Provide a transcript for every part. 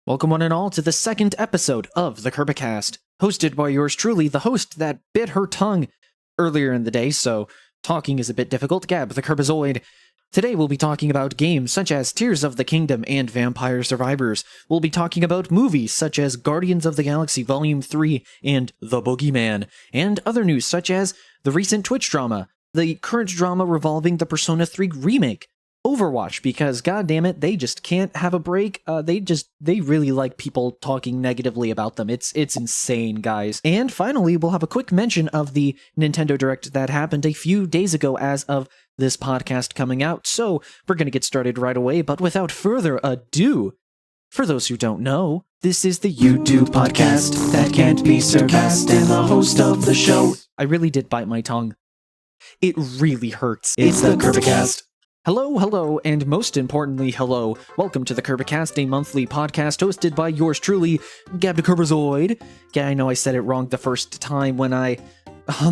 Welcome one and all to the second episode of the Kirbicast, hosted by yours truly, the host that bit her tongue earlier in the day, so talking is a bit difficult, Gab, the KiRBiZOiD. Today we'll be talking about games such as Tears of the Kingdom and Vampire Survivors. We'll be talking about movies such as Guardians of the Galaxy Volume 3 and The Boogeyman, and other news such as the recent Twitch drama, the current drama revolving the Persona 3 remake, Overwatch, because goddammit, they just can't have a break. They really like people talking negatively about them. It's insane, guys. And finally, we'll have a quick mention of the Nintendo Direct that happened a few days ago as of this podcast coming out. So we're gonna get started right away, but without further ado, for those who don't know, this is the YouTube podcast that can't be surpassed, and the host of the show. I really did bite my tongue. It really hurts. It's the Kirbicast. Hello, and most importantly, hello. Welcome to the Kirbicast, a monthly podcast hosted by yours truly, Gab the KiRBiZOiD. Yeah, I know I said it wrong the first time on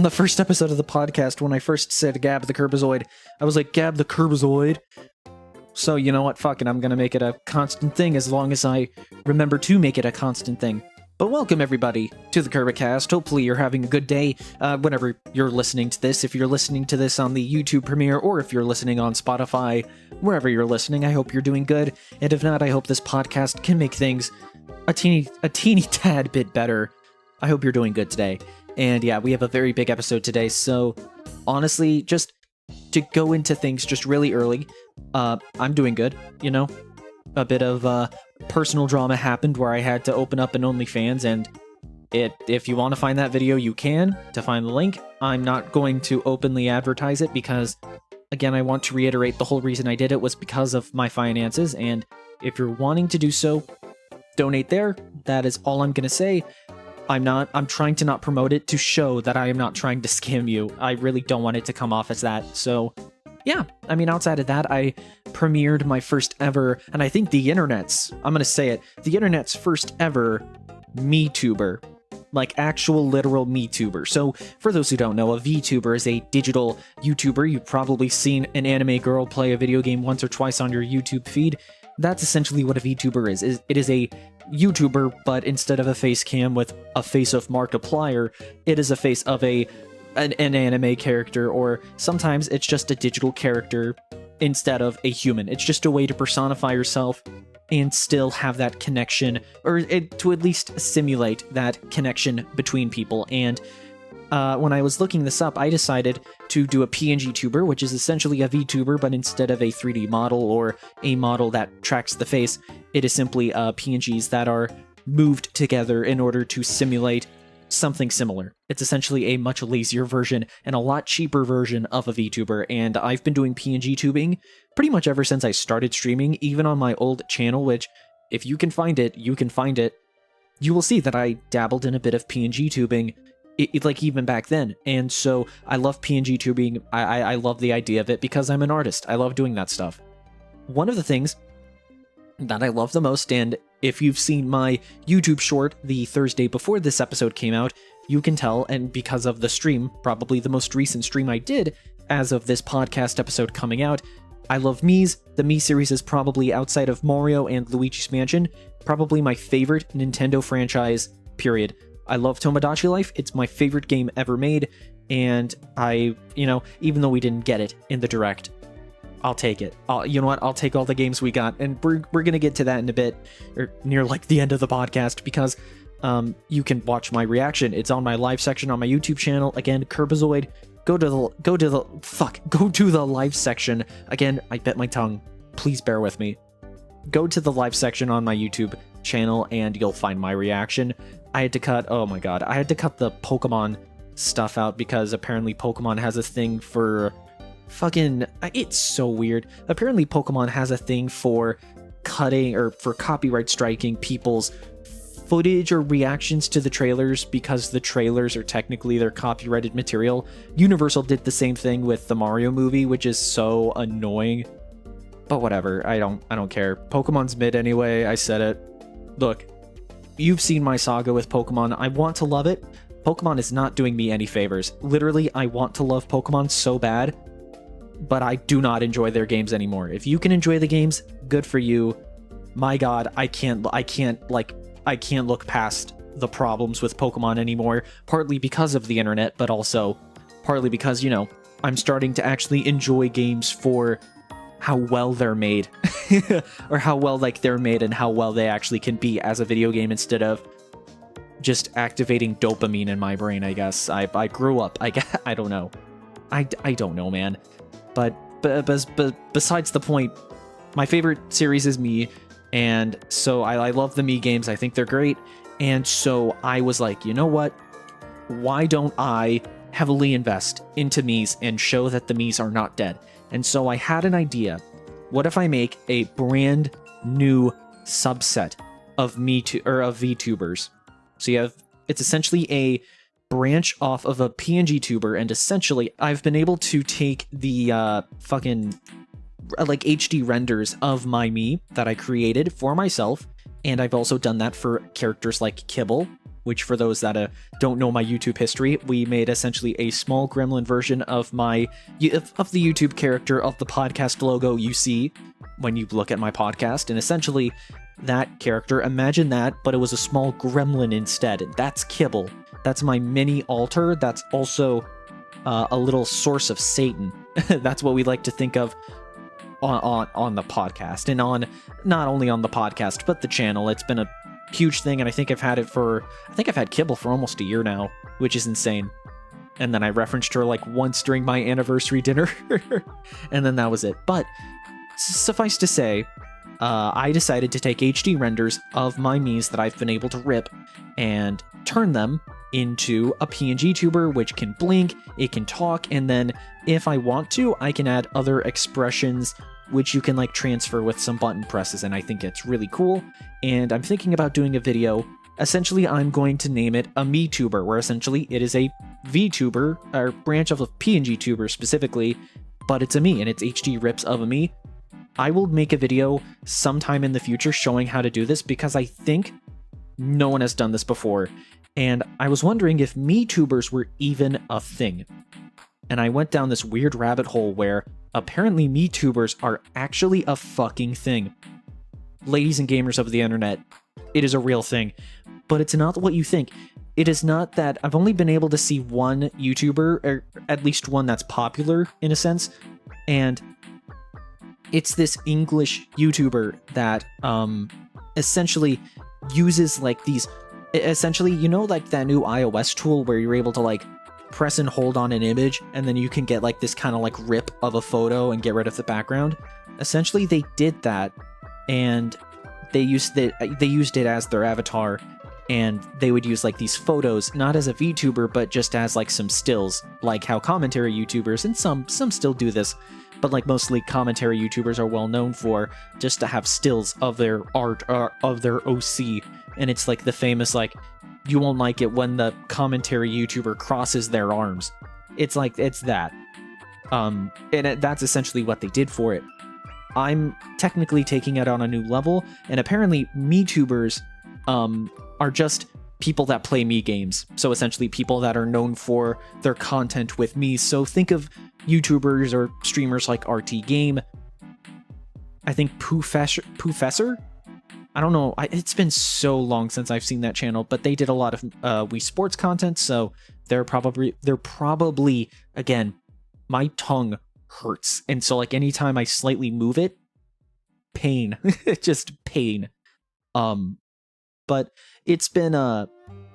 the first episode of the podcast, when I first said Gab the KiRBiZOiD, I was like, Gab the KiRBiZOiD. So, you know what, fuck it, I'm gonna make it a constant thing as long as I remember to make it a constant thing. But welcome everybody to the Kirbicast. Hopefully you're having a good day whenever you're listening to this. If you're listening to this on the YouTube premiere, or if you're listening on Spotify, wherever you're listening, I hope you're doing good. And if not, I hope this podcast can make things a teeny tad bit better. I hope you're doing good today. And yeah, we have a very big episode today, so honestly, just to go into things just really early, I'm doing good, you know? A bit of personal drama happened where I had to open up an OnlyFans, and if you want to find that video, you can. To find the link, I'm not going to openly advertise it because, again, I want to reiterate the whole reason I did it was because of my finances, and if you're wanting to do so, donate there. That is all I'm going to say. I'm trying to not promote it to show that I am not trying to scam you. I really don't want it to come off as that, so yeah, I mean, outside of that, I premiered my first ever, and I think the internet's first ever MeTuber. Like, actual, literal MeTuber. So, for those who don't know, a VTuber is a digital YouTuber. You've probably seen an anime girl play a video game once or twice on your YouTube feed. That's essentially what a VTuber is. It is a YouTuber, but instead of a face cam with a face of Markiplier, it is a face of an anime character, or sometimes it's just a digital character instead of a human. It's just a way to personify yourself and still have that connection, or to at least simulate that connection between people. And when I was looking this up, I decided to do a PNG tuber, which is essentially a VTuber, but instead of a 3D model or a model that tracks the face, it is simply PNGs that are moved together in order to simulate something similar. It's essentially a much lazier version and a lot cheaper version of a VTuber, and I've been doing PNG tubing pretty much ever since I started streaming, even on my old channel, which, if you can find it, you can find it. You will see that I dabbled in a bit of PNG tubing, like even back then, and so I love PNG tubing. I love the idea of it because I'm an artist. I love doing that stuff. One of the things that I love the most, and if you've seen my YouTube short the Thursday before this episode came out, you can tell, and because of the stream, probably the most recent stream I did as of this podcast episode coming out, I love Mii's. The Mii series is probably, outside of Mario and Luigi's Mansion, probably my favorite Nintendo franchise, period. I love Tomodachi Life. It's my favorite game ever made, and even though we didn't get it in the Direct, I'll take it. You know what? I'll take all the games we got, and we're gonna get to that in a bit, or near like the end of the podcast, because you can watch my reaction. It's on my live section on my YouTube channel. Again, KiRBiZOiD. Go to the live section. Again, I bit my tongue. Please bear with me. Go to the live section on my YouTube channel, and you'll find my reaction. I had to cut the Pokemon stuff out because apparently Pokemon has a thing for it's so weird. Apparently Pokemon has a thing for cutting, or for copyright striking people's footage or reactions to the trailers, because the trailers are technically their copyrighted material. Universal did the same thing with the Mario movie, which is so annoying. But whatever, I don't care. Pokemon's mid anyway, I said it. Look, you've seen my saga with Pokemon. I want to love it. Pokemon is not doing me any favors. Literally, I want to love Pokemon so bad, but I do not enjoy their games anymore. If you can enjoy the games, good for you. my god, I can't look past the problems with Pokemon anymore, partly because of the internet, but also partly because, you know, I'm starting to actually enjoy games for how well they're made, or how well like they're made and how well they actually can be as a video game instead of just activating dopamine in my brain, I guess. I grew up, I don't know. I don't know, man. But besides the point, my favorite series is Mii, and so I love the Mii games. I think they're great, and so I was like, you know what? Why don't I heavily invest into Miis and show that the Miis are not dead? And so I had an idea. What if I make a brand new subset of VTubers? So it's essentially a branch off of a PNG tuber, and essentially I've been able to take the fucking like HD renders of my Mii that I created for myself, and I've also done that for characters like Kibble, which for those that don't know my YouTube history, we made essentially a small gremlin version of the YouTube character of the podcast logo you see when you look at my podcast, and essentially that character, imagine that, but it was a small gremlin instead. That's Kibble. That's my mini altar. That's also a little source of Satan. That's what we like to think of on the podcast, and on not only on the podcast but the channel. It's been a huge thing, and I think I've had Kibble for almost a year now, which is insane. And then I referenced her like once during my anniversary dinner, and then that was it. But suffice to say, I decided to take HD renders of my Miis that I've been able to rip and turn them into a PNG tuber, which can blink, it can talk, and then if I want to, I can add other expressions which you can like transfer with some button presses, and I think it's really cool. And I'm thinking about doing a video. Essentially, I'm going to name it a Miituber, where essentially it is a VTuber, or branch of a PNG tuber specifically, but it's a Mii, and it's HD rips of a Mii. I will make a video sometime in the future showing how to do this, because I think no one has done this before, and I was wondering if Miitubers were even a thing. And I went down this weird rabbit hole where apparently Miitubers are actually a fucking thing. Ladies and gamers of the internet, it is a real thing, but it's not what you think. It is not that. I've only been able to see one YouTuber, or at least one that's popular in a sense, and it's this English YouTuber that essentially uses like these, essentially, you know, like that new iOS tool where you're able to like press and hold on an image, and then you can get like this kind of like rip of a photo and get rid of the background. Essentially, they did that, and they used it as their avatar, and they would use like these photos not as a VTuber but just as like some stills, like how commentary YouTubers, and some still do this, but like mostly commentary YouTubers are well known for just to have stills of their art or of their OC, and it's like the famous like, you won't like it when the commentary YouTuber crosses their arms. It's like, it's that. That's essentially what they did for it. I'm technically taking it on a new level, and apparently Miitubers are just people that play Mii games. So essentially people that are known for their content with Mii. So think of YouTubers or streamers like RT Game. I think Poofessor? I don't know. It's been so long since I've seen that channel, but they did a lot of Wii Sports content, so they're probably, again, my tongue hurts, and so like anytime I slightly move it, pain. Just pain. But it's been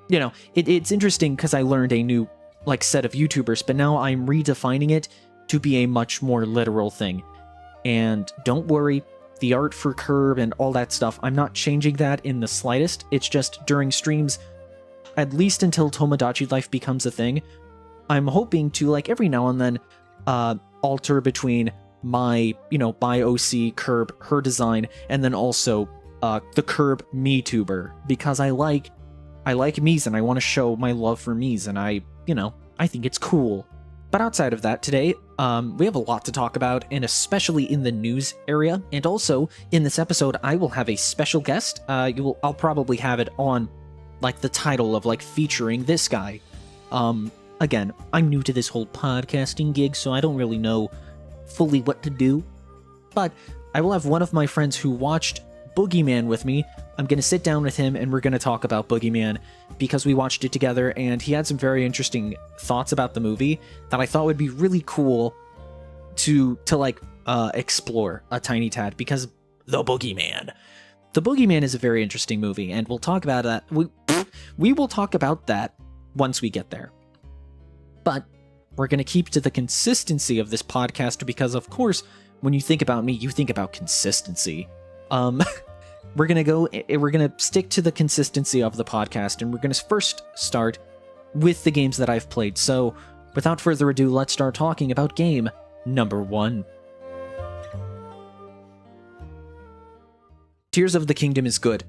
you know, it's interesting because I learned a new like set of YouTubers, but now I'm redefining it to be a much more literal thing. And don't worry, the art for Kirb and all that stuff, I'm not changing that in the slightest. It's just during streams, at least until Tomodachi Life becomes a thing, I'm hoping to like every now and then alter between my, you know, my OC Kirb, her design, and then also the Kirb Miituber, because I like Miis and I want to show my love for Miis, and I think it's cool. But outside of that, today, we have a lot to talk about, and especially in the news area. And also, in this episode, I will have a special guest. I'll probably have it on, like, the title of, like, featuring this guy. Again, I'm new to this whole podcasting gig, so I don't really know fully what to do. But I will have one of my friends who watched Boogeyman with me. I'm going to sit down with him and we're going to talk about Boogeyman because we watched it together and he had some very interesting thoughts about the movie that I thought would be really cool to explore a tiny tad, because The Boogeyman is a very interesting movie, and we'll talk about that. We will talk about that once we get there. But we're going to keep to the consistency of this podcast because, of course, when you think about me, you think about consistency. We're going to stick to the consistency of the podcast, and we're going to first start with the games that I've played. So, without further ado, let's start talking about game number 1. Tears of the Kingdom is good.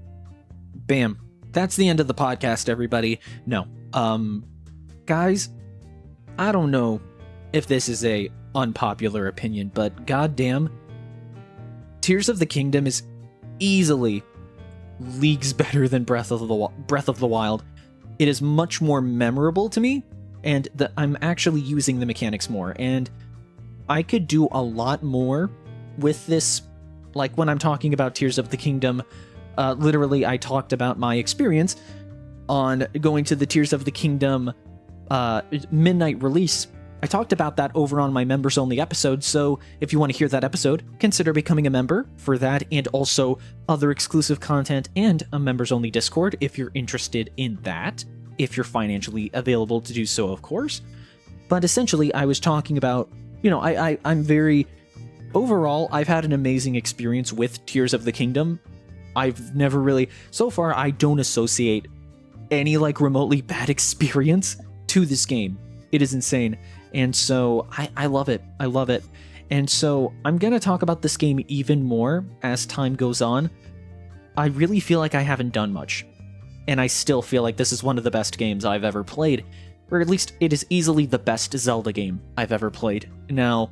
Bam. That's the end of the podcast, everybody. No. Guys, I don't know if this is a unpopular opinion, but goddamn, Tears of the Kingdom is easily leagues better than Breath of the Wild. It is much more memorable to me, and I'm actually using the mechanics more, and I could do a lot more with this. Like when I'm talking about Tears of the Kingdom, literally I talked about my experience on going to the Tears of the Kingdom midnight release. I talked about that over on my members only episode, so if you want to hear that episode, consider becoming a member for that, and also other exclusive content and a members only Discord if you're interested in that, if you're financially available to do so, of course. But essentially, I was talking about, I'm very... Overall, I've had an amazing experience with Tears of the Kingdom. I've never really... So far, I don't associate any, remotely bad experience to this game. It is insane. And so, I love it. I love it. And so, I'm going to talk about this game even more as time goes on. I really feel like I haven't done much. And I still feel like this is one of the best games I've ever played. Or at least, it is easily the best Zelda game I've ever played. Now...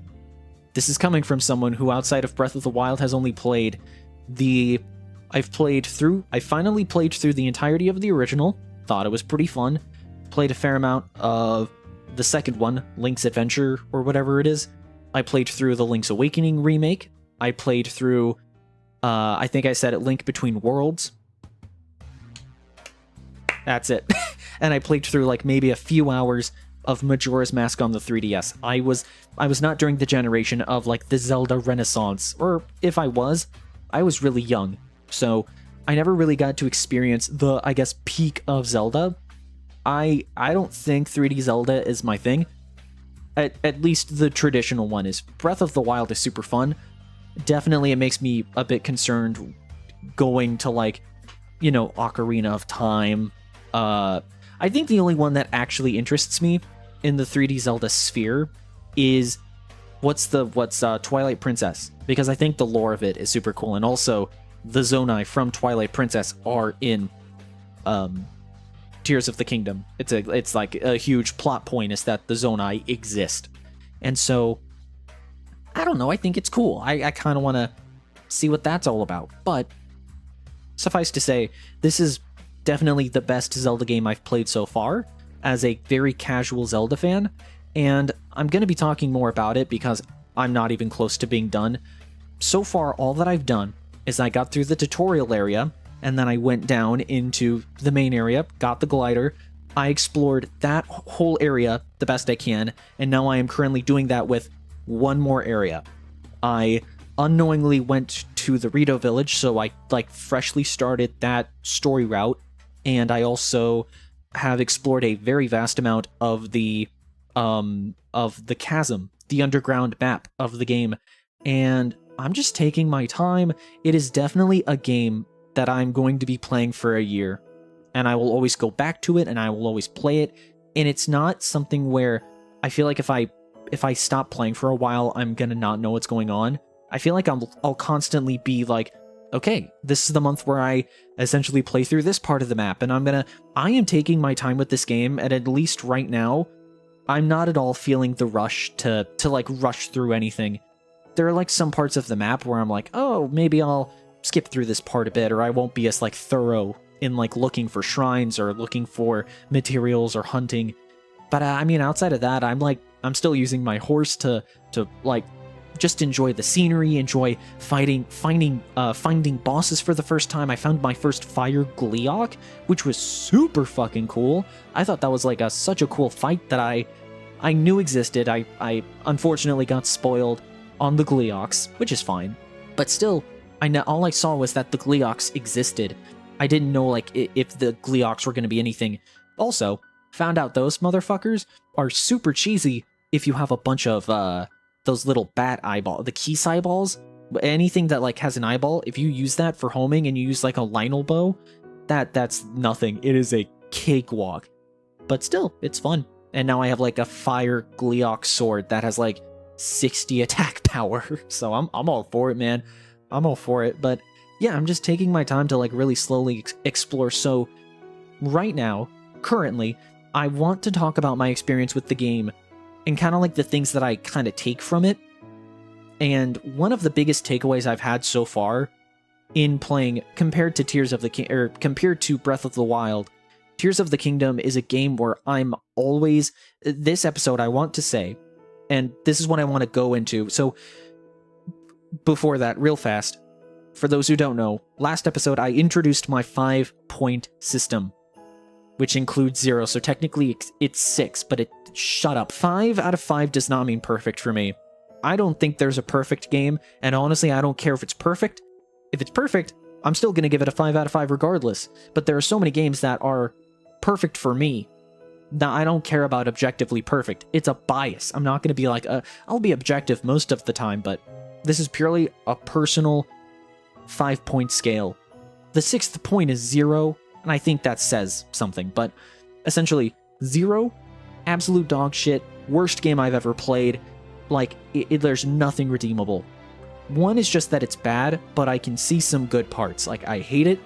This is coming from someone who, outside of Breath of the Wild, has only played I finally played through the entirety of the original, thought it was pretty fun, played a fair amount of the second one, Link's Adventure, or whatever it is. I played through the Link's Awakening remake. I played through, I think I said it, Link Between Worlds. That's it. And I played through, maybe a few hours of Majora's Mask on the 3DS. I was not during the generation of the Zelda Renaissance, or if I was really young. So I never really got to experience the, I guess, peak of Zelda. I don't think 3D Zelda is my thing. At least the traditional one is. Breath of the Wild is super fun. Definitely it makes me a bit concerned going to Ocarina of Time. I think the only one that actually interests me in the 3D Zelda sphere is what's Twilight Princess, because I think the lore of it is super cool, and also the Zonai from Twilight Princess are in Tears of the Kingdom. It's like a huge plot point is that the Zonai exist, and so I don't know. I think it's cool. I kind of want to see what that's all about. But suffice to say, this is definitely the best Zelda game I've played so far, as a very casual Zelda fan, and I'm going to be talking more about it because I'm not even close to being done. So far, all that I've done is I got through the tutorial area, and then I went down into the main area, got the glider, I explored that whole area the best I can, and now I am currently doing that with one more area. I unknowingly went to the Rito village, so I freshly started that story route, and I also have explored a very vast amount of the chasm, the underground map of the game, and I'm just taking my time. It is definitely a game that I'm going to be playing for a year, and I will always go back to it, and I will always play it, and it's not something where I feel like if I stop playing for a while, I'm gonna not know what's going on. I feel like I'll constantly be like, okay, this is the month where I essentially play through this part of the map, and I am taking my time with this game, and at least right now, I'm not at all feeling the rush to rush through anything. There are some parts of the map where I'm like, oh, maybe I'll skip through this part a bit, or I won't be as thorough in looking for shrines or looking for materials or hunting. But outside of that, I'm still using my horse to just enjoy the scenery, enjoy finding bosses for the first time. I found my first fire Gleeok, which was super fucking cool. I thought that was like such a cool fight that I knew existed. I unfortunately got spoiled on the Gleeoks, which is fine. But still, all I saw was that the Gleeoks existed. I didn't know like if the Gleeoks were going to be anything. Also, found out those motherfuckers are super cheesy if you have a bunch of those little bat eyeball, the Keese eyeballs. Anything that like has an eyeball, if you use that for homing and you use like a Lionel bow, that's nothing. It is a cakewalk. But still, it's fun. And now I have like a fire Gleeok sword that has like 60 attack power. So I'm all for it, man. I'm all for it. But yeah, I'm just taking my time to like really slowly explore. So right now, currently, I want to talk about my experience with the game and kind of like the things that I kind of take from it. And one of the biggest takeaways I've had so far in playing, compared to compared to Breath of the Wild, Tears of the Kingdom is a game where I'm always, this episode I want to say, and this is what I want to go into. So before that, real fast, for those who don't know, last episode I introduced my 5-point system, which includes 0, so technically it's 6, but shut up. 5 out of 5 does not mean perfect for me. I don't think there's a perfect game, and honestly, I don't care if it's perfect. If it's perfect, I'm still going to give it a 5 out of 5 regardless, but there are so many games that are perfect for me. Now, I don't care about objectively perfect. It's a bias. I'm not going to be like, I'll be objective most of the time, but this is purely a personal 5-point scale. The 6th point is 0, and I think that says something, but essentially 0, absolute dog shit, worst game I've ever played. Like, there's nothing redeemable. 1 is just that it's bad, but I can see some good parts. Like, I hate it,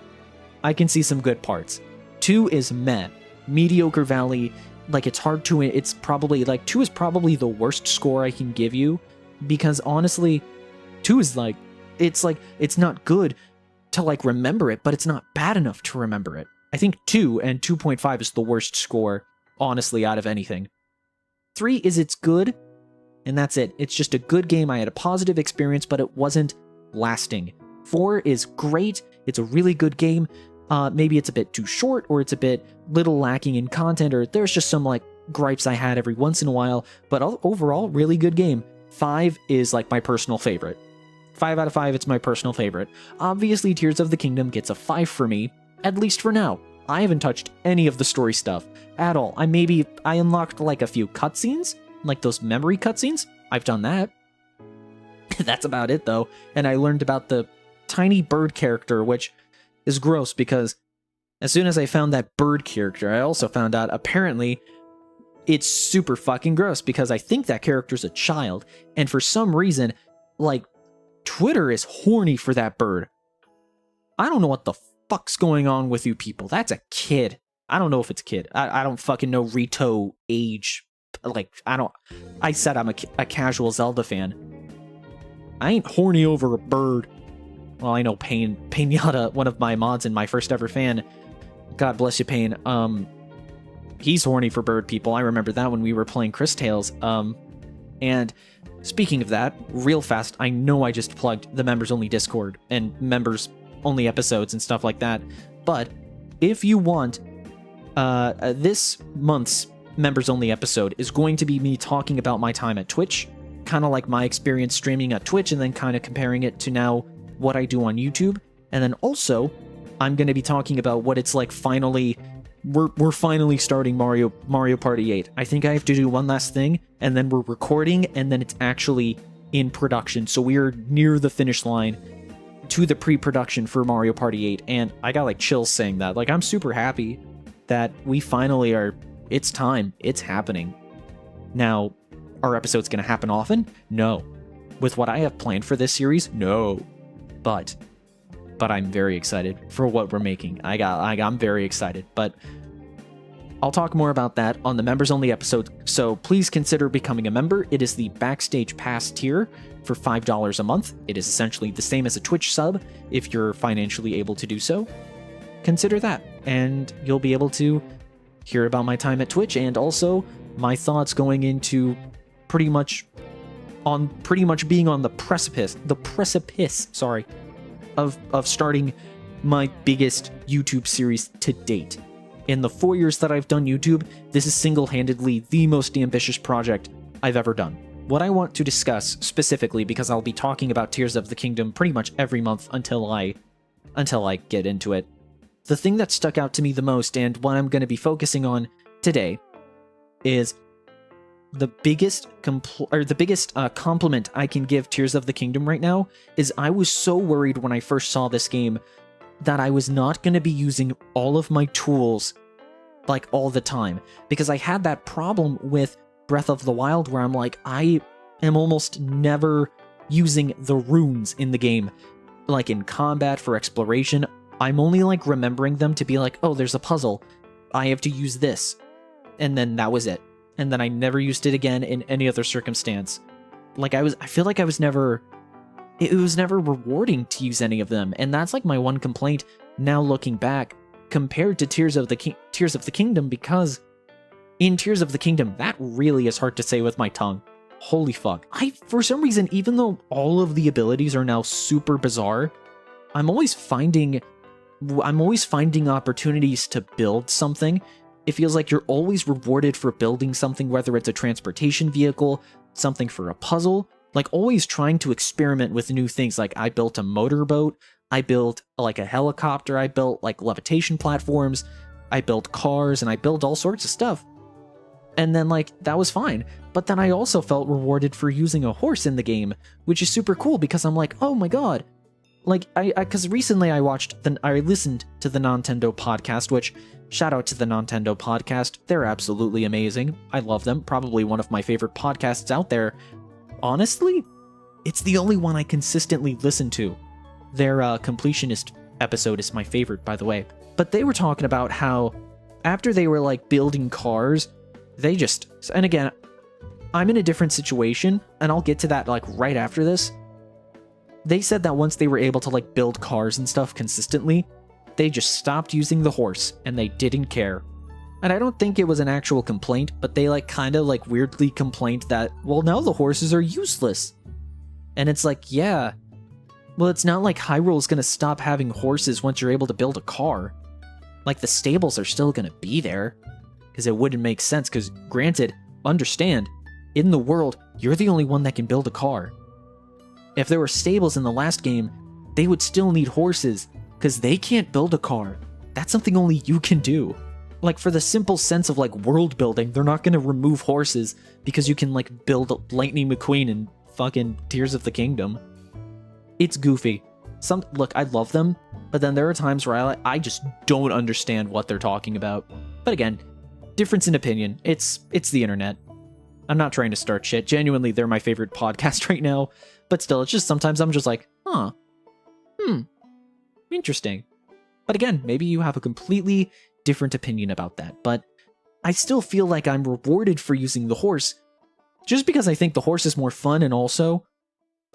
I can see some good parts. 2 is meh. Mediocre Valley, like, it's hard to, it's probably, like, 2 is probably the worst score I can give you, because honestly, 2 is like, it's not good to, like, remember it, but it's not bad enough to remember it. I think 2 and 2.5 is the worst score, honestly, out of anything. 3 is it's good, and that's it. It's just a good game. I had a positive experience, but it wasn't lasting. 4 is great. It's a really good game. Maybe it's a bit too short, or it's a bit little lacking in content, or there's just some like gripes I had every once in a while, but overall, really good game. 5 is like my personal favorite. 5 out of 5, it's my personal favorite. Obviously, Tears of the Kingdom gets a 5 for me, at least for now. I haven't touched any of the story stuff at all. I unlocked like a few cutscenes, like those memory cutscenes. I've done that. That's about it though. And I learned about the tiny bird character, which is gross because as soon as I found that bird character, I also found out apparently it's super fucking gross because I think that character's a child. And for some reason, like, Twitter is horny for that bird. I don't know what the fuck's going on with you people. That's a kid. I don't know if it's a kid. I don't fucking know Rito age. Like, I said I'm a casual Zelda fan. I ain't horny over a bird. Well, I know Painata, one of my mods and my first ever fan. God bless you, Pain. He's horny for bird people. I remember that when we were playing Chris Tales. And speaking of that, real fast, I know I just plugged the members-only Discord and members-only episodes and stuff like that. But if you want, this month's members-only episode is going to be me talking about my time at Twitch, kind of like my experience streaming at Twitch, and then kind of comparing it to now what I do on YouTube. And then also, I'm going to be talking about what it's like finally... We're finally starting Mario Party 8. I think I have to do one last thing, and then we're recording, and then it's actually in production. So we're near the finish line to the pre-production for Mario Party 8, and I got like chills saying that. Like, I'm super happy that we finally are... It's time. It's happening. Now, are episodes going to happen often? No. With what I have planned for this series? No. But I'm very excited for what we're making. I'm very excited, but I'll talk more about that on the members-only episode, so please consider becoming a member. It is the Backstage Pass tier for $5 a month. It is essentially the same as a Twitch sub if you're financially able to do so. Consider that, and you'll be able to hear about my time at Twitch and also my thoughts going into pretty much on pretty much being on the precipice, sorry, of starting my biggest YouTube series to date. In the 4 years that I've done YouTube, this is single-handedly the most ambitious project I've ever done. What I want to discuss specifically, because I'll be talking about Tears of the Kingdom pretty much every month until I get into it. The thing that stuck out to me the most, and what I'm going to be focusing on today, is the biggest compliment I can give Tears of the Kingdom right now is I was so worried when I first saw this game that I was not going to be using all of my tools like all the time, because I had that problem with Breath of the Wild where I'm like, I am almost never using the runes in the game, like in combat for exploration. I'm only like remembering them to be like, oh, there's a puzzle, I have to use this, and then that was it, and then I never used it again in any other circumstance. Like I feel like it was never rewarding to use any of them, and that's like my one complaint now looking back compared to Tears of the Kingdom, because in Tears of the Kingdom, that really is hard to say with my tongue. Holy fuck. For some reason, even though all of the abilities are now super bizarre, I'm always finding opportunities to build something. It feels like you're always rewarded for building something, whether it's a transportation vehicle, something for a puzzle, like always trying to experiment with new things. Like I built a motorboat, I built like a helicopter, I built like levitation platforms, I built cars, and I built all sorts of stuff. And then, like, that was fine. But then I also felt rewarded for using a horse in the game, which is super cool because I'm like, oh my god. Like, because recently I listened to the Nintendo podcast, which, shout out to the Nintendo podcast. They're absolutely amazing. I love them. Probably one of my favorite podcasts out there. Honestly, it's the only one I consistently listen to. Their completionist episode is my favorite, by the way. But they were talking about how after they were, like, building cars, and again, I'm in a different situation, and I'll get to that, like, right after this. They said that once they were able to, like, build cars and stuff consistently, they just stopped using the horse, and they didn't care. And I don't think it was an actual complaint, but they, like, kind of, like, weirdly complained that, well, now the horses are useless. And it's like, yeah, well, it's not like Hyrule's gonna stop having horses once you're able to build a car. Like, the stables are still gonna be there. Because it wouldn't make sense, because granted, understand, in the world, you're the only one that can build a car. If there were stables in the last game, they would still need horses, because they can't build a car. That's something only you can do. Like, for the simple sense of, like, world building, they're not going to remove horses, because you can, like, build Lightning McQueen in fucking Tears of the Kingdom. It's goofy. Look, I love them, but then there are times where I just don't understand what they're talking about. But again, difference in opinion. It's the internet. I'm not trying to start shit. Genuinely, they're my favorite podcast right now. But still, it's just sometimes I'm just like, interesting. But again, maybe you have a completely different opinion about that. But I still feel like I'm rewarded for using the horse, just because I think the horse is more fun, and also,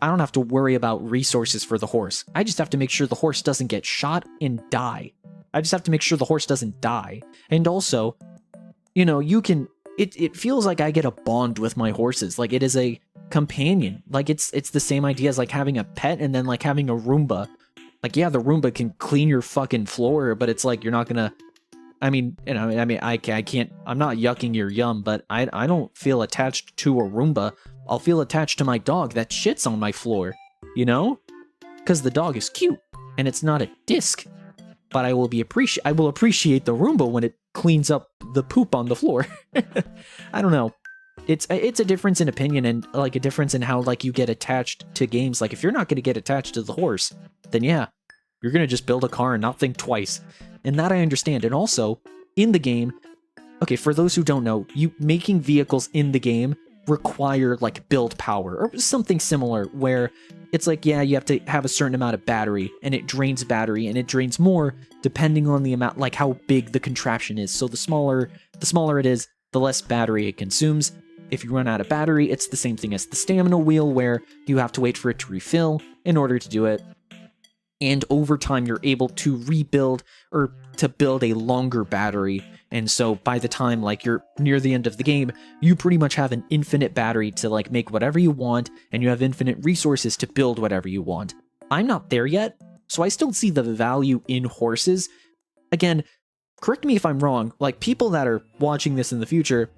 I don't have to worry about resources for the horse. I just have to make sure the horse doesn't get shot and die. I just have to make sure the horse doesn't die. And also, you know, it feels like I get a bond with my horses. Like, it is a companion. Like, it's the same idea as, like, having a pet and then, like, having a Roomba. Like, yeah, the Roomba can clean your fucking floor, but it's like, you're not gonna... I can't... I'm not yucking your yum, but I don't feel attached to a Roomba. I'll feel attached to my dog that shits on my floor, you know? Because the dog is cute, and it's not a disc. But I will appreciate the Roomba when it cleans up the poop on the floor. I don't know. It's a difference in opinion, and like a difference in how like you get attached to games. Like, if you're not going to get attached to the horse, then yeah, you're going to just build a car and not think twice. And that I understand. And also, in the game, okay, for those who don't know, making vehicles in the game require like build power or something similar, where it's like, yeah, you have to have a certain amount of battery, and it drains battery, and it drains more depending on the amount, like how big the contraption is. So the smaller it is, the less battery it consumes. If you run out of battery, it's the same thing as the stamina wheel, where you have to wait for it to refill in order to do it. And over time, you're able to rebuild or to build a longer battery And so by the time like you're near the end of the game, you pretty much have an infinite battery to like make whatever you want, and you have infinite resources to build whatever you want. I'm not there yet, so I still see the value in horses. Again, correct me if I'm wrong, like people that are watching this in the future,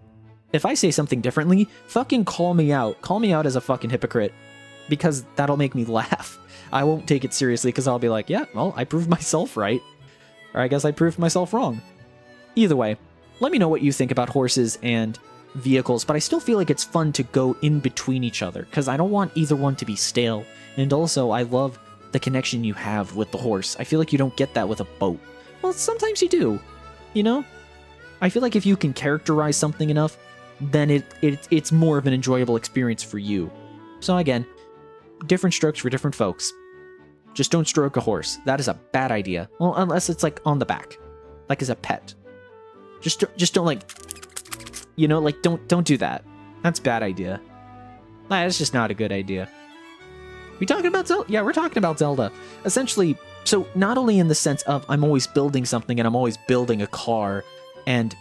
if I say something differently, fucking call me out. Call me out as a fucking hypocrite, because that'll make me laugh. I won't take it seriously because I'll be like, yeah, well, I proved myself right. Or I guess I proved myself wrong. Either way, let me know what you think about horses and vehicles, but I still feel like it's fun to go in between each other, because I don't want either one to be stale. And also, I love the connection you have with the horse. I feel like you don't get that with a boat. Well, sometimes you do, you know? I feel like if you can characterize something enough, then it's more of an enjoyable experience for you. So again, different strokes for different folks. Just don't stroke a horse. That is a bad idea. Well, unless it's like on the back, like as a pet. Just don't like, you know, like don't do that. That's a bad idea. That's just not a good idea. We talking about Zelda? Yeah, we're talking about Zelda. Essentially, so not only in the sense of I'm always building something and I'm always building a car, and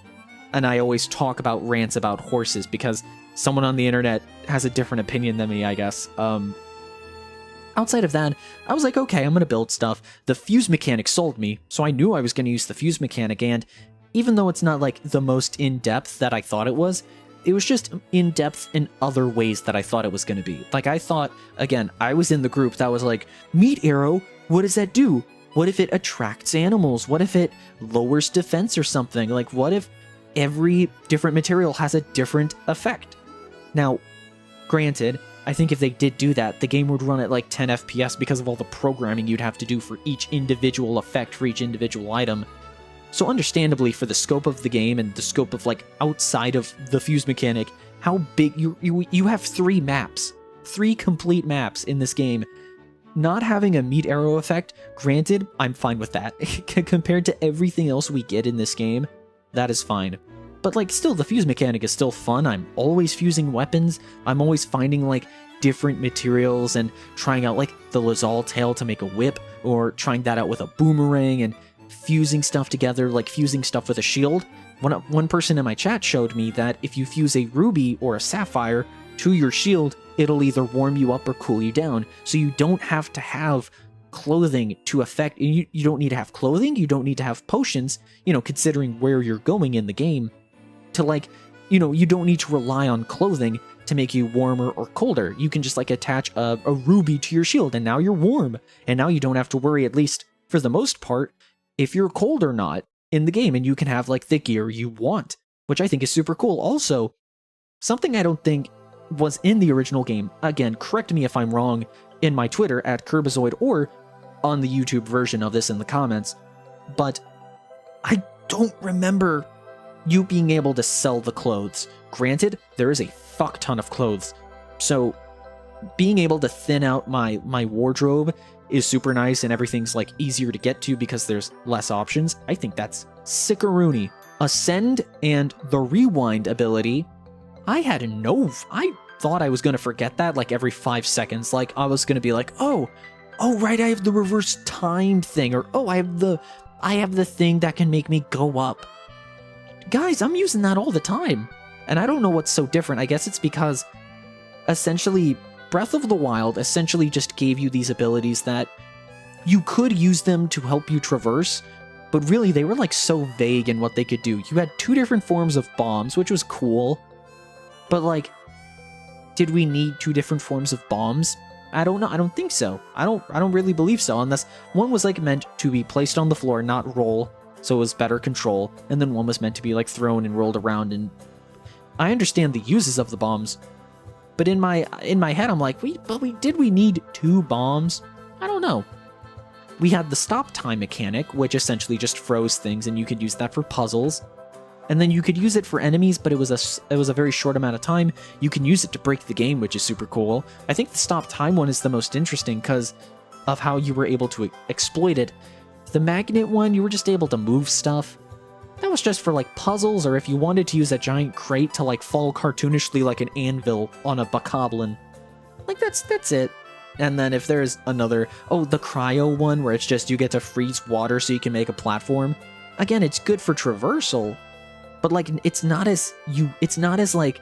I always talk about rants about horses because someone on the internet has a different opinion than me, I guess. Outside of that, I was like, okay, I'm going to build stuff. The fuse mechanic sold me, so I knew I was going to use the fuse mechanic, and even though it's not like the most in-depth that I thought it was just in-depth in other ways that I thought it was going to be. Like, I thought, again, I was in the group that was like, meat arrow, what does that do? What if it attracts animals? What if it lowers defense or something? Like, what if every different material has a different effect? Now, granted, I think if they did do that, the game would run at like 10 FPS because of all the programming you'd have to do for each individual effect for each individual item. So understandably, for the scope of the game and the scope of like outside of the fuse mechanic, how big you have 3 maps, 3 complete maps in this game. Not having a meat arrow effect, granted, I'm fine with that. Compared to everything else we get in this game, that is fine. But like still, the fuse mechanic is still fun. I'm always fusing weapons. I'm always finding like different materials and trying out like the Lazal tail to make a whip, or trying that out with a boomerang and fusing stuff together, like fusing stuff with a shield. One person in my chat showed me that if you fuse a ruby or a sapphire to your shield, it'll either warm you up or cool you down. So you don't have to have clothing to affect, you don't need to have clothing, you don't need to have potions, you know, considering where you're going in the game, to like, you know, you don't need to rely on clothing to make you warmer or colder. You can just like attach a ruby to your shield and now you're warm. And now you don't have to worry, at least for the most part, if you're cold or not in the game, and you can have like the gear you want, which I think is super cool. Also, something I don't think was in the original game, again, correct me if I'm wrong in my Twitter at KiRBiZOiD or on the YouTube version of this in the comments, but I don't remember you being able to sell the clothes. Granted, there is a fuck ton of clothes, so being able to thin out my wardrobe is super nice, and everything's like easier to get to because there's less options. I think that's sickaroony. Ascend and the rewind ability, I thought I was going to forget that like every 5 seconds. Like I was going to be like, oh right, I have the reverse time thing, or oh, I have the thing that can make me go up. Guys, I'm using that all the time, and I don't know what's so different. I guess it's because essentially Breath of the Wild essentially just gave you these abilities that you could use them to help you traverse, but really they were like so vague in what they could do. You had 2 different forms of bombs, which was cool, but like, did we need 2 different forms of bombs? I don't know. I don't think so. I don't really believe so, unless one was like meant to be placed on the floor, not roll, so it was better control, and then one was meant to be like thrown and rolled around. And I understand the uses of the bombs, but in my head I'm like, did we need 2 bombs? I don't know. We had the stop time mechanic, which essentially just froze things, and you could use that for puzzles. And then you could use it for enemies, but it was a very short amount of time. You can use it to break the game, which is super cool. I think the stop time one is the most interesting because of how you were able to exploit it. The magnet one, you were just able to move stuff. That was just for like puzzles, or if you wanted to use a giant crate to like fall cartoonishly like an anvil on a bokoblin. Like that's it. And then if there's another, the cryo one where it's just you get to freeze water so you can make a platform. Again, it's good for traversal, but like it's not as like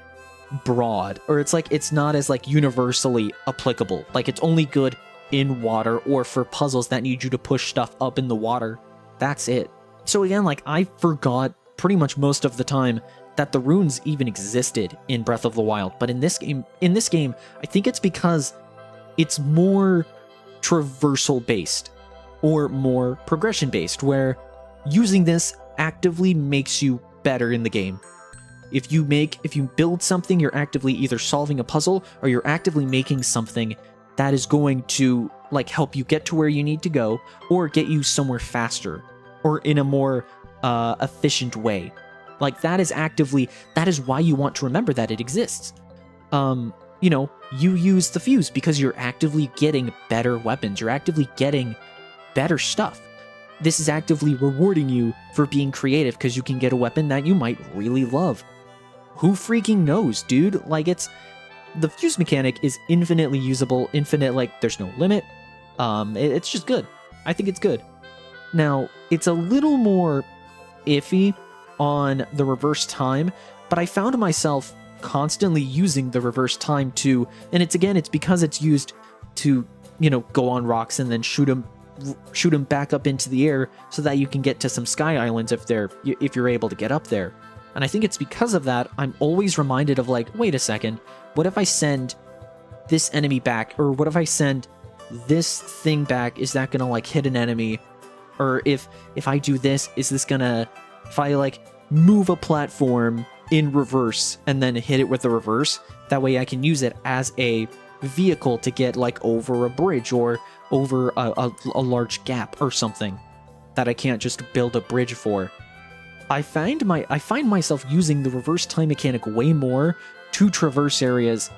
broad, or it's not as like universally applicable. Like it's only good in water or for puzzles that need you to push stuff up in the water. That's it. So again, like I forgot pretty much most of the time that the runes even existed in Breath of the Wild. But in this game, I think it's because it's more traversal based or more progression based, where using this actively makes you better in the game. If you build something, you're actively either solving a puzzle or you're actively making something that is going to like help you get to where you need to go, or get you somewhere faster, or in a more efficient way. Like that is why you want to remember that it exists. You use the fuse because you're actively getting better weapons, you're actively getting better stuff. This is actively rewarding you for being creative because you can get a weapon that you might really love. Who freaking knows, dude? Like the fuse mechanic is infinitely usable, like there's no limit. It's just good. I think it's good. Now, it's a little more iffy on the reverse time, but I found myself constantly using the reverse time to, and it's because it's used to, go on rocks and then shoot them back up into the air so that you can get to some sky islands if you're able to get up there. And I think it's because of that I'm always reminded of like, wait a second, what if I send this enemy back, or what if I send this thing back? Is that gonna like hit an enemy? Or if I do this, is this gonna, if I like move a platform in reverse and then hit it with the reverse, that way I can use it as a vehicle to get like over a bridge or over a large gap or something that I can't just build a bridge for. I find myself using the reverse time mechanic way more to traverse areas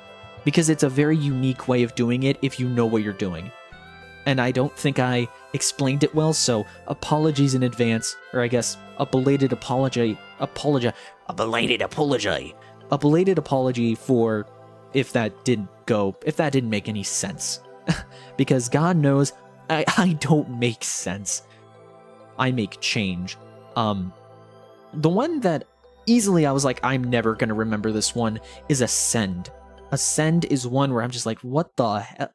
because it's a very unique way of doing it if you know what you're doing. And I don't think I explained it well, so apologies in advance, or I guess a belated apology for if that didn't make any sense. Because God knows, I don't make sense. I make change. The one that easily I was like, I'm never going to remember this one, is Ascend. Ascend is one where I'm just like, what the hell?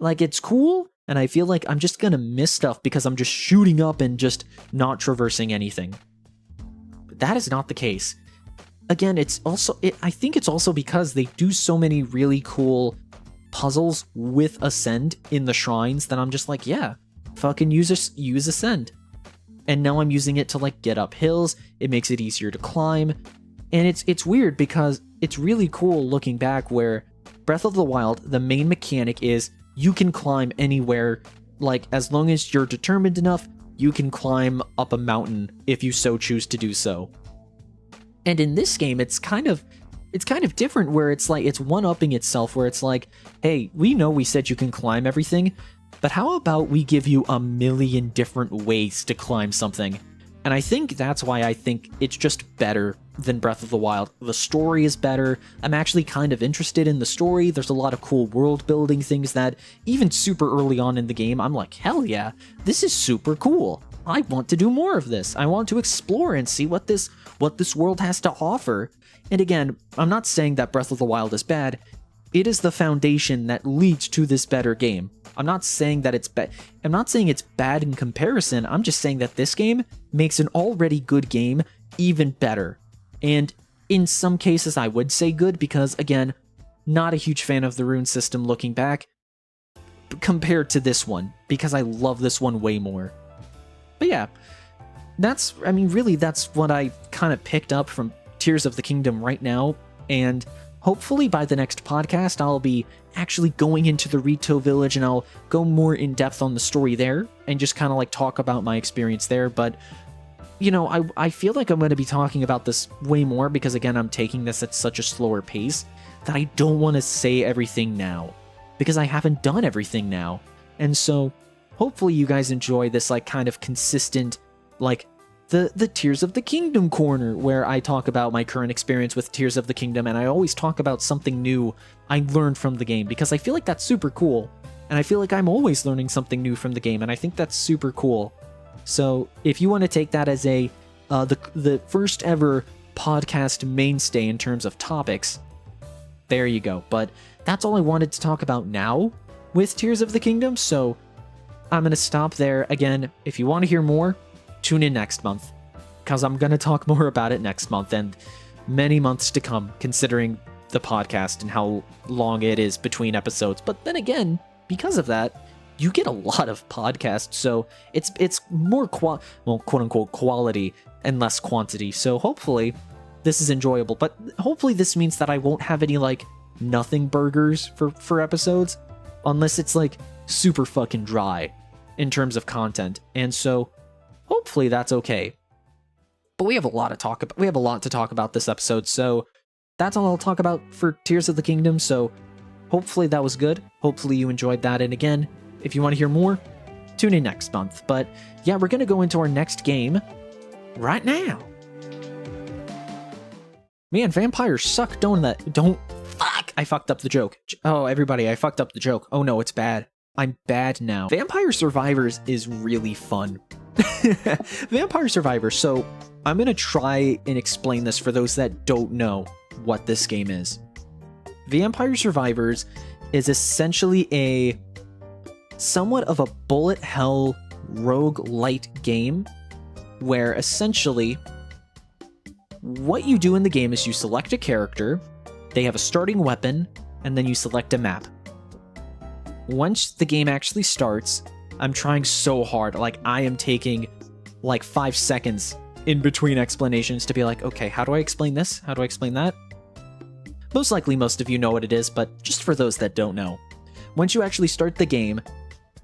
Like, it's cool, and I feel like I'm just going to miss stuff because I'm just shooting up and just not traversing anything. But that is not the case. Again, I think it's also because they do so many really cool puzzles with Ascend in the shrines that I'm just like, yeah, fucking use Ascend. And now I'm using it to like get up hills. It makes it easier to climb. And it's weird because it's really cool looking back where Breath of the Wild, the main mechanic is you can climb anywhere. Like as long as you're determined enough, you can climb up a mountain if you so choose to do so. And in this game, it's kind of different where it's like it's one-upping itself, where it's like, hey, we know we said you can climb everything, but how about we give you a million different ways to climb something? And I think that's why I think it's just better than Breath of the Wild. The story is better. I'm actually kind of interested in the story. There's a lot of cool world building things that even super early on in the game, I'm like, hell yeah, this is super cool. I want to do more of this. I want to explore and see what this world has to offer. And again, I'm not saying that Breath of the Wild is bad. It is the foundation that leads to this better game. I'm not saying that it's bad. I'm not saying it's bad in comparison. I'm just saying that this game makes an already good game even better. And in some cases, I would say good because, again, not a huge fan of the rune system looking back compared to this one, because I love this one way more. But yeah, that's what I kind of picked up from Tears of the Kingdom right now, and hopefully by the next podcast, I'll be actually going into the Rito village and I'll go more in depth on the story there and just kind of like talk about my experience there. But, you know, I feel like I'm going to be talking about this way more because, again, I'm taking this at such a slower pace that I don't want to say everything now because I haven't done everything now. And so hopefully you guys enjoy this like kind of consistent, like, the Tears of the Kingdom corner, where I talk about my current experience with Tears of the Kingdom, and I always talk about something new I learned from the game, because I feel like that's super cool, and I feel like I'm always learning something new from the game, and I think that's super cool. So if you want to take that as the first ever podcast mainstay in terms of topics. There you go. But that's all I wanted to talk about now with Tears of the Kingdom, so I'm going to stop there. Again, if you want to hear more, tune in next month, because I'm going to talk more about it next month and many months to come, considering the podcast and how long it is between episodes. But then again, because of that, you get a lot of podcasts, so it's more quote-unquote quality and less quantity. So hopefully this is enjoyable, but hopefully this means that I won't have any, like, nothing burgers for episodes, unless it's, like, super fucking dry in terms of content. And so hopefully that's okay. But we have a lot to talk about. We have a lot to talk about this episode, so that's all I'll talk about for Tears of the Kingdom. So hopefully that was good. Hopefully you enjoyed that. And again, if you want to hear more, tune in next month. But yeah, we're going to go into our next game right now. Man, vampires suck, don't fuck! I fucked up the joke. Oh, everybody, I fucked up the joke. Oh no, it's bad. I'm bad now. Vampire Survivors is really fun. Vampire Survivors. So I'm going to try and explain this for those that don't know what this game is. Vampire Survivors is essentially a somewhat of a bullet hell roguelite game where essentially what you do in the game is you select a character, they have a starting weapon, and then you select a map. Once the game actually starts, I'm trying so hard, like I am taking like 5 seconds in between explanations to be like, okay, how do I explain this? How do I explain that? Most likely most of you know what it is, but just for those that don't know, once you actually start the game,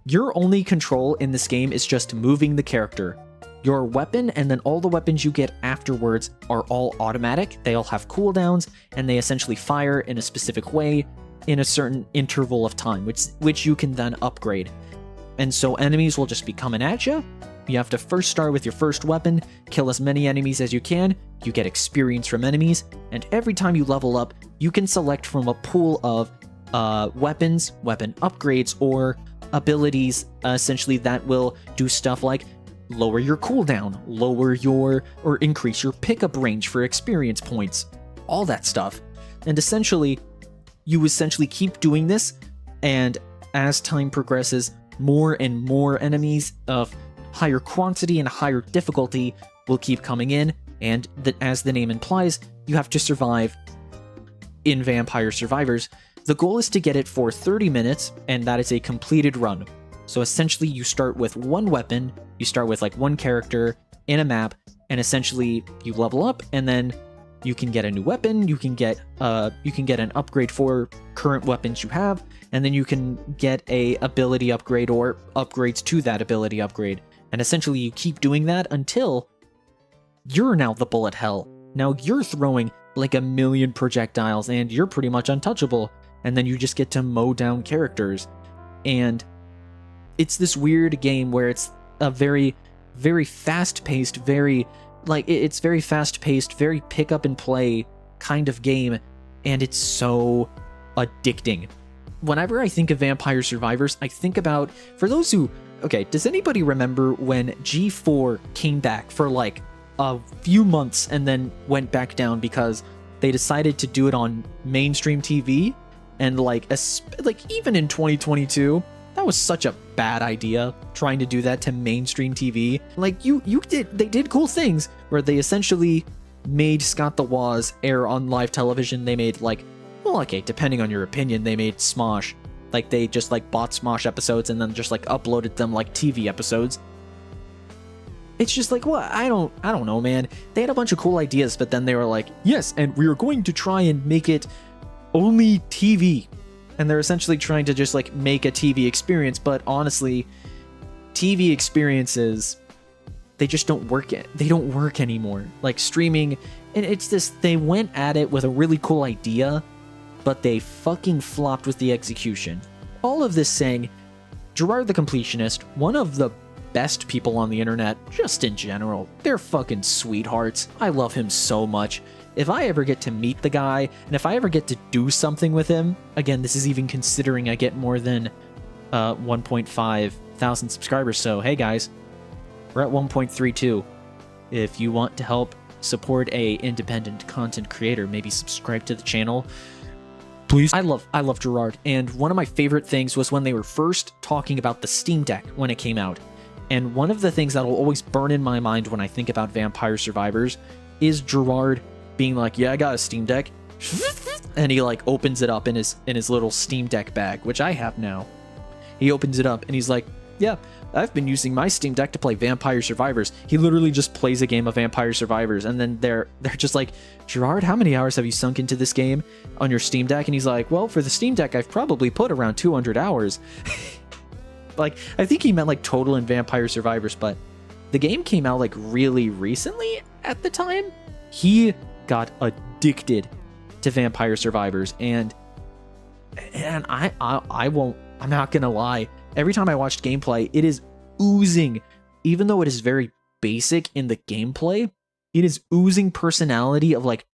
your only control in this game is just moving the character. Your weapon and then all the weapons you get afterwards are all automatic, they all have cooldowns, and they essentially fire in a specific way in a certain interval of time, which you can then upgrade. And so enemies will just be coming at you. You have to first start with your first weapon, kill as many enemies as you can, you get experience from enemies, and every time you level up, you can select from a pool of weapons, weapon upgrades, or abilities essentially that will do stuff like lower your cooldown, or increase your pickup range for experience points, all that stuff. And you keep doing this, and as time progresses, more and more enemies of higher quantity and higher difficulty will keep coming in, and as the name implies, you have to survive in Vampire Survivors. The goal is to get it for 30 minutes, and that is a completed run. So essentially, you start with one weapon, you start with like one character in a map, and essentially you level up, and then you can get a new weapon, you can get an upgrade for current weapons you have, and then you can get a ability upgrade or upgrades to that ability upgrade. And essentially you keep doing that until you're now the bullet hell. Now you're throwing like a million projectiles and you're pretty much untouchable, and then you just get to mow down characters. And it's this weird game where it's a very, very fast-paced, very pick up and play kind of game, and it's so addicting. Whenever I think of Vampire Survivors, I think about, for those who, okay, does anybody remember when G4 came back for like a few months and then went back down because they decided to do it on mainstream TV? And like even in 2022, that was such a bad idea, trying to do that to mainstream TV. Like they did cool things where they essentially made Scott the Woz air on live television. They made depending on your opinion, they made Smosh. Like they just like bought Smosh episodes and then just like uploaded them like TV episodes. It's just like, well, I don't know, man. They had a bunch of cool ideas, but then they were like, yes, and we are going to try and make it only TV. And they're essentially trying to just like make a TV experience, but honestly, TV experiences, they just don't work. They don't work anymore. Like streaming, and it's this, they went at it with a really cool idea, but they fucking flopped with the execution. All of this saying, Gerard the Completionist, one of the best people on the internet, just in general, they're fucking sweethearts. I love him so much. If I ever get to meet the guy, and if I ever get to do something with him, again, this is even considering I get more than 1.5 thousand subscribers, so hey guys, we're at 1.32. If you want to help support a independent content creator, maybe subscribe to the channel. Please. I love Gerard, and one of my favorite things was when they were first talking about the Steam Deck when it came out. And one of the things that will always burn in my mind when I think about Vampire Survivors is Gerard being like, yeah, I got a Steam Deck. And he like opens it up in his little Steam Deck bag, which I have now. He opens it up and he's like, yeah, I've been using my Steam Deck to play Vampire Survivors. He literally just plays a game of Vampire Survivors, and then they're just like, Gerard, how many hours have you sunk into this game on your Steam Deck? And he's like, well, for the Steam Deck, I've probably put around 200 hours. Like, I think he meant like total in Vampire Survivors, but the game came out like really recently at the time. He got addicted to Vampire Survivors, and I won't, I'm not gonna lie. Every time I watched gameplay, it is oozing, even though it is very basic in the gameplay, it is oozing personality of like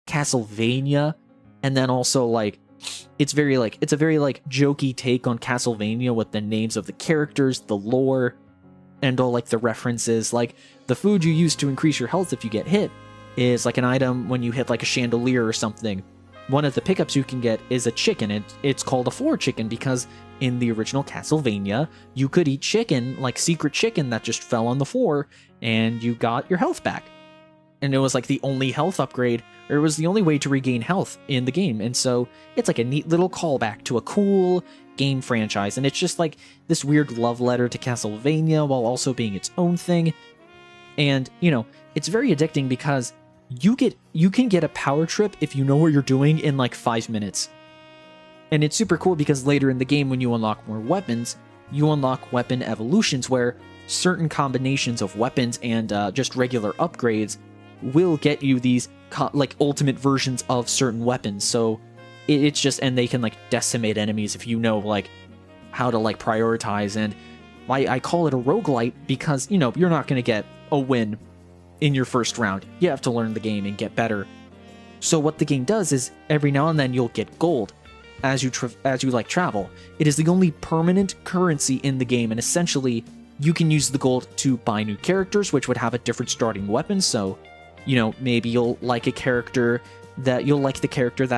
Castlevania, and then also like it's a very jokey take on Castlevania with the names of the characters, the lore, and all like the references. Like the food you use to increase your health if you get hit is like an item when you hit like a chandelier or something. One of the pickups you can get is a chicken. It's called a floor chicken because in the original Castlevania, you could eat chicken, like secret chicken that just fell on the floor, and you got your health back. And it was like the only health upgrade, or it was the only way to regain health in the game. And so it's like a neat little callback to a cool game franchise. And it's just like this weird love letter to Castlevania while also being its own thing. And, you know, it's very addicting because you can get a power trip if you know what you're doing in like 5 minutes. And it's super cool because later in the game, when you unlock more weapons, you unlock weapon evolutions where certain combinations of weapons and just regular upgrades will get you these like ultimate versions of certain weapons. So it's just, and they can like decimate enemies if you know like how to like prioritize. And I call it a roguelite because, you know, you're not going to get a win in your first round. You have to learn the game and get better. So what the game does is every now and then you'll get gold as you like travel. It is the only permanent currency in the game, and essentially you can use the gold to buy new characters, which would have a different starting weapon. So, you know, maybe you'll like the character that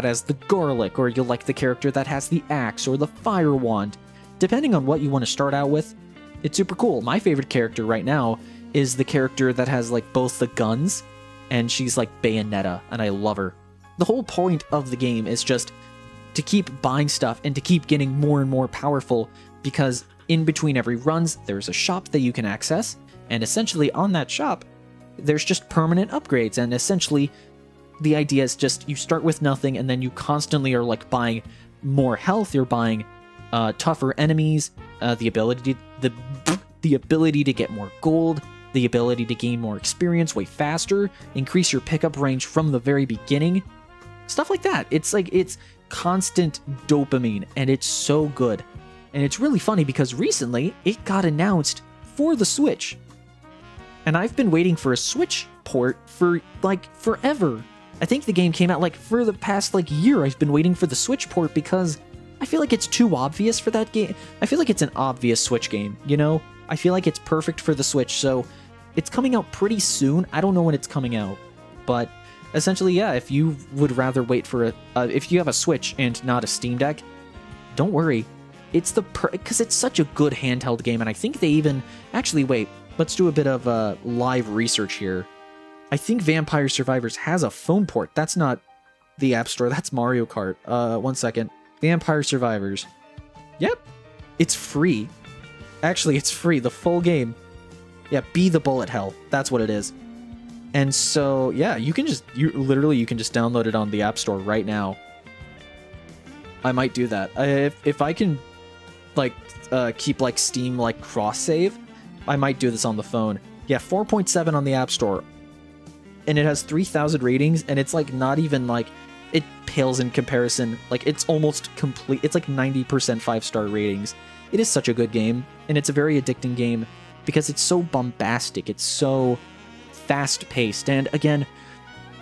has the garlic, or you'll like the character that has the axe or the fire wand, depending on what you want to start out with. It's super cool. My favorite character right now is the character that has like both the guns, and she's like Bayonetta, and I love her. The whole point of the game is just to keep buying stuff and to keep getting more and more powerful, because in between every runs there's a shop that you can access, and essentially on that shop there's just permanent upgrades. And essentially the idea is just you start with nothing, and then you constantly are like buying more health, you're buying tougher enemies, the ability to get more gold, the ability to gain more experience way faster, increase your pickup range from the very beginning, stuff like that. It's like, it's constant dopamine, and it's so good. And it's really funny because recently it got announced for the Switch, and I've been waiting for a Switch port for like forever. I think the game came out like for the past like year. I've been waiting for the Switch port because I feel like it's too obvious for that game. I feel like it's an obvious Switch game, you know? I feel like it's perfect for the Switch, so it's coming out pretty soon. I don't know when it's coming out, but essentially, yeah, if you would rather wait for if you have a Switch and not a Steam Deck, don't worry. It's because it's such a good handheld game, and I think they even, actually, wait, let's do a bit of live research here. I think Vampire Survivors has a phone port. That's not the App Store, that's Mario Kart. 1 second. Vampire Survivors. Yep, it's free. Actually, it's free, the full game. Yeah, Be the Bullet Hell. That's what it is. And so, yeah, you can just download it on the App Store right now. I might do that. If I can, like, keep, like, Steam, like, cross-save, I might do this on the phone. Yeah, 4.7 on the App Store. And it has 3,000 ratings, and it's, like, not even, like, it pales in comparison. Like, it's almost complete. It's, like, 90% 5-star ratings. It is such a good game, and it's a very addicting game because it's so bombastic. It's so fast-paced. And again,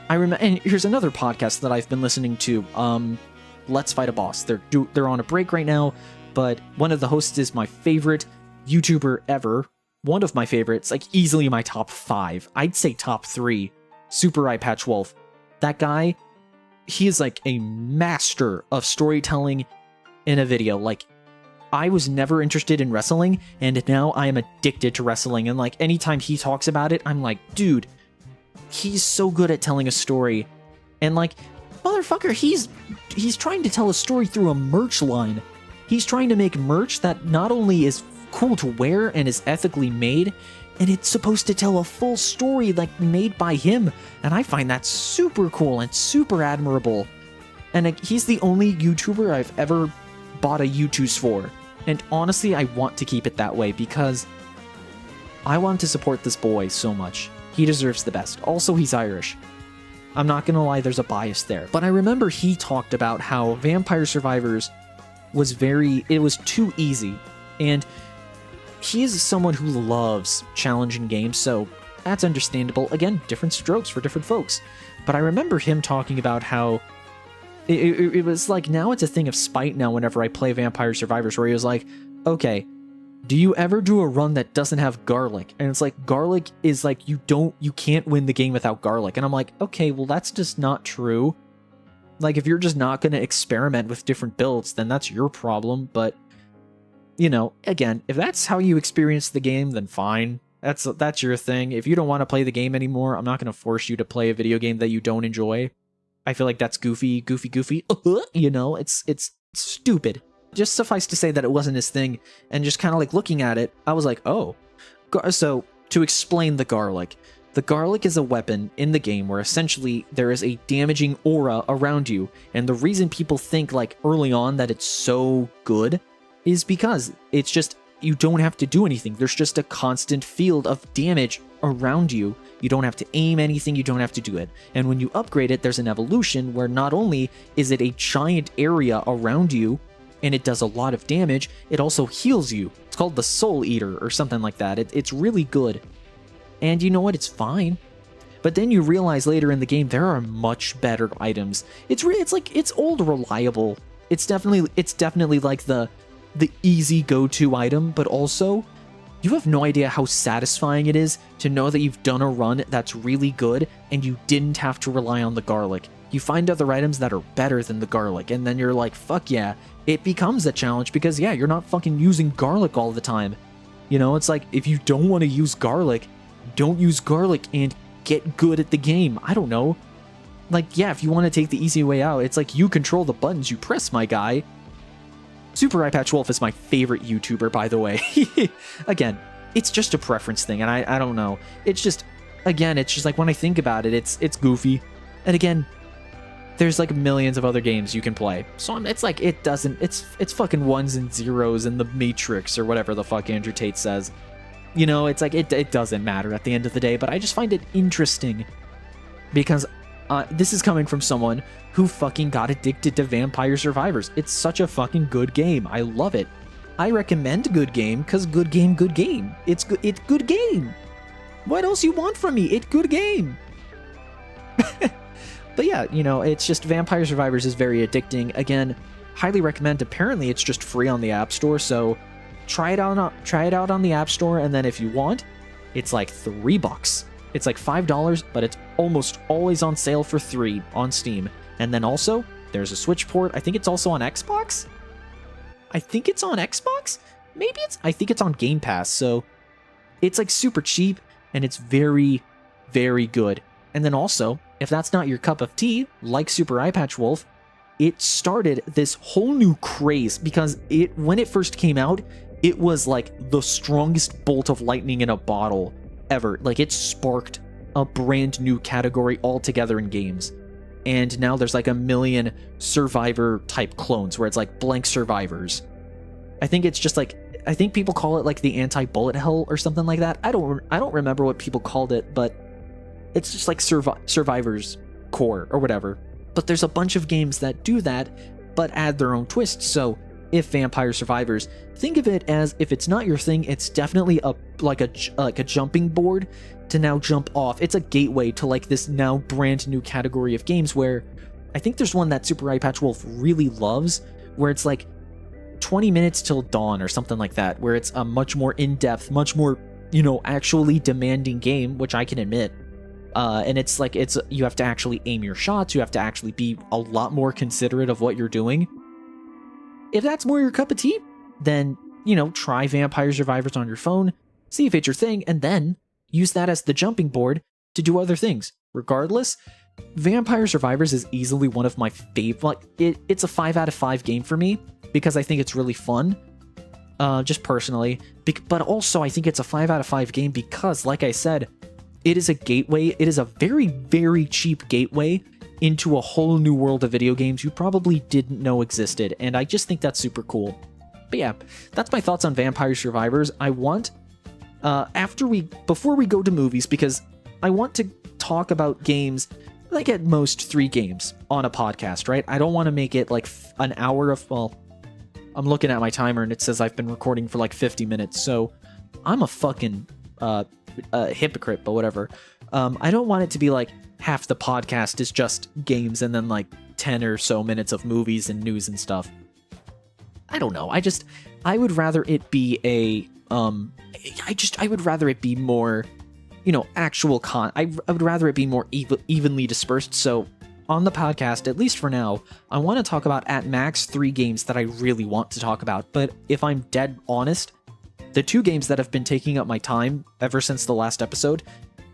and here's another podcast that I've been listening to, Let's Fight a Boss. They're on a break right now, but one of the hosts is my favorite YouTuber ever. one of my favorites, like easily my top 5, I'd say top 3, SuperEyepatchWolf. That guy, he is like a master of storytelling in a video. Like, I was never interested in wrestling, and now I am addicted to wrestling, and like anytime he talks about it, I'm like, dude, he's so good at telling a story. And like, motherfucker, he's trying to tell a story through a merch line. He's trying to make merch that not only is cool to wear and is ethically made, and it's supposed to tell a full story like made by him, and I find that super cool and super admirable. And like, he's the only YouTuber I've ever bought a U2s for, and honestly I want to keep it that way because I want to support this boy so much. He deserves the best. Also, he's Irish. I'm not gonna lie, there's a bias there. But I remember he talked about how Vampire Survivors was it was too easy, and he is someone who loves challenging games, so that's understandable. Again, different strokes for different folks. But I remember him talking about how it was like, now it's a thing of spite now whenever I play Vampire Survivors, where he was like, okay, do you ever do a run that doesn't have garlic? And it's like, garlic is like, you can't win the game without garlic. And I'm like, okay, well, that's just not true. Like, if you're just not going to experiment with different builds, then that's your problem. But, you know, again, if that's how you experience the game, then fine. That's your thing. If you don't want to play the game anymore, I'm not going to force you to play a video game that you don't enjoy. I feel like that's goofy. You know, it's stupid. Just suffice to say that it wasn't his thing, and just kind of like looking at it, I was like, oh. So, to explain the garlic is a weapon in the game where essentially there is a damaging aura around you, and the reason people think like early on that it's so good is because it's just, you don't have to do anything. There's just a constant field of damage around you. You don't have to aim anything, you don't have to do it. And when you upgrade it, there's an evolution where not only is it a giant area around you, and it does a lot of damage, it also heals you. It's called the Soul Eater or something like that. It's really good. And you know what? It's fine. But then you realize later in the game there are much better items. It's old reliable. It's definitely like the easy go-to item, but also you have no idea how satisfying it is to know that you've done a run that's really good and you didn't have to rely on the garlic. You find other items that are better than the garlic, and then you're like, fuck yeah. It becomes a challenge because, yeah, you're not fucking using garlic all the time. You know, it's like, if you don't want to use garlic, don't use garlic and get good at the game. I don't know. Like, yeah, if you want to take the easy way out, it's like, you control the buttons you press, my guy. SuperEyepatchWolf is my favorite YouTuber, by the way. Again, it's just a preference thing, and I don't know. It's just, again, it's just like, when I think about it, it's goofy. And again, there's like millions of other games you can play. So it's like, it's fucking ones and zeros in the Matrix or whatever the fuck Andrew Tate says. You know, it's like, it doesn't matter at the end of the day, but I just find it interesting because this is coming from someone who fucking got addicted to Vampire Survivors. It's such a fucking good game. I love it. I recommend good game because good game. It's good game. What else you want from me? It's good game. But yeah, you know, it's just Vampire Survivors is very addicting. Again, highly recommend. Apparently, it's just free on the App Store, so try it out on the App Store, and then if you want, it's like $3. It's like $5, but it's almost always on sale for $3 on Steam. And then also, there's a Switch port. I think it's also on Xbox? I think it's on Xbox? I think it's on Game Pass, so it's like super cheap, and it's very, very good. And then also, if that's not your cup of tea, like SuperEyepatchWolf, it started this whole new craze because when it first came out, it was like the strongest bolt of lightning in a bottle ever. Like, it sparked a brand new category altogether in games. And now there's like a million Survivor type clones where it's like blank survivors. I think it's just like, I think people call it like the anti-bullet hell or something like that. I don't remember what people called it, but it's just like Survivor's core or whatever. But there's a bunch of games that do that, but add their own twist. So if Vampire Survivors, think of it as, if it's not your thing, it's definitely like a jumping board to now jump off. It's a gateway to like this now brand new category of games where I think there's one that SuperEyepatchWolf really loves, where it's like 20 minutes till dawn or something like that, where it's a much more in-depth, much more actually demanding game, which I can admit. And it's like, you have to actually aim your shots, you have to actually be a lot more considerate of what you're doing. If that's more your cup of tea, then, try Vampire Survivors on your phone, see if it's your thing, and then use that as the jumping board to do other things. Regardless, Vampire Survivors is easily one of my favorite. It's a 5 out of 5 game for me because I think it's really fun, just personally. But also, I think it's a 5 out of 5 game because, like I said, it is a gateway. It is a very, very cheap gateway into a whole new world of video games you probably didn't know existed, and I just think that's super cool. But yeah, that's my thoughts on Vampire Survivors. I want, before we go to movies, because I want to talk about games, like at most 3 games on a podcast, right? I don't want to make it like an hour of, well, I'm looking at my timer and it says I've been recording for like 50 minutes, so I'm a fucking hypocrite, but whatever. I don't want it to be like half the podcast is just games and then like 10 or so minutes of movies and news and stuff. I don't know. I would rather it be I would rather it be more, actual I would rather it be more evenly dispersed. So on the podcast, at least for now, I want to talk about at max 3 games that I really want to talk about. But if I'm dead honest, the 2 games that have been taking up my time ever since the last episode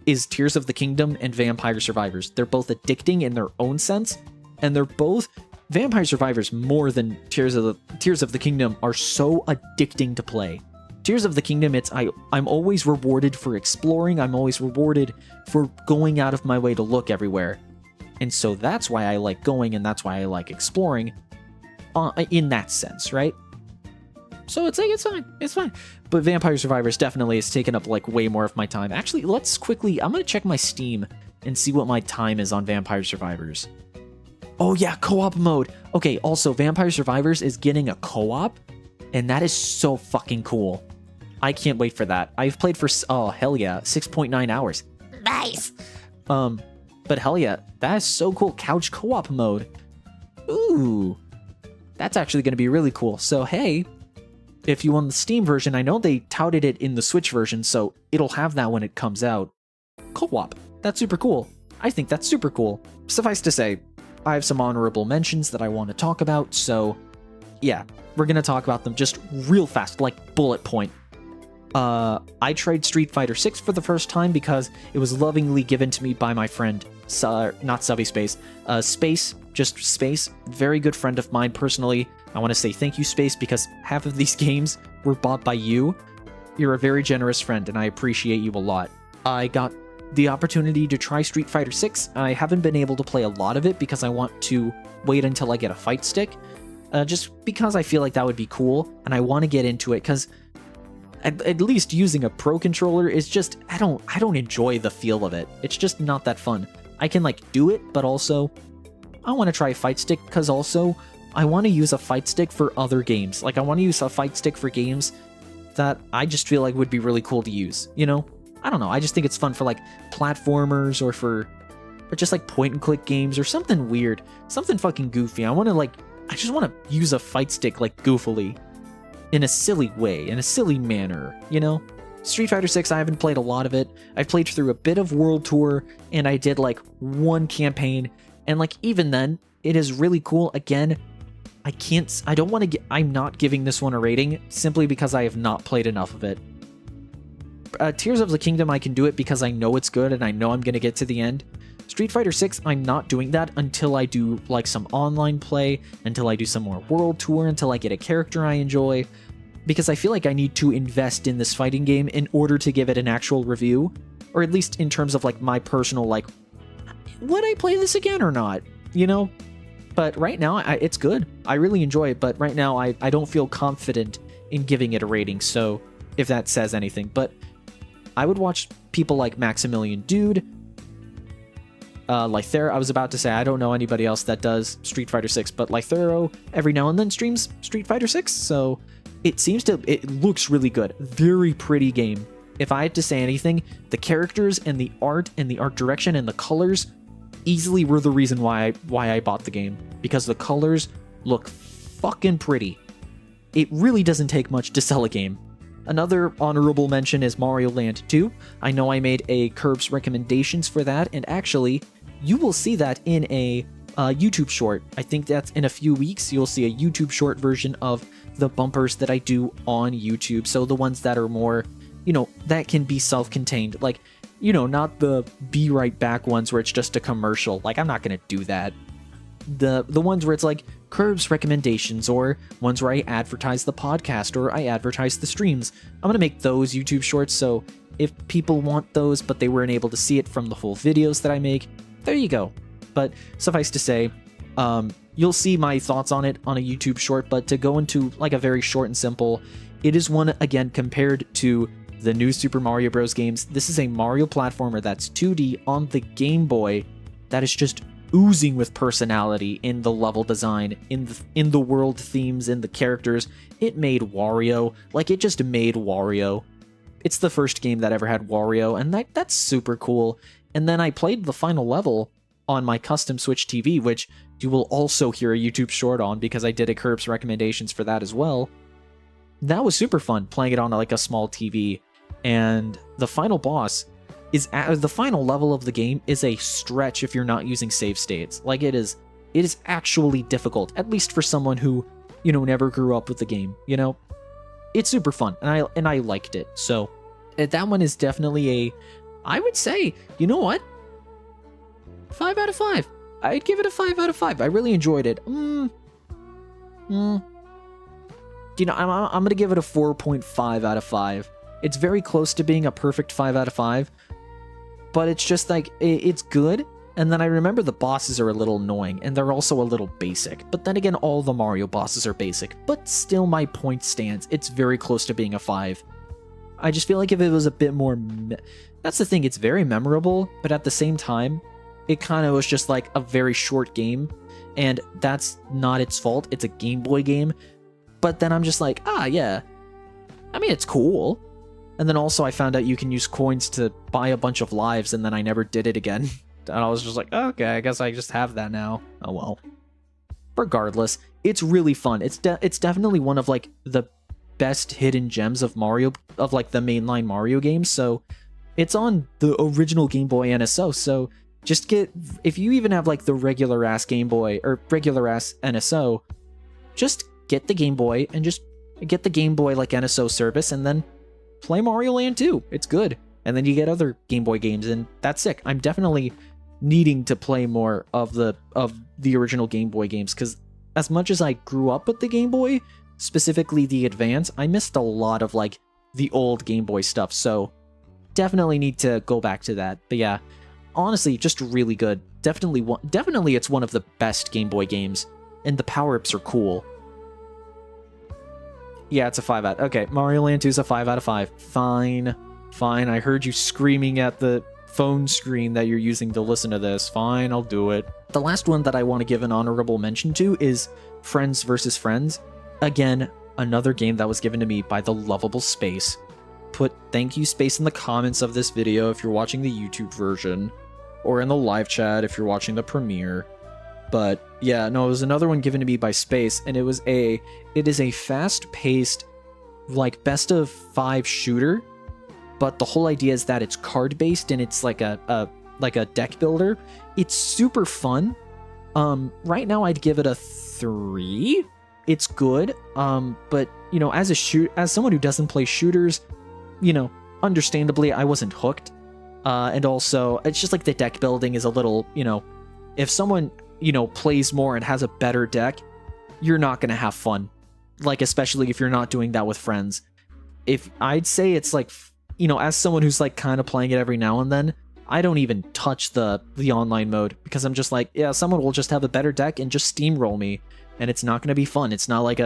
is Tears of the Kingdom and Vampire Survivors. They're both addicting in their own sense, and they're both Vampire Survivors more than Tears of the Kingdom are so addicting to play. Tears of the Kingdom, I'm always rewarded for exploring, I'm always rewarded for going out of my way to look everywhere. And so that's why I like going, and that's why I like exploring, in that sense, right? So it's fine. But Vampire Survivors definitely has taken up like way more of my time. Actually, I'm gonna check my Steam and see what my time is on Vampire Survivors. Oh yeah, co-op mode. Okay, also Vampire Survivors is getting a co-op, and that is so fucking cool. I can't wait for that. I've played for, oh hell yeah, 6.9 hours. Nice! But hell yeah, that is so cool. Couch co-op mode. Ooh, that's actually gonna be really cool. So hey, if you want the Steam version, I know they touted it in the Switch version, so it'll have that when it comes out. Co-op. That's super cool. I think that's super cool. Suffice to say, I have some honorable mentions that I want to talk about, so yeah, we're going to talk about them just real fast, like bullet point. I tried Street Fighter 6 for the first time because it was lovingly given to me by my friend, not Subby Space, Space, just Space, very good friend of mine personally. I want to say thank you, Space, because half of these games were bought by you. You're a very generous friend, and I appreciate you a lot. I got the opportunity to try Street Fighter 6. I haven't been able to play a lot of it because I want to wait until I get a fight stick, just because I feel like that would be cool, and I want to get into it, because at least using a pro controller is just, I don't enjoy the feel of it. It's just not that fun. I can like do it, but also I want to try a fight stick, because also I want to use a fight stick for other games. Like, I want to use a fight stick for games that I just feel like would be really cool to use, I don't know, I just think it's fun for, like, platformers or just, like, point-and-click games or something weird. Something fucking goofy. I just want to use a fight stick, like, goofily. In a silly way, in a silly manner, Street Fighter 6, I haven't played a lot of it. I've played through a bit of World Tour, and I did, like, 1 campaign, and, like, even then, it is really cool. Again, I'm not giving this one a rating simply because I have not played enough of it. Tears of the Kingdom, I can do it because I know it's good and I know I'm going to get to the end. Street Fighter 6, I'm not doing that until I do like some online play, until I do some more World Tour, until I get a character I enjoy, because I feel like I need to invest in this fighting game in order to give it an actual review, or at least in terms of like my personal, like, would I play this again or not, But right now, it's good. I really enjoy it, but right now, I don't feel confident in giving it a rating, so if that says anything. But I would watch people like Maximilian Dude, Lythero. I was about to say, I don't know anybody else that does Street Fighter 6, but Lythero every now and then streams Street Fighter 6, so it looks really good. Very pretty game. If I had to say anything, the characters and the art direction and the colors easily were the reason why I bought the game, because the colors look fucking pretty. It really doesn't take much to sell a game. Another honorable mention is Mario Land 2. I know I made a KiRB's recommendations for that, and actually, you will see that in a YouTube short. I think that's in a few weeks. You'll see a YouTube short version of the bumpers that I do on YouTube. So the ones that are more, that can be self-contained. Like, not the be right back ones where it's just a commercial. Like, I'm not going to do that. The ones where it's like KiRB's recommendations, or ones where I advertise the podcast or I advertise the streams. I'm going to make those YouTube shorts. So if people want those, but they weren't able to see it from the full videos that I make, there you go. But suffice to say, you'll see my thoughts on it on a YouTube short, but to go into like a very short and simple, it is one, again, compared to the new Super Mario Bros. Games. This is a Mario platformer that's 2D on the Game Boy that is just oozing with personality in the level design, in the world themes, in the characters. It made Wario. Like, it just made Wario. It's the first game that ever had Wario, and that's super cool. And then I played the final level on my custom Switch TV, which you will also hear a YouTube short on because I did a KiRB's recommendations for that as well. That was super fun, playing it on like a small TV. And the final boss is the final level of the game is a stretch if you're not using save states. Like, it is actually difficult, at least for someone who, never grew up with the game. It's super fun, and I liked it. So that one is definitely I would say, you know what? 5 out of 5. I'd give it a 5 out of 5. I really enjoyed it. I'm gonna give it a 4.5 out of 5. It's very close to being a perfect 5 out of 5. But it's just like, it's good, and then I remember the bosses are a little annoying, and they're also a little basic. But then again, all the Mario bosses are basic, but still my point stands. It's very close to being a 5. I just feel like if it was a bit more... That's the thing, it's very memorable, but at the same time, it kind of was just like a very short game, and that's not its fault. It's a Game Boy game. But then I'm just like, yeah. I mean, it's cool. And then also I found out you can use coins to buy a bunch of lives, and then I never did it again. And I was just like, okay, I guess I just have that now. Oh well. Regardless, it's really fun. It's definitely one of like the best hidden gems of Mario, of like the mainline Mario games. So it's on the original Game Boy NSO. So just if you even have like the regular ass Game Boy or regular ass NSO, just get the Game Boy and just get the Game Boy like NSO service, and then play Mario Land 2. It's good. And then you get other Game Boy games, and that's sick. I'm definitely needing to play more of the original Game Boy games, because as much as I grew up with the Game Boy, specifically the Advance, I missed a lot of like the old Game Boy stuff. So definitely need to go back to that. But yeah, honestly, just really good. Definitely it's one of the best Game Boy games, and the power-ups are cool. Yeah, it's a 5 out. Okay, Mario Land 2 is a 5 out of 5. Fine. I heard you screaming at the phone screen that you're using to listen to this. Fine, I'll do it. The last one that I want to give an honorable mention to is Friends vs. Friends. Again, another game that was given to me by the lovable Space. Put thank you Space in the comments of this video if you're watching the YouTube version, or in the live chat if you're watching the premiere. But yeah, no, it was another one given to me by Space, and it is a fast-paced, like, best of 5 shooter, but the whole idea is that it's card-based and it's like a deck builder. It's super fun. Right now I'd give it a 3. It's good, but as someone who doesn't play shooters, understandably I wasn't hooked. And also, it's just like the deck building is a little, if someone plays more and has a better deck, you're not going to have fun. Like, especially if you're not doing that with friends. If I'd say it's like, as someone who's like kind of playing it every now and then, I don't even touch the online mode, because I'm just like, yeah, someone will just have a better deck and just steamroll me, and it's not going to be fun. It's not like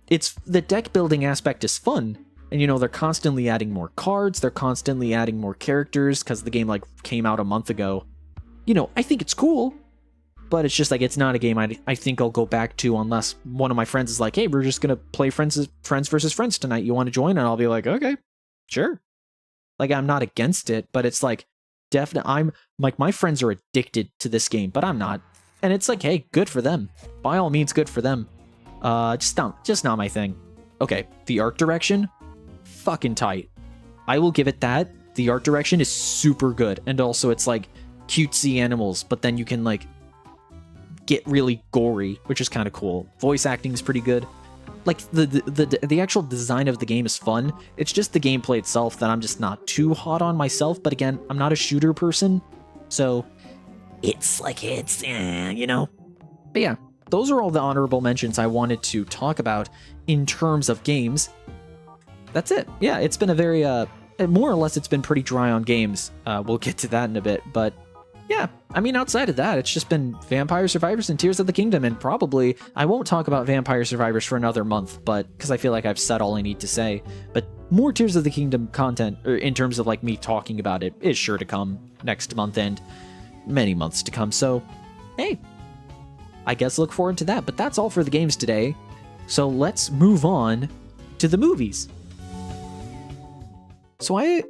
it's the deck building aspect is fun, and they're constantly adding more cards, they're constantly adding more characters, because the game like came out a month ago. I think it's cool, but it's just like, it's not a game I think I'll go back to unless one of my friends is like, hey, we're just gonna play Friends versus Friends tonight, you want to join? And I'll be like, okay, sure. Like, I'm not against it, but it's like, I'm like, my friends are addicted to this game, but I'm not. And it's like, hey, good for them. By all means, good for them. Just not my thing. okay, the art direction, fucking tight. I will give it that. The art direction is super good, and also it's like cutesy animals, but then you can like get really gory, which is kind of cool. Voice acting is pretty good. Like the actual design of the game is fun. It's just the gameplay itself that I'm just not too hot on myself. But again, I'm not a shooter person, so it's like you know. But yeah, those are all the honorable mentions I wanted to talk about in terms of games. That's it. Yeah, it's been a very more or less it's been pretty dry on games. We'll get to that in a bit, but yeah, I mean, outside of that, it's just been Vampire Survivors and Tears of the Kingdom, and probably I won't talk about Vampire Survivors for another month, but because I feel like I've said all I need to say. But more Tears of the Kingdom content, or in terms of like me talking about it, is sure to come next month and many months to come. So, hey, I guess look forward to that. But that's all for the games today. So let's move on to the movies. So I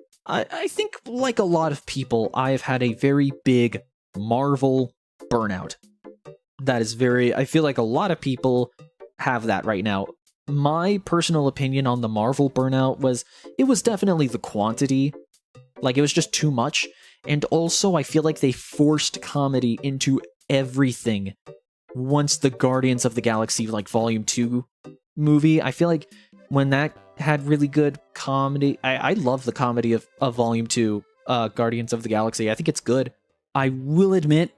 think, like a lot of people, I have had a very big Marvel burnout. That is I feel like a lot of people have that right now. My personal opinion on the Marvel burnout was, it was definitely the quantity. Like, it was just too much. And also, I feel like they forced comedy into everything once the Guardians of the Galaxy, like, Volume 2 movie. I feel like when that had really good comedy. I love the comedy of Volume 2, Guardians of the Galaxy. I think it's good. I will admit,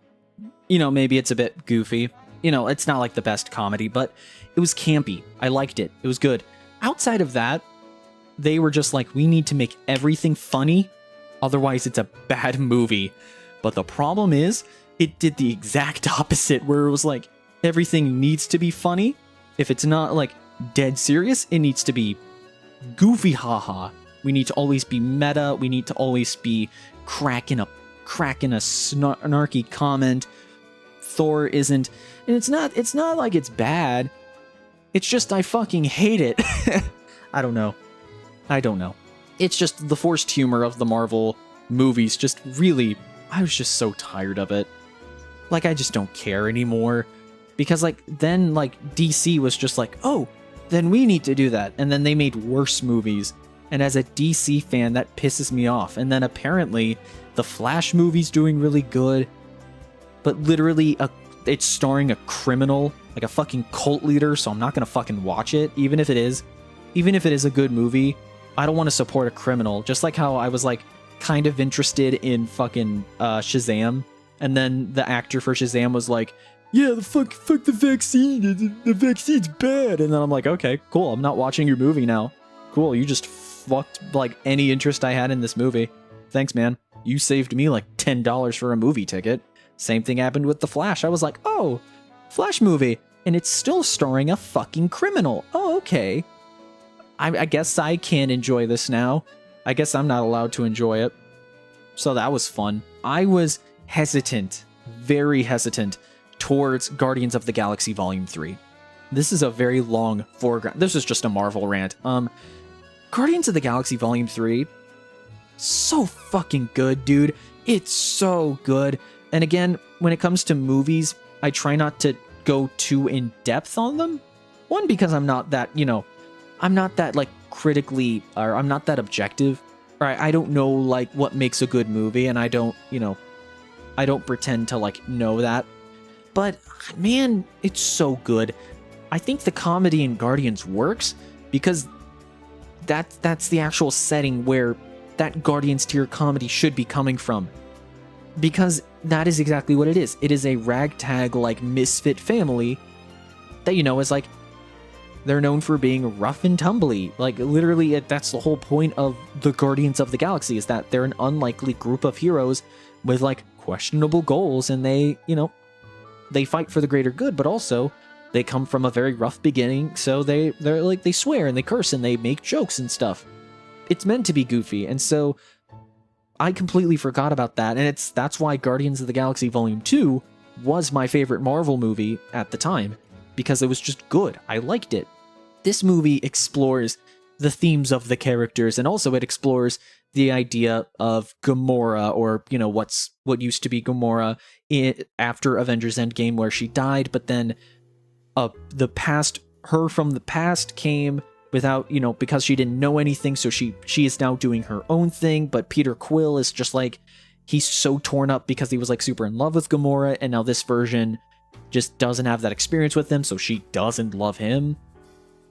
maybe it's a bit goofy. It's not like the best comedy, but it was campy. I liked it. It was good. Outside of that, they were just like, we need to make everything funny, otherwise it's a bad movie. But the problem is, it did the exact opposite, where it was like, everything needs to be funny. If it's not like dead serious, it needs to be goofy haha. We need to always be meta. We need to always be cracking a snarky comment. Thor isn't, and it's not like it's bad. It's just I fucking hate it. I don't know. It's just the forced humor of the Marvel movies. Just really, I was just so tired of it. Like, I just don't care anymore, because then DC was just like, oh, then we need to do that. And then they made worse movies. And as a DC fan, that pisses me off. And then apparently the Flash movie's doing really good, but literally it's starring a criminal, like a fucking cult leader, so I'm not gonna fucking watch it, even if it is a good movie. I don't want to support a criminal, just like how I was kind of interested in fucking Shazam, and then the actor for Shazam was like, yeah, fuck the vaccine. The vaccine's bad. And then I'm like, okay, cool. I'm not watching your movie now. Cool. You just fucked any interest I had in this movie. Thanks, man. You saved me $10 for a movie ticket. Same thing happened with The Flash. I was like, oh, Flash movie. And it's still starring a fucking criminal. Oh, okay. I guess I can enjoy this now. I guess I'm not allowed to enjoy it. So that was fun. I was hesitant, very hesitant, towards Guardians of the Galaxy Volume 3. This is a very long foreground. This is just a Marvel rant. Guardians of the Galaxy Volume 3, so fucking good, dude. It's so good. And again, when it comes to movies, I try not to go too in depth on them. One, because I'm not that, I'm not that critically, or I'm not that objective. Or I don't know what makes a good movie, and I don't pretend to know that. But, man, it's so good. I think the comedy in Guardians works because that's the actual setting where that Guardians tier comedy should be coming from. Because that is exactly what it is. It is a ragtag, misfit family that, is they're known for being rough and tumbly. Literally, that's the whole point of the Guardians of the Galaxy, is that they're an unlikely group of heroes with, questionable goals, and they, they fight for the greater good, but also they come from a very rough beginning, so they swear and they curse and they make jokes and stuff. It's meant to be goofy, and so I completely forgot about that, and that's why Guardians of the Galaxy Volume 2 was my favorite Marvel movie at the time, because it was just good. I liked it. This movie explores the themes of the characters, and also it explores the idea of Gamora, or what used to be Gamora after Avengers Endgame, where she died, but then her from the past came without, because she didn't know anything, so she is now doing her own thing. But Peter Quill is just like, he's so torn up because he was like super in love with Gamora, and now this version just doesn't have that experience with him, so she doesn't love him.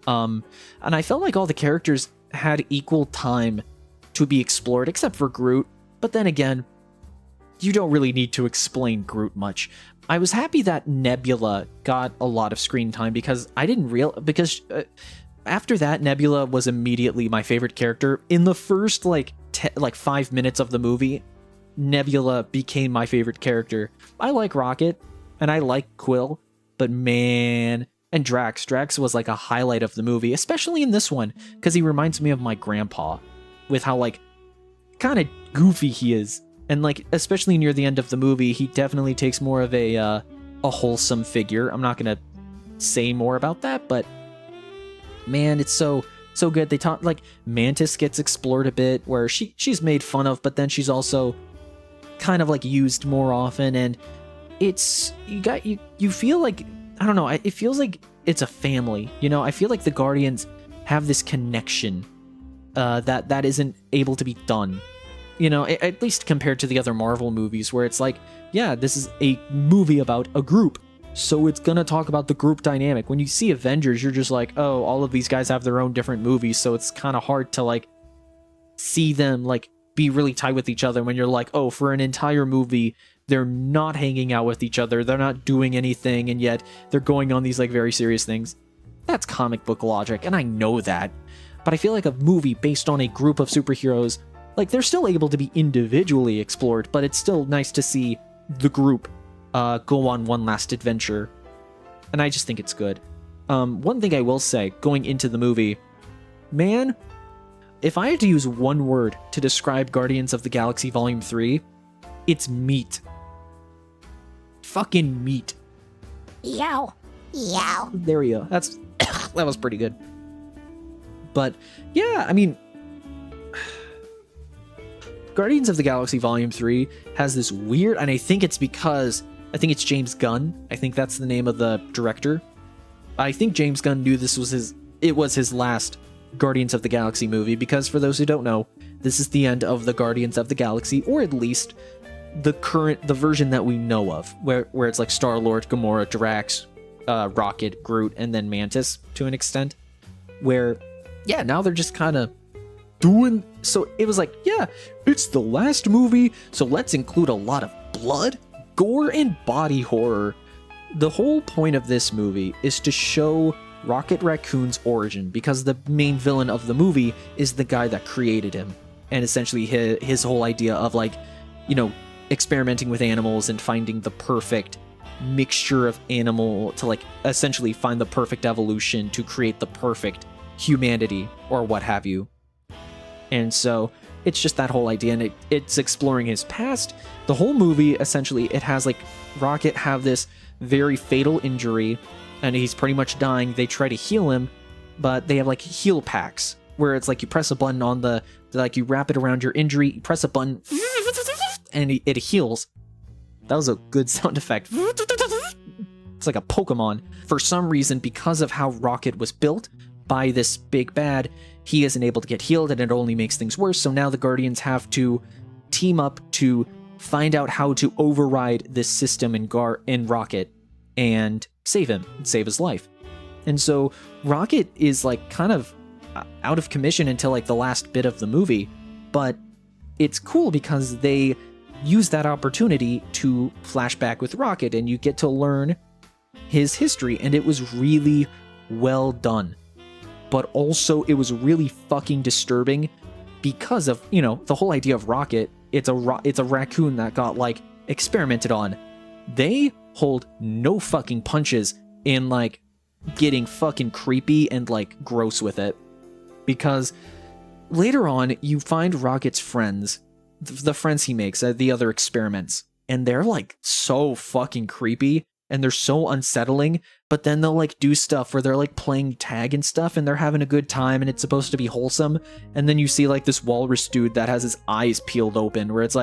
And I felt like all the characters had equal time to be explored, except for Groot. But then again, you don't really need to explain Groot much. I was happy that Nebula got a lot of screen time because after that, Nebula was immediately my favorite character. In the first 5 minutes of the movie, Nebula became my favorite character. I like Rocket and I like Quill, but man, and Drax was like a highlight of the movie, especially in this one, because he reminds me of my grandpa with how kind of goofy he is. And especially near the end of the movie, he definitely takes more of a wholesome figure. I'm not gonna say more about that, but man, it's so good. They talk Mantis gets explored a bit, where she's made fun of, but then she's also kind of used more often, and it's you feel like, I don't know, it feels like it's a family. I feel like the Guardians have this connection that isn't able to be done. At least compared to the other Marvel movies, where it's yeah, this is a movie about a group, so it's gonna talk about the group dynamic. When you see Avengers, you're just like, oh, all of these guys have their own different movies, so it's kind of hard to see them be really tight with each other when you're like, oh, for an entire movie, they're not hanging out with each other, they're not doing anything, and yet they're going on these very serious things. That's comic book logic, and I know that. But I feel like a movie based on a group of superheroes, they're still able to be individually explored, but it's still nice to see the group go on one last adventure. And I just think it's good. One thing I will say, going into the movie, man, if I had to use one word to describe Guardians of the Galaxy Volume 3, it's meat. Fucking meat. Yow. Yow. There we go. That was pretty good. But, yeah, I mean, Guardians of the Galaxy Volume 3 has this weird, and I think it's James Gunn. I think that's the name of the director. I think James Gunn knew this was his last Guardians of the Galaxy movie, because for those who don't know, this is the end of the Guardians of the Galaxy, or at least the version that we know of, where it's Star-Lord, Gamora, Drax, Rocket, Groot, and then Mantis to an extent, where, yeah, now they're just kind of doing, so it was yeah, it's the last movie, so let's include a lot of blood, gore, and body horror. The whole point of this movie is to show Rocket Raccoon's origin, because the main villain of the movie is the guy that created him, and essentially his whole idea of experimenting with animals and finding the perfect mixture of animal to essentially find the perfect evolution to create the perfect humanity or what have you. And so it's just that whole idea, and it's exploring his past. The whole movie, essentially, it has Rocket have this very fatal injury, and he's pretty much dying. They try to heal him, but they have heal packs, where it's you press a button on you wrap it around your injury, you press a button, and it heals. That was a good sound effect. It's like a Pokemon. For some reason, because of how Rocket was built by this big bad, he isn't able to get healed, and it only makes things worse. So now the Guardians have to team up to find out how to override this system in Rocket and save him, and save his life. And so Rocket is kind of out of commission until the last bit of the movie, but it's cool because they use that opportunity to flash back with Rocket, and you get to learn his history, and it was really well done. But also it was really fucking disturbing because of, the whole idea of Rocket. It's a raccoon that got experimented on. They hold no fucking punches in getting fucking creepy and gross with it, because later on you find Rocket's friends, the friends he makes at the other experiments, and they're so fucking creepy, and they're so unsettling, but then they'll do stuff where they're playing tag and stuff, and they're having a good time, and it's supposed to be wholesome, and then you see this walrus dude that has his eyes peeled open, where it's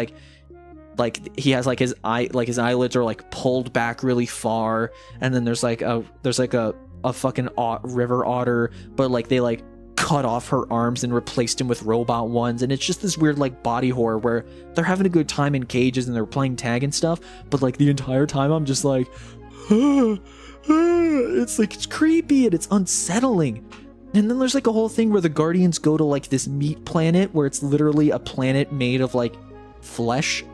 he has his his eyelids are pulled back really far, and then there's a fucking river otter, but they cut off her arms and replaced him with robot ones, and it's just this weird like body horror where they're having a good time in cages and they're playing tag and stuff, but like the entire time I'm just like it's like it's creepy and it's unsettling. And then there's like a whole thing where the Guardians go to like this meat planet where it's literally a planet made of like flesh,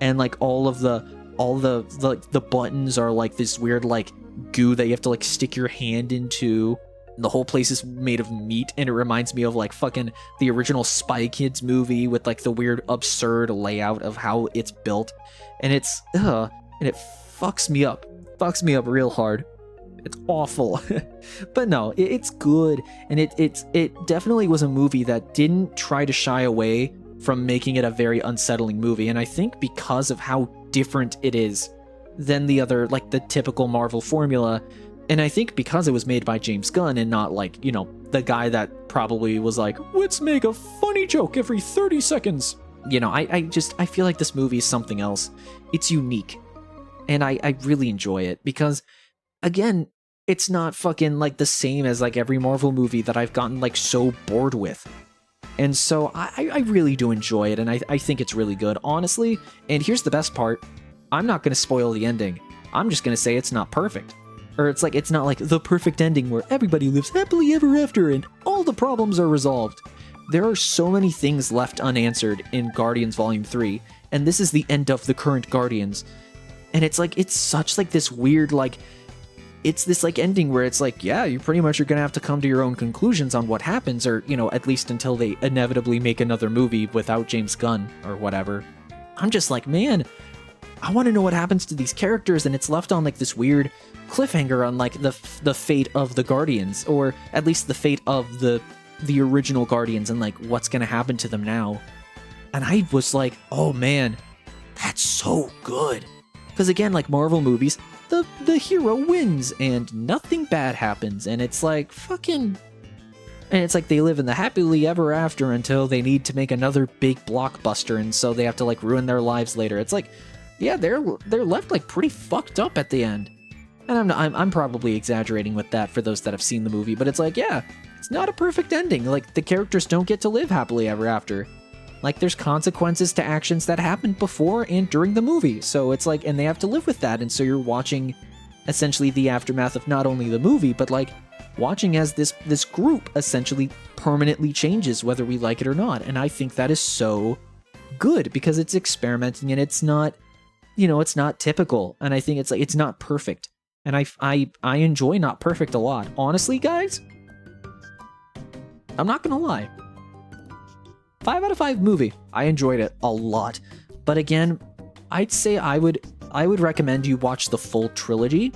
and like all the buttons are like this weird like goo that you have to like stick your hand into. The whole place is made of meat, and it reminds me of like fucking the original Spy Kids movie with like the weird absurd layout of how it's built. And it's and it fucks me up real hard. It's awful. But no, it's good, and it definitely was a movie that didn't try to shy away from making it a very unsettling movie. And I think because of how different it is than the other, like the typical Marvel formula, and I think because it was made by James Gunn and not like, you know, the guy that probably was like, let's make a funny joke every 30 seconds. You know, I feel like this movie is something else. It's unique. And I really enjoy it because, again, it's not fucking like the same as like every Marvel movie that I've gotten like so bored with. And so I really do enjoy it, and I think it's really good, honestly. And here's the best part. I'm not going to spoil the ending. I'm just going to say it's not perfect. Or it's not like the perfect ending where everybody lives happily ever after and all the problems are resolved. There are so many things left unanswered in Guardians Volume 3, and this is the end of the current Guardians. And it's like, it's such like this weird, like, it's this like ending where it's like, yeah, you pretty much are going to have to come to your own conclusions on what happens, or, you know, at least until they inevitably make another movie without James Gunn or whatever. I'm just like, man, I want to know what happens to these characters, and it's left on like this weird cliffhanger on like the fate of the Guardians, or at least the fate of the original Guardians, and like what's going to happen to them now. And I was like, oh man, that's so good. Because again, like Marvel movies, the hero wins and nothing bad happens, and it's like fucking, and it's like they live in the happily ever after until they need to make another big blockbuster, and so they have to like ruin their lives later. It's like, yeah, they're left like pretty fucked up at the end. And I'm probably exaggerating with that for those that have seen the movie, but it's like, yeah, it's not a perfect ending. Like, the characters don't get to live happily ever after. Like, there's consequences to actions that happened before and during the movie. So it's like, and they have to live with that. And so you're watching essentially the aftermath of not only the movie, but like watching as this group essentially permanently changes, whether we like it or not. And I think that is so good because it's experimenting and it's not, you know, it's not typical. And I think it's like, it's not perfect. And I enjoy not perfect a lot. Honestly, guys, I'm not gonna lie. 5 out of 5 movie. I enjoyed it a lot. But again, I'd say I would recommend you watch the full trilogy,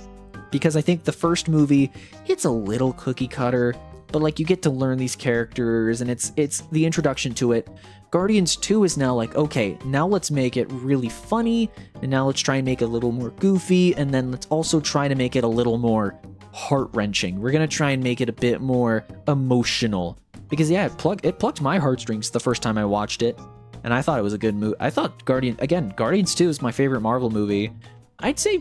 because I think the first movie, it's a little cookie cutter, but like you get to learn these characters and it's the introduction to it. Guardians 2 is now like, okay, now let's make it really funny, and now let's try and make it a little more goofy, and then let's also try to make it a little more heart-wrenching. We're gonna try and make it a bit more emotional. Because yeah, it plucked my heartstrings the first time I watched it, and I thought it was a good movie. I thought Guardians 2 is my favorite Marvel movie. I'd say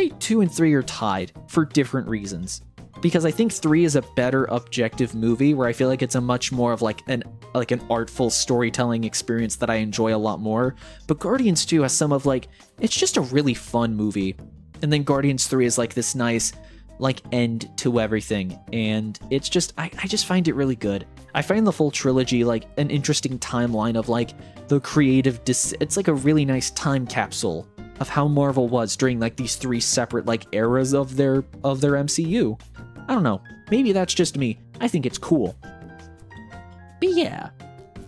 2 and 3 are tied for different reasons. Because I think 3 is a better objective movie, where I feel like it's a much more of like an artful storytelling experience that I enjoy a lot more. But Guardians 2 has some of like, it's just a really fun movie. And then Guardians 3 is like this nice like end to everything. And it's just, I just find it really good. I find the full trilogy like an interesting timeline of like the creative, it's like a really nice time capsule of how Marvel was during like these 3 separate like eras of their MCU. I don't know. Maybe that's just me. I think it's cool. But yeah,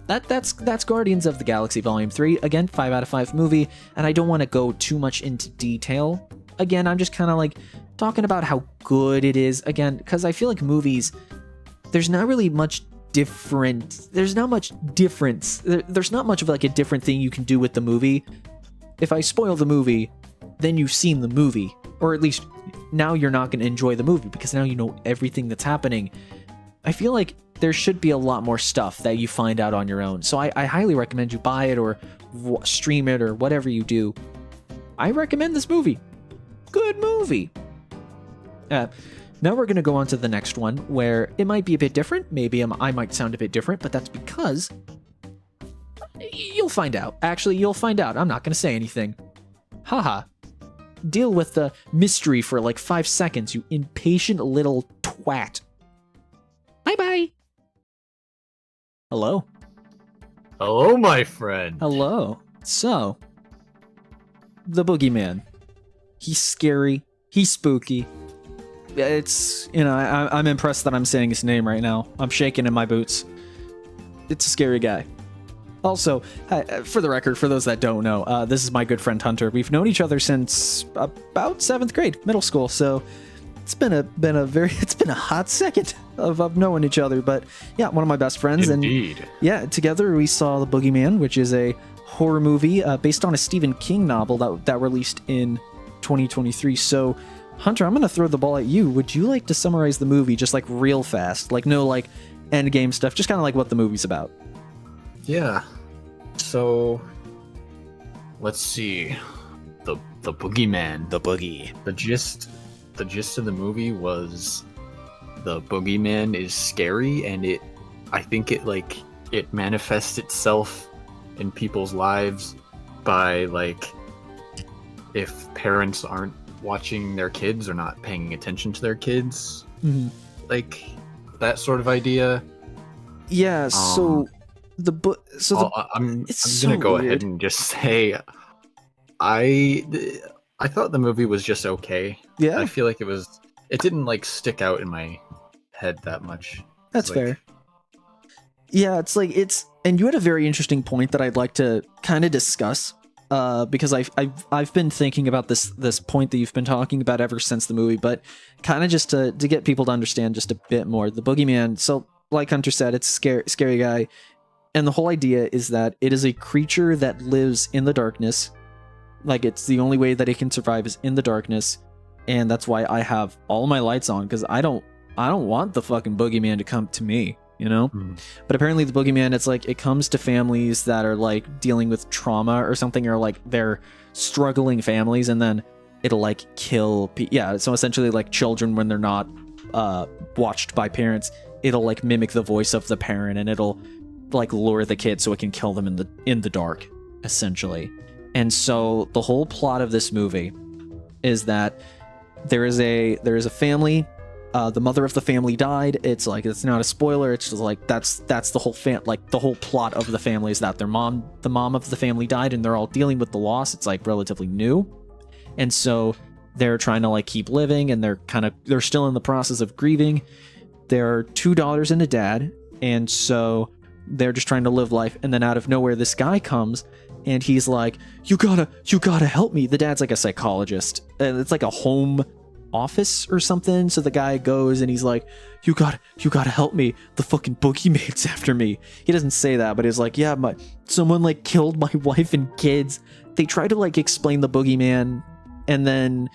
that's Guardians of the Galaxy Volume 3. Again, 5 out of 5 movie, and I don't want to go too much into detail. Again, I'm just kind of like talking about how good it is. Again, because I feel like movies, there's not really much different. There's not much difference. There's not much of like a different thing you can do with the movie. If I spoil the movie, then you've seen the movie, or at least now you're not going to enjoy the movie because now you know everything that's happening. I feel like there should be a lot more stuff that you find out on your own. So I highly recommend you buy it or stream it or whatever you do. I recommend this movie. Good movie. Now we're going to go on to the next one, where it might be a bit different. Maybe I might sound a bit different, but that's because you'll find out. Actually, you'll find out. I'm not going to say anything. Haha. Deal with the mystery for like 5 seconds, you impatient little twat. Bye-bye. Hello. Hello, my friend. Hello. So, the Boogeyman. He's scary. He's spooky. It's, I'm impressed that I'm saying his name right now. I'm shaking in my boots. It's a scary guy. Also, for the record, for those that don't know, this is my good friend Hunter. We've known each other since about 7th grade, middle school. So it's been a hot second of knowing each other. But yeah, one of my best friends. Indeed. And yeah, together we saw The Boogeyman, which is a horror movie based on a Stephen King novel that released in 2023. So Hunter, I'm going to throw the ball at you. Would you like to summarize the movie just like real fast? Like no like end game stuff, just kind of like what the movie's about. Yeah. So let's see. The Boogeyman. The Boogie. The gist of the movie was the Boogeyman is scary, and I think it manifests itself in people's lives by like if parents aren't watching their kids or not paying attention to their kids. Mm-hmm. Like that sort of idea. Yeah, so I'm gonna go ahead and just say I thought the movie was just okay. Yeah, I feel like it didn't like stick out in my head that much. That's fair. Yeah, and you had a very interesting point that I'd like to kind of discuss because I've been thinking about this point that you've been talking about ever since the movie, but kind of just to get people to understand just a bit more. The Boogeyman, so like Hunter said, it's a scary guy. And the whole idea is that it is a creature that lives in the darkness. Like, it's the only way that it can survive is in the darkness. And that's why I have all my lights on, because I don't want the fucking Boogeyman to come to me, you know? Mm. But apparently the Boogeyman, it's like, it comes to families that are like dealing with trauma or something, or like they're struggling families, and then it'll like kill so essentially like children when they're not watched by parents, it'll like mimic the voice of the parent, and it'll like lure the kid so it can kill them in the dark, essentially. And so the whole plot of this movie is that there is a family. The mother of the family died. It's like, it's not a spoiler. It's just like that's the whole the whole plot of the family is that the mom of the family died, and they're all dealing with the loss. It's like relatively new, and so they're trying to like keep living, and they're still in the process of grieving. There are 2 daughters and a dad, and so they're just trying to live life. And then out of nowhere, this guy comes, and he's like, you gotta help me. The dad's like a psychologist, and it's like a home office or something. So the guy goes and he's like, you gotta help me. The fucking Boogeyman's after me. He doesn't say that, but he's like, yeah, someone like killed my wife and kids. They try to like explain the Boogeyman, and then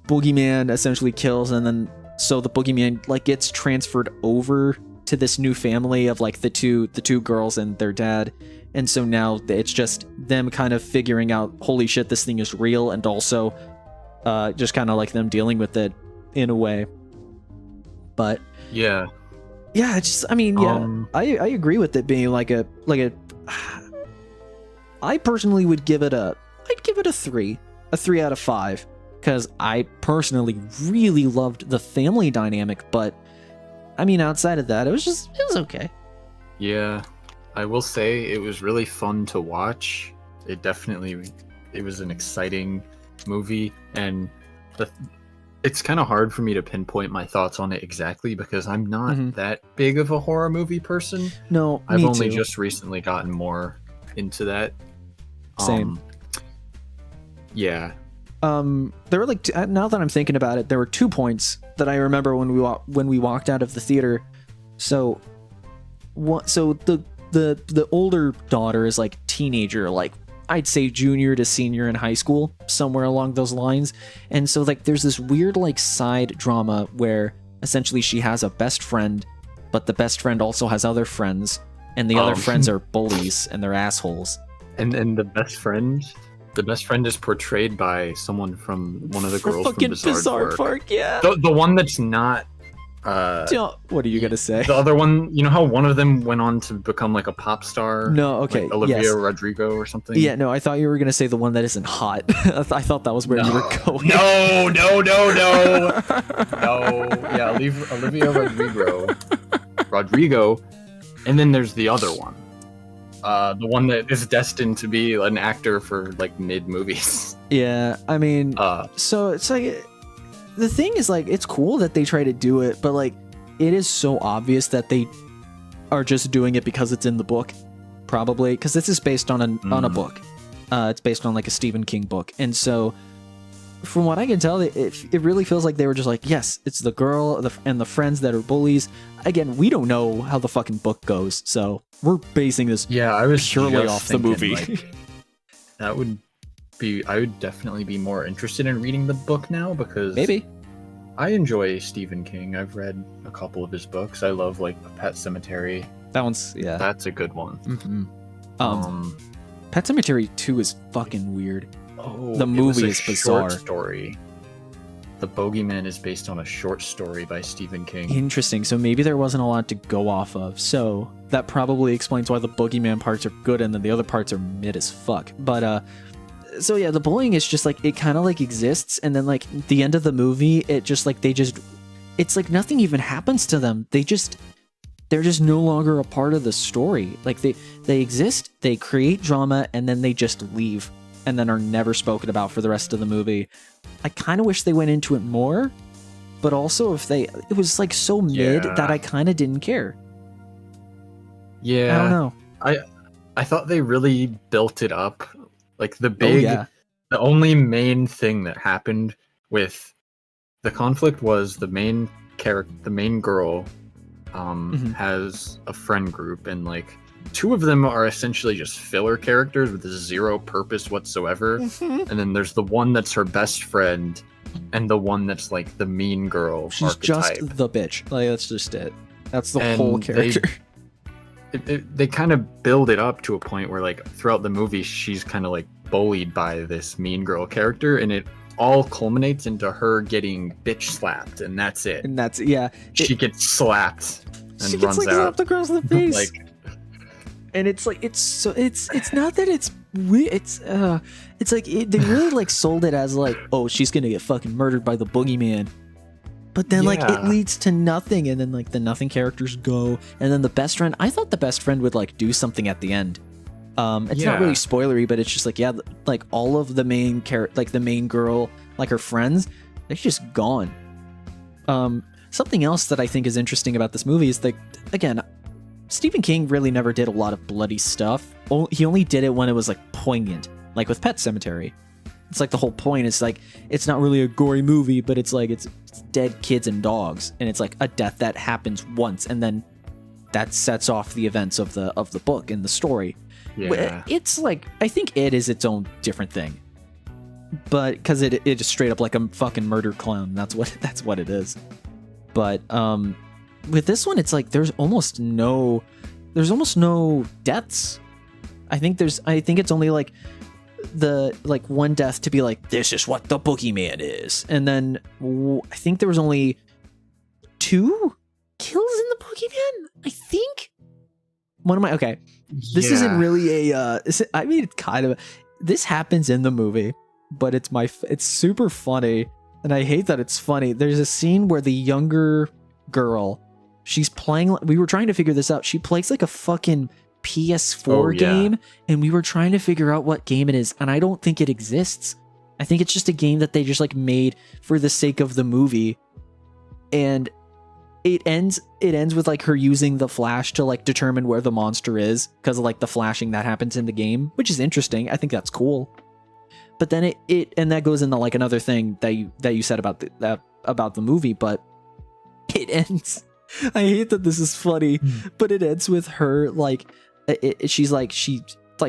Boogeyman essentially kills, and then so the Boogeyman like gets transferred over to this new family of like the two girls and their dad. And so now it's just them kind of figuring out, holy shit, this thing is real, and also just kind of like them dealing with it in a way. But yeah, it's just, I mean, yeah, I agree with it being like a I personally would give it a 3 out of 5, because I personally really loved the family dynamic. But I mean, outside of that, it was okay. Yeah, I will say it was really fun to watch. It was an exciting movie, and it's kind of hard for me to pinpoint my thoughts on it exactly, because I'm not that big of a horror movie person. No, I've only just recently gotten more into that. Same. Yeah. There were like now that I'm thinking about it, there were 2 points that I remember when we walked out of the theater. So the older daughter is like teenager, like I'd say junior to senior in high school, somewhere along those lines. And so like there's this weird like side drama where essentially she has a best friend, but the best friend also has other friends, and the other friends are bullies and they're assholes. And the best friend The best friend is portrayed by someone from one of the girls from fucking Bizarre Park. Yeah. The one that's not. What are you gonna say? The other one, you know how one of them went on to become like a pop star? No, okay, like Olivia yes. Rodrigo or something? Yeah, no, I thought you were gonna say the one that isn't hot. I thought that was where you were going. No. Yeah, Olivia Rodrigo. And then there's the other one. The one that is destined to be an actor for like mid movies. Yeah, I mean, so it's like, the thing is, like, it's cool that they try to do it, but like, it is so obvious that they are just doing it because it's in the book, probably, because this is based on a book. It's based on like a Stephen King book, and so from what I can tell, it really feels like they were just like, yes, it's the girl and the friends that are bullies. Again, we don't know how the fucking book goes, so we're basing this I was purely off the movie. Like, I would definitely be more interested in reading the book now, because maybe I enjoy Stephen King. I've read a couple of his books. I love like Pet Sematary. That one's That's a good one. Mm-hmm. Pet Sematary 2 is fucking weird. Oh, the movie is bizarre. Short story. The Boogeyman is based on a short story by Stephen King. Interesting. So maybe there wasn't a lot to go off of. So that probably explains why the Boogeyman parts are good and then the other parts are mid as fuck. But so yeah, the bullying is just like, it kind of like exists, and then like the end of the movie, it just like it's like nothing even happens to them. They're just no longer a part of the story. Like they exist, they create drama, and then they just leave, and then are never spoken about for the rest of the movie. I kind of wish they went into it more, but also it was like so mid that I kind of didn't care. Yeah, I don't know. I thought they really built it up. Like the only main thing that happened with the conflict was the main girl has a friend group, and like two of them are essentially just filler characters with zero purpose whatsoever. And then there's the one that's her best friend, and the one that's like the mean girl. She's archetype. just the bitch. Like, that's just it. That's the whole character. They kind of build it up to a point where like throughout the movie she's kind of like bullied by this mean girl character, and it all culminates into her getting bitch slapped, and that's it. And that's she gets slapped and she runs gets like out. slapped across the face. Like, and it's like it's not that it's like they really like sold it as like, oh, she's gonna get fucking murdered by the Boogeyman. But then like it leads to nothing, and then like the nothing characters go, and then the best friend, I thought the best friend would like do something at the end. It's not really spoilery, but it's just like, like all of the main like the main girl, like her friends, they're just gone. Something else that I think is interesting about this movie is that, again, Stephen King really never did a lot of bloody stuff. He only did it when it was like poignant, like with Pet Sematary. It's like the whole point is like, it's not really a gory movie, but it's like it's dead kids and dogs, and it's like a death that happens once, and then that sets off the events of the book and the story. Yeah. It's like, I think it is its own different thing, but because it is straight up like a fucking murder clown. That's what it is. But with this one, it's like there's almost no deaths. I think it's only like one death to be like, this is what the Boogeyman is, and then I think there was only 2 kills in the Boogeyman. I think this isn't really it's kind of, this happens in the movie, but it's super funny, and I hate that it's funny. There's a scene where the younger girl, she's playing, we were trying to figure this out, she plays like a fucking PS4 game, and we were trying to figure out what game it is, and I don't think it exists. I think it's just a game that they just like made for the sake of the movie, and it ends with like her using the flash to like determine where the monster is because of like the flashing that happens in the game, which is interesting. I think that's cool. But then it and that goes into like another thing that you said about the movie, but it ends. I hate that this is funny, but it ends with her like she's like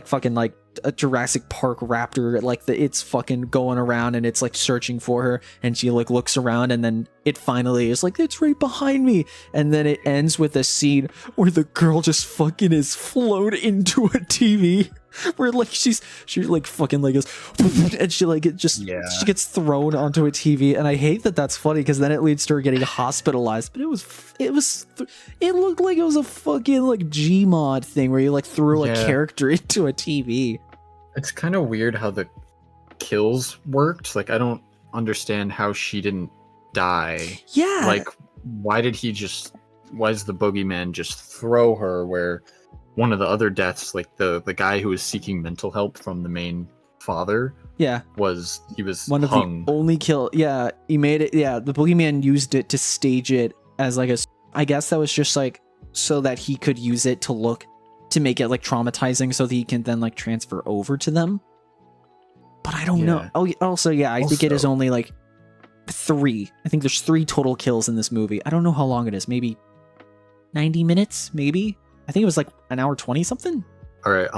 fucking like a Jurassic Park raptor, like it's fucking going around and it's like searching for her, and she like looks around, and then it finally is like, it's right behind me, and then it ends with a scene where the girl just fucking is flown into a TV. where like she like fucking like goes and she like she gets thrown onto a TV, and I hate that that's funny because then it leads to her getting hospitalized. But it looked like it was a fucking like Gmod thing where you like threw a character into a TV. It's kind of weird how the kills worked. Like I don't understand how she didn't die. Yeah. Like why does the Boogeyman just throw her where one of the other deaths, like the guy who was seeking mental help from the main father, was one hung. Of the only kill. Yeah, he made it. Yeah, the Boogeyman used it to stage it as like I guess that was just like so that he could use it to make it like traumatizing, so that he can then like transfer over to them. But I don't know. Oh, also, I think it is only like 3. I think there's 3 total kills in this movie. I don't know how long it is. Maybe 90 minutes. Maybe. I think it was like an hour 20 something. All right.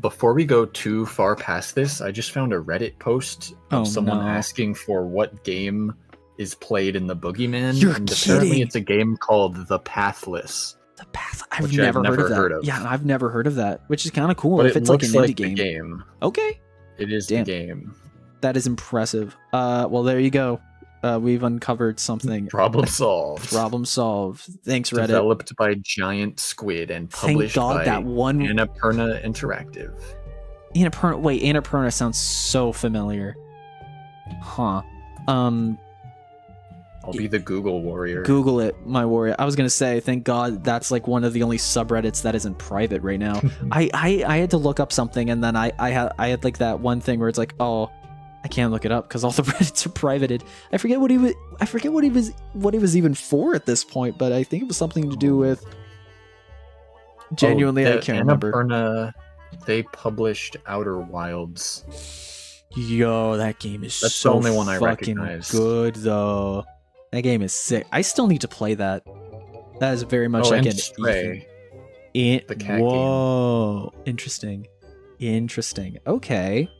Before we go too far past this, I just found a Reddit post of someone asking for what game is played in the Boogeyman. You're and kidding. Apparently, it's a game called The Pathless. The Path. I've never heard of that. Yeah, I've never heard of that, which is kind of cool. But if it it's like looks an like indie the game. Okay. It is the game. That is impressive. Well, there you go. We've uncovered something. Problem solved. Problem solved. Thanks, Reddit. Developed by Giant Squid and published by that one Annapurna Interactive. Annapurna sounds so familiar. Huh. I'll be the Google warrior. Google it, my warrior. I was gonna say, thank God that's like one of the only subreddits that isn't private right now. I had to look up something, and then I had like that one thing where it's like, oh, I can't look it up because all the Reddits are privated. I forget what he was even for at this point, but I think it was something to do with. Genuinely, I can't remember. Annapurna, they published Outer Wilds. Yo, that game is That's so the only one I fucking recognize. good though. That game is sick. I still need to play that. That is very much like an Stray. The cat Whoa, interesting. Okay.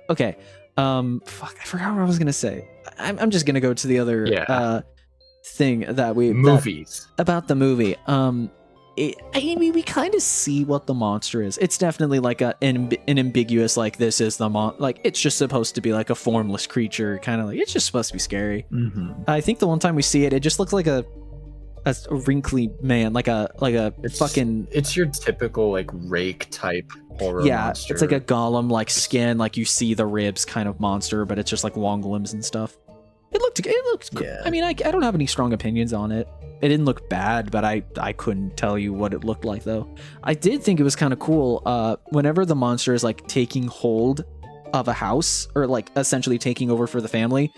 Okay. Fuck, I forgot what I was gonna say. I'm just gonna go to the other thing that movies about the movie. We kind of see what the monster is. It's definitely like an ambiguous, like this is the like it's just supposed to be like a formless creature, kind of like it's just supposed to be scary. Mm-hmm. I think the one time we see it, it just looks like a wrinkly man, like a fucking. It's your typical like rake type horror monster. It's like a golem like skin, like you see the ribs kind of monster, but it's just like long limbs and stuff. It looked I mean, I don't have any strong opinions on it. It didn't look bad, but I couldn't tell you what it looked like though. I did think it was kind of cool. Whenever the monster is like taking hold of a house or like essentially taking over for the family,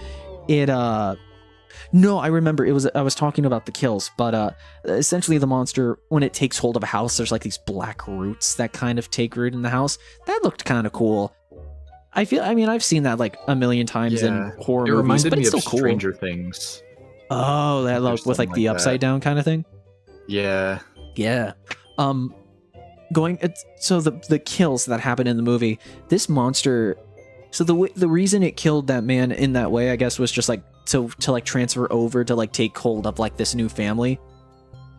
no, I remember I was talking about the kills, but essentially the monster, when it takes hold of a house, there's like these black roots that kind of take root in the house. That looked kind of cool. I've seen that like a million times in horror movies, but it's still cool. Stranger Things. Oh, that look with like the upside down kind of thing. Yeah. So the kills that happen in the movie, this monster. So the reason it killed that man in that way, I guess, was just like to like transfer over to like take hold of like this new family.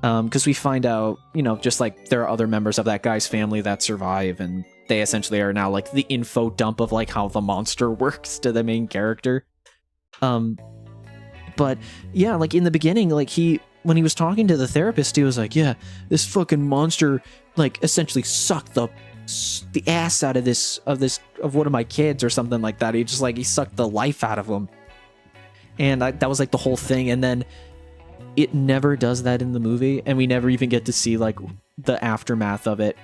Because we find out, just like there are other members of that guy's family that survive, and they essentially are now like the info dump of like how the monster works to the main character. But yeah, like in the beginning, like when he was talking to the therapist, he was like, yeah, this fucking monster like essentially sucked the ass out of one of my kids or something like that. He sucked the life out of him. And that was like the whole thing. And then it never does that in the movie, and we never even get to see like the aftermath of it.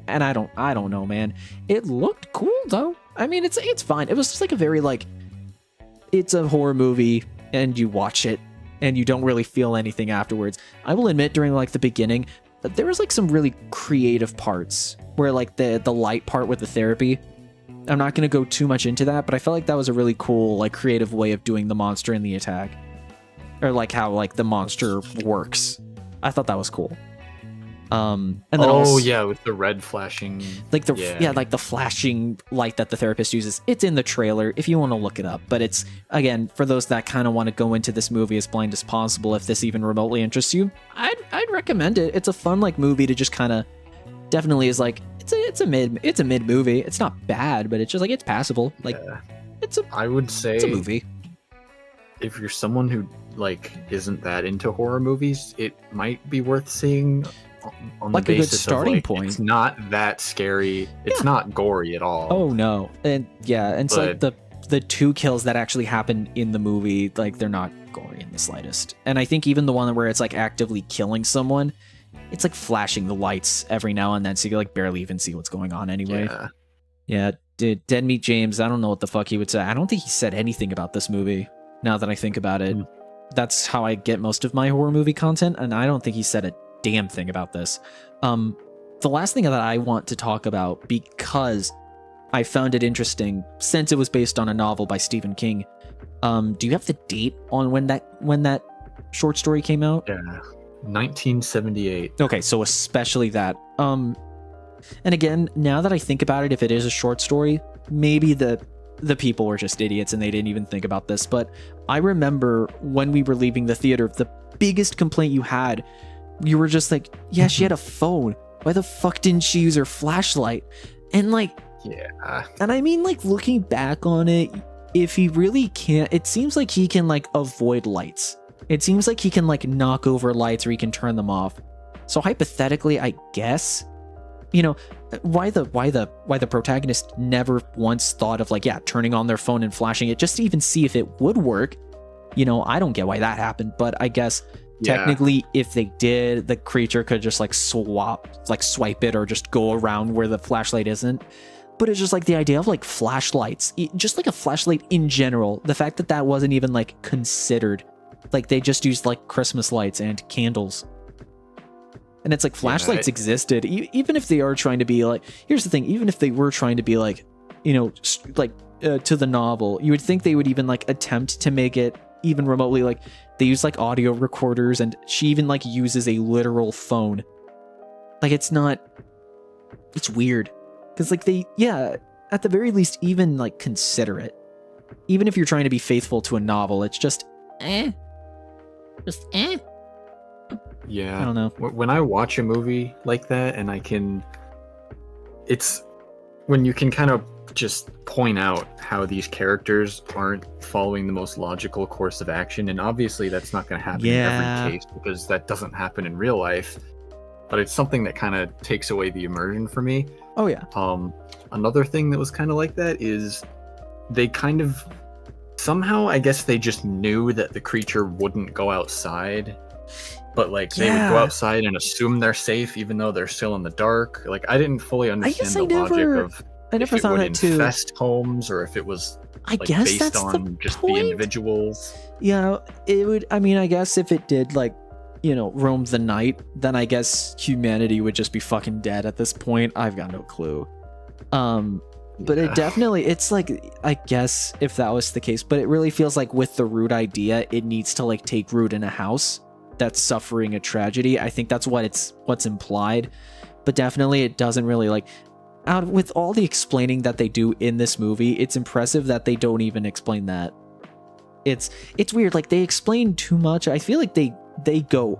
And I don't know, man. It looked cool though. I mean, it's fine. It was just like a very like, it's a horror movie, and you watch it, and you don't really feel anything afterwards. I will admit, during like the beginning, there was like some really creative parts where like the light part with the therapy. I'm not going to go too much into that, but I felt like that was a really cool, like creative way of doing the monster and the attack, or like how like the monster works. I thought that was cool. And then with the red flashing, like like the flashing light that the therapist uses. It's in the trailer if you want to look it up. But it's, again, for those that kind of want to go into this movie as blind as possible, if this even remotely interests you, I'd recommend it. It's a fun like movie to just kind of definitely is like it's a mid movie. It's not bad, but it's just like it's passable. Like I would say it's a movie. If you're someone who like isn't that into horror movies, it might be worth seeing on Like the a good basis starting of like, point. It's not that scary. It's not gory at all. Oh no. And yeah, and it's like But- the two kills that actually happen in the movie, like they're not gory in the slightest. And I think even the one where it's like actively killing someone, it's like flashing the lights every now and then, so you like barely even see what's going on anyway. Yeah, dude, Dead Meat James, I don't know what the fuck he would say. I don't think he said anything about this movie, now that I think about it. That's how I get most of my horror movie content, and I don't think he said a damn thing about this. The last thing that I want to talk about, because I found it interesting, since it was based on a novel by Stephen King, do you have the date on when that short story came out? Yeah. 1978. Okay, so especially that. And again, now that I think about it, if it is a short story, maybe the people were just idiots and they didn't even think about this. But I remember when we were leaving the theater, the biggest complaint you had, you were just like, yeah, she had a phone. Why the fuck didn't she use her flashlight? And like, Yeah. and I mean, like, looking back on it, if he really can't, it seems like he can like avoid lights. It seems like he can like knock over lights or he can turn them off. So hypothetically, I guess, you know, why the protagonist never once thought of like, yeah, turning on their phone and flashing it just to even see if it would work. You know, I don't get why that happened, but I guess technically if they did, the creature could just like swipe it or just go around where the flashlight isn't. But it's just like the idea of like flashlights, just like a flashlight in general, the fact that that wasn't even like considered. Like they just used like Christmas lights and candles. And it's like flashlights existed, even if they are trying to be like, here's the thing, even if they were trying to be like, you know, like to the novel, you would think they would even like attempt to make it even remotely like they use like audio recorders, and she even like uses a literal phone. Like it's weird. Because like they, yeah, at the very least, even like consider it. Even if you're trying to be faithful to a novel, it's just Yeah. I don't know. When I watch a movie like that and it's when you can kind of just point out how these characters aren't following the most logical course of action, and obviously that's not going to happen in every case because that doesn't happen in real life, but it's something that kind of takes away the immersion for me. Oh yeah. Another thing that was kind of like that is they kind of somehow, I guess they just knew that the creature wouldn't go outside, but like they would go outside and assume they're safe even though they're still in the dark. Like I didn't fully understand the logic of I never if it thought would that too. infest homes or if it was I like guess based that's on just the point. individuals. Yeah, it would. I mean, I guess if it did like, you know, roam the night, then I guess humanity would just be fucking dead at this point. I've got no clue. But it definitely, it's like, I guess if that was the case, but it really feels like with the root idea, it needs to like take root in a house that's suffering a tragedy. I think that's what's implied, but definitely it doesn't really like, out with all the explaining that they do in this movie, it's impressive that they don't even explain that. It's weird, like they explain too much. I feel like they go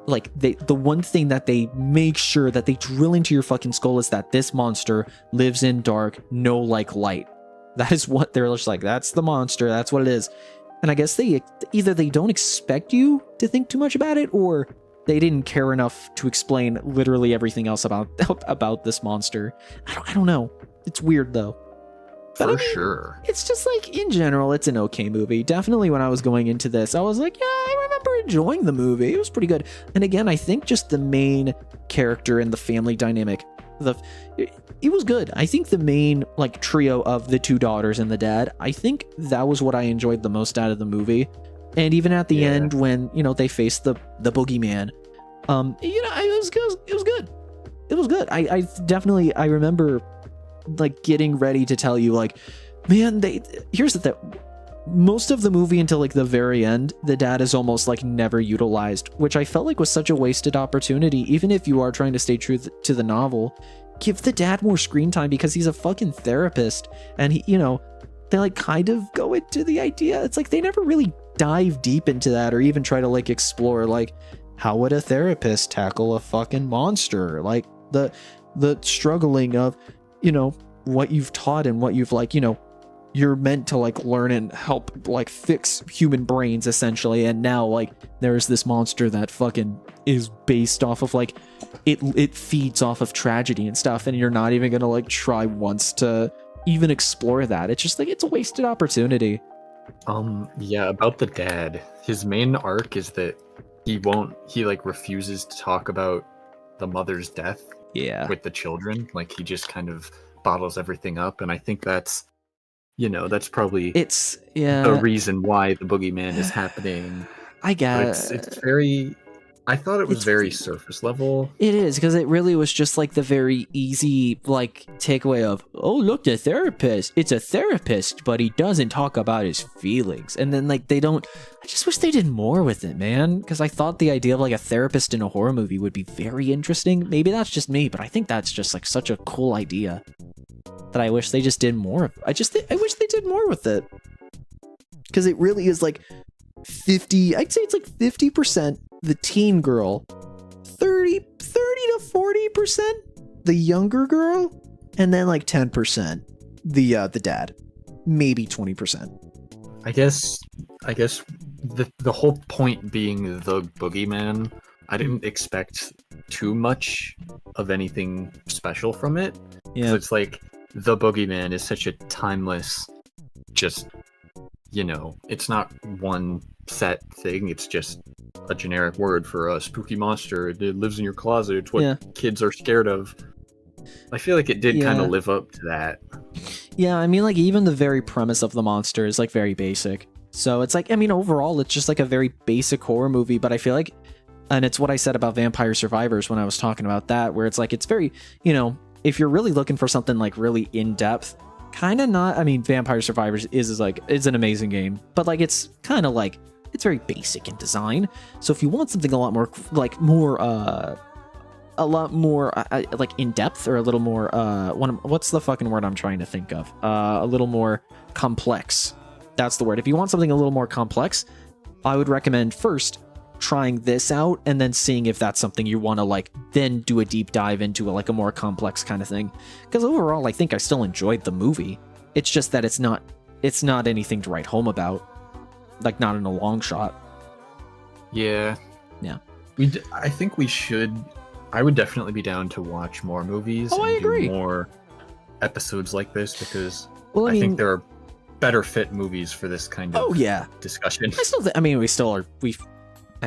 like the one thing that they make sure that they drill into your fucking skull is that this monster lives in dark, no like light. That is what they're just like, that's the monster, that's what it is. And I guess they either they don't expect you to think too much about it, or they didn't care enough to explain literally everything else about this monster. I don't know. It's weird though. But For I mean, sure. It's just like, in general, it's an okay movie. Definitely when I was going into this, I was like, yeah, I remember enjoying the movie. It was pretty good. And again, I think just the main character and the family dynamic, it was good. I think the main like trio of the two daughters and the dad, I think that was what I enjoyed the most out of the movie. And even at the end when, you know, they faced the boogeyman, you know, it was good. It was good. I definitely, I remember like getting ready to tell you like, man, here's the thing. Most of the movie until like the very end, the dad is almost like never utilized, which I felt like was such a wasted opportunity. Even if you are trying to stay true to the novel, give the dad more screen time because he's a fucking therapist. And he, you know, they like kind of go into the idea. It's like they never really dive deep into that or even try to like explore like, how would a therapist tackle a fucking monster? Like the struggling of, what you've taught and what you've you're meant to learn and help fix human brains essentially, and now there's this monster that fucking is based off of it feeds off of tragedy and stuff, and you're not even gonna try once to even explore that. It's just it's a wasted opportunity. Yeah, about the dad, his main arc is that he refuses to talk about the mother's death with the children. He just kind of bottles everything up, and I think that's probably the reason why the boogeyman is happening. I guess it's very, I thought it was very surface level. It is, because it really was just the very easy takeaway of, oh look, the therapist, it's a therapist, but he doesn't talk about his feelings. And then they don't, I just wish they did more with it, man, because I thought the idea of a therapist in a horror movie would be very interesting. Maybe that's just me, but I think that's just such a cool idea that I wish they just did more of. I wish they did more with it, because it really is 50, I'd say it's 50% the teen girl, 30 to 40% the younger girl, and then 10% the dad, maybe 20%. I guess the whole point being the boogeyman, I didn't expect too much of anything special from it. Yeah, it's the boogeyman is such a timeless, just it's not one set thing, it's just a generic word for a spooky monster. It lives in your closet. It's what kids are scared of. I feel like it did kind of live up to that. Yeah, I mean, even the very premise of the monster is very basic. So it's overall it's just a very basic horror movie, but I feel and it's what I said about Vampire Survivors when I was talking about that, where it's it's very, if you're really looking for something really in depth, kind of not. I mean, Vampire Survivors is it's an amazing game, but it's kind of it's very basic in design. So if you want something a lot more in depth, or a little more what's the fucking word I'm trying to think of? A little more complex. That's the word. If you want something a little more complex, I would recommend first trying this out and then seeing if that's something you want to then do a deep dive into a more complex kind of thing. Because overall, I think I still enjoyed the movie. It's just that it's not anything to write home about, not in a long shot. Yeah. I think we should. I would definitely be down to watch more movies. I agree. Do more episodes like this, because I think there are better fit movies for this kind of discussion.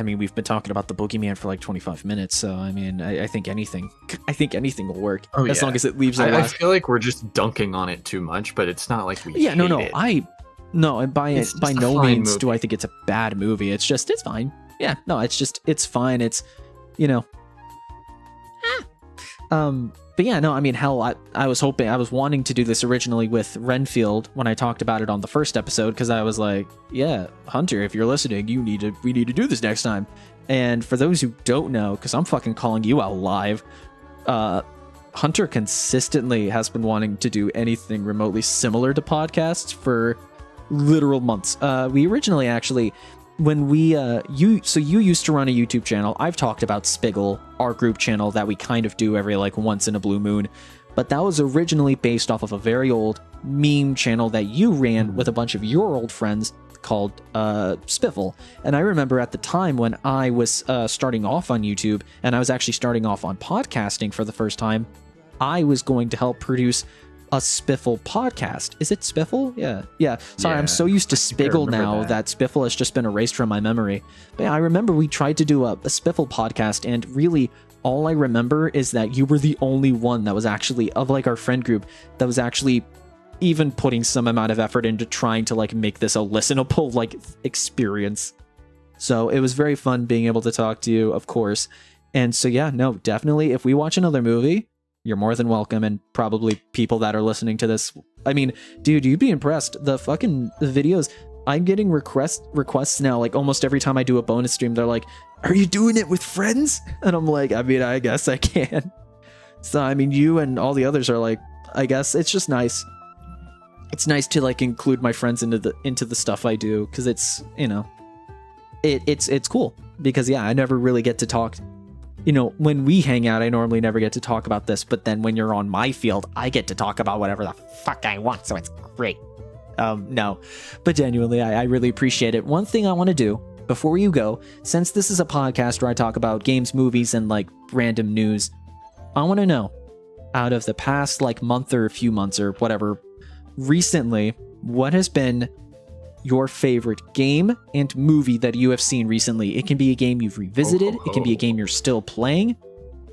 We've been talking about the Boogeyman for 25 minutes, so I think anything will work, as long as it leaves I feel like we're just dunking on it too much, but it's not we hate it. By no means do I think it's a bad movie. It's just, it's fine. Yeah, no, it's fine. It's, but yeah, no, hell, I was wanting to do this originally with Renfield when I talked about it on the first episode, because I was yeah, Hunter, if you're listening, we need to do this next time. And for those who don't know, because I'm fucking calling you out live, Hunter consistently has been wanting to do anything remotely similar to podcasts for literal months. We originally actually, when you used to run a YouTube channel. I've talked about Spiggle, our group channel that we kind of do every once in a blue moon, but that was originally based off of a very old meme channel that you ran with a bunch of your old friends called Spiffle. And I remember at the time when I was starting off on YouTube, and I was actually starting off on podcasting for the first time, I was going to help produce a Spiffle podcast. Is it Spiffle? Yeah. Sorry, I'm so used to Spiggle now that Spiffle has just been erased from my memory. But yeah, I remember we tried to do a Spiffle podcast, and really all I remember is that you were the only one that was actually, of our friend group, that was actually even putting some amount of effort into trying to make this a listenable experience. So it was very fun being able to talk to you, of course. And so yeah, no, definitely, if we watch another movie, you're more than welcome, and probably people that are listening to this. Dude, you'd be impressed. The videos, I'm getting requests now, almost every time I do a bonus stream, they're are you doing it with friends? And I'm I guess I can. So, you and all the others are I guess it's just nice. It's nice to include my friends into the stuff I do, because it's, it's cool. Because yeah, I never really get to talk you know, when we hang out, I normally never get to talk about this, but then when you're on my field, I get to talk about whatever the fuck I want, so it's great. No, but genuinely, I really appreciate it. One thing I want to do before you go, since this is a podcast where I talk about games, movies, and like random news, I want to know, out of the past like month or a few months or whatever, recently, what has been your favorite game and movie that you have seen recently? It can be a game you've revisited, it can be a game you're still playing,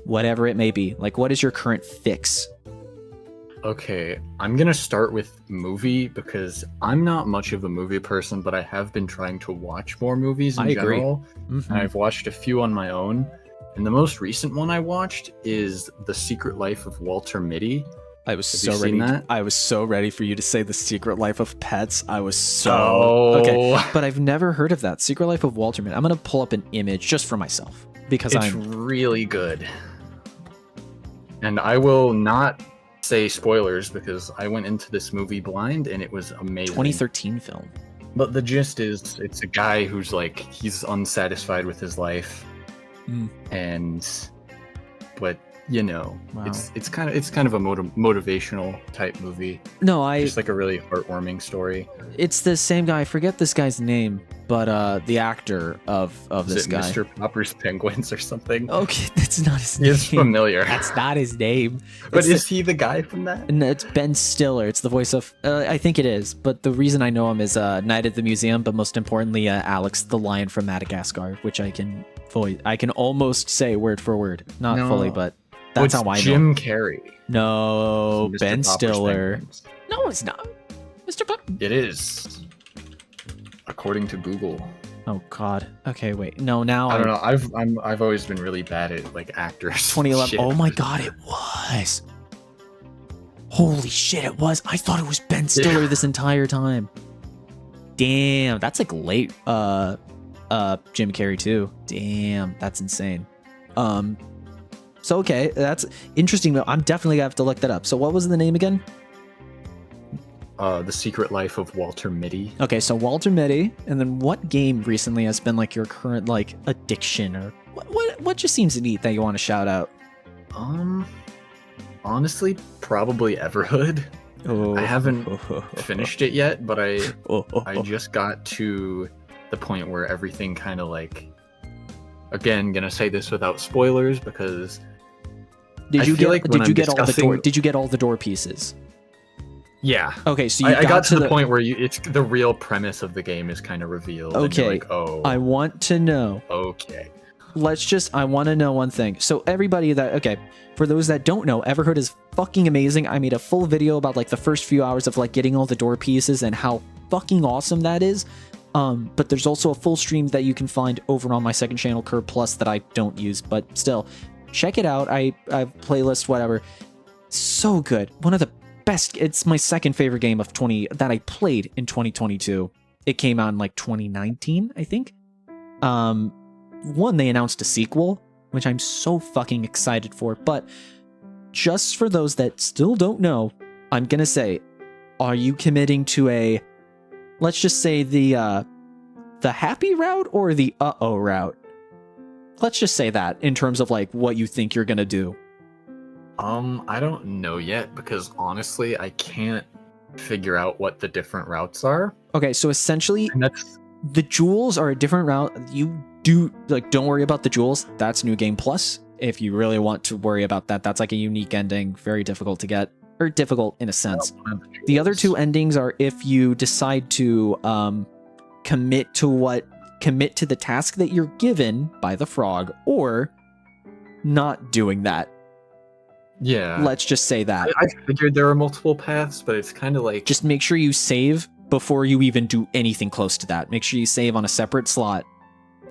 whatever it may be. Like, what is your current fix? Okay, I'm gonna start with movie because I'm not much of a movie person, but I have been trying to watch more movies in general. And I've watched a few on my own. And the most recent one I watched is The Secret Life of Walter Mitty. I was Have so you ready. seen that? I was so ready for you to say The Secret Life of Pets. I was so Oh. okay, but I've never heard of that. Secret Life of Walter Mitty. I'm gonna pull up an image just for myself because It's really good. And I will not say spoilers because I went into this movie blind and it was amazing. 2013 film. But the gist is, it's a guy who's like, he's unsatisfied with his life, but you know, Wow. it's kind of a motivational type movie. No, Just like a really heartwarming story. it's the same guy. I forget this guy's name, but the actor of Is this it guy. Mr. Popper's Penguins or something? Okay, that's not his name. It's familiar. That's not his name. But It's is he the guy from that? No, it's Ben Stiller. It's the voice of. I think it is, but the reason I know him is Night at the Museum, but most importantly, Alex the Lion from Madagascar, which I can almost say word for word, not No. fully, but that's It's how I know. Jim Carrey. No, Mr. Ben Popper's Stiller. Penguins. No, it's not. Mr. Pop. It is, according to Google. Oh God. Okay, wait. No, now I don't know. I've always been really bad at like actors. 2011. Shit. Oh my God, it was. Holy shit, it was. I thought it was Ben Stiller this entire time. Damn, that's like late. Jim Carrey too. Damn, that's insane. So okay, that's interesting. I'm definitely gonna have to look that up. So what was the name again? The Secret Life of Walter Mitty. Okay, so Walter Mitty, and then what game recently has been like your current like addiction, or what just seems neat that you want to shout out? Honestly, probably Everhood. Oh, I haven't finished it yet, but I I just got to the point where everything kind of like, again, gonna say this without spoilers because Did you feel get like when I'm all the door? discussing- Did you get all the door pieces? yeah. Okay, so you I got to the point where it's the real premise of the game is kind of revealed. And you're Okay, like, oh, I want to know. okay. I want to know one thing. So everybody for those that don't know, Everhood is fucking amazing. I made a full video about like the first few hours of like getting all the door pieces and how fucking awesome that is. But there's also a full stream that you can find over on my second channel, Curb Plus, that I don't use, but still, check it out. I have playlist, whatever. So good. One of the best. It's my second favorite game of that I played in 2022. It came out in like 2019, I think. They announced a sequel, which I'm so fucking excited for. But just for those that still don't know, I'm gonna say, are you committing to let's just say the happy route or the uh-oh route? Let's just say that in terms of like what you think you're gonna do. I don't know yet because honestly, I can't figure out what the different routes are. Okay, so essentially, And that's the jewels are a different route. You don't worry about the jewels. That's New Game Plus. If you really want to worry about that, that's like a unique ending, very difficult to get, or difficult in a sense. The other two endings are if you decide to commit to the task that you're given by the frog, or not doing that. Yeah. Let's just say that. I figured there are multiple paths, but it's kind of like Just make sure you save before you even do anything close to that. Make sure you save on a separate slot.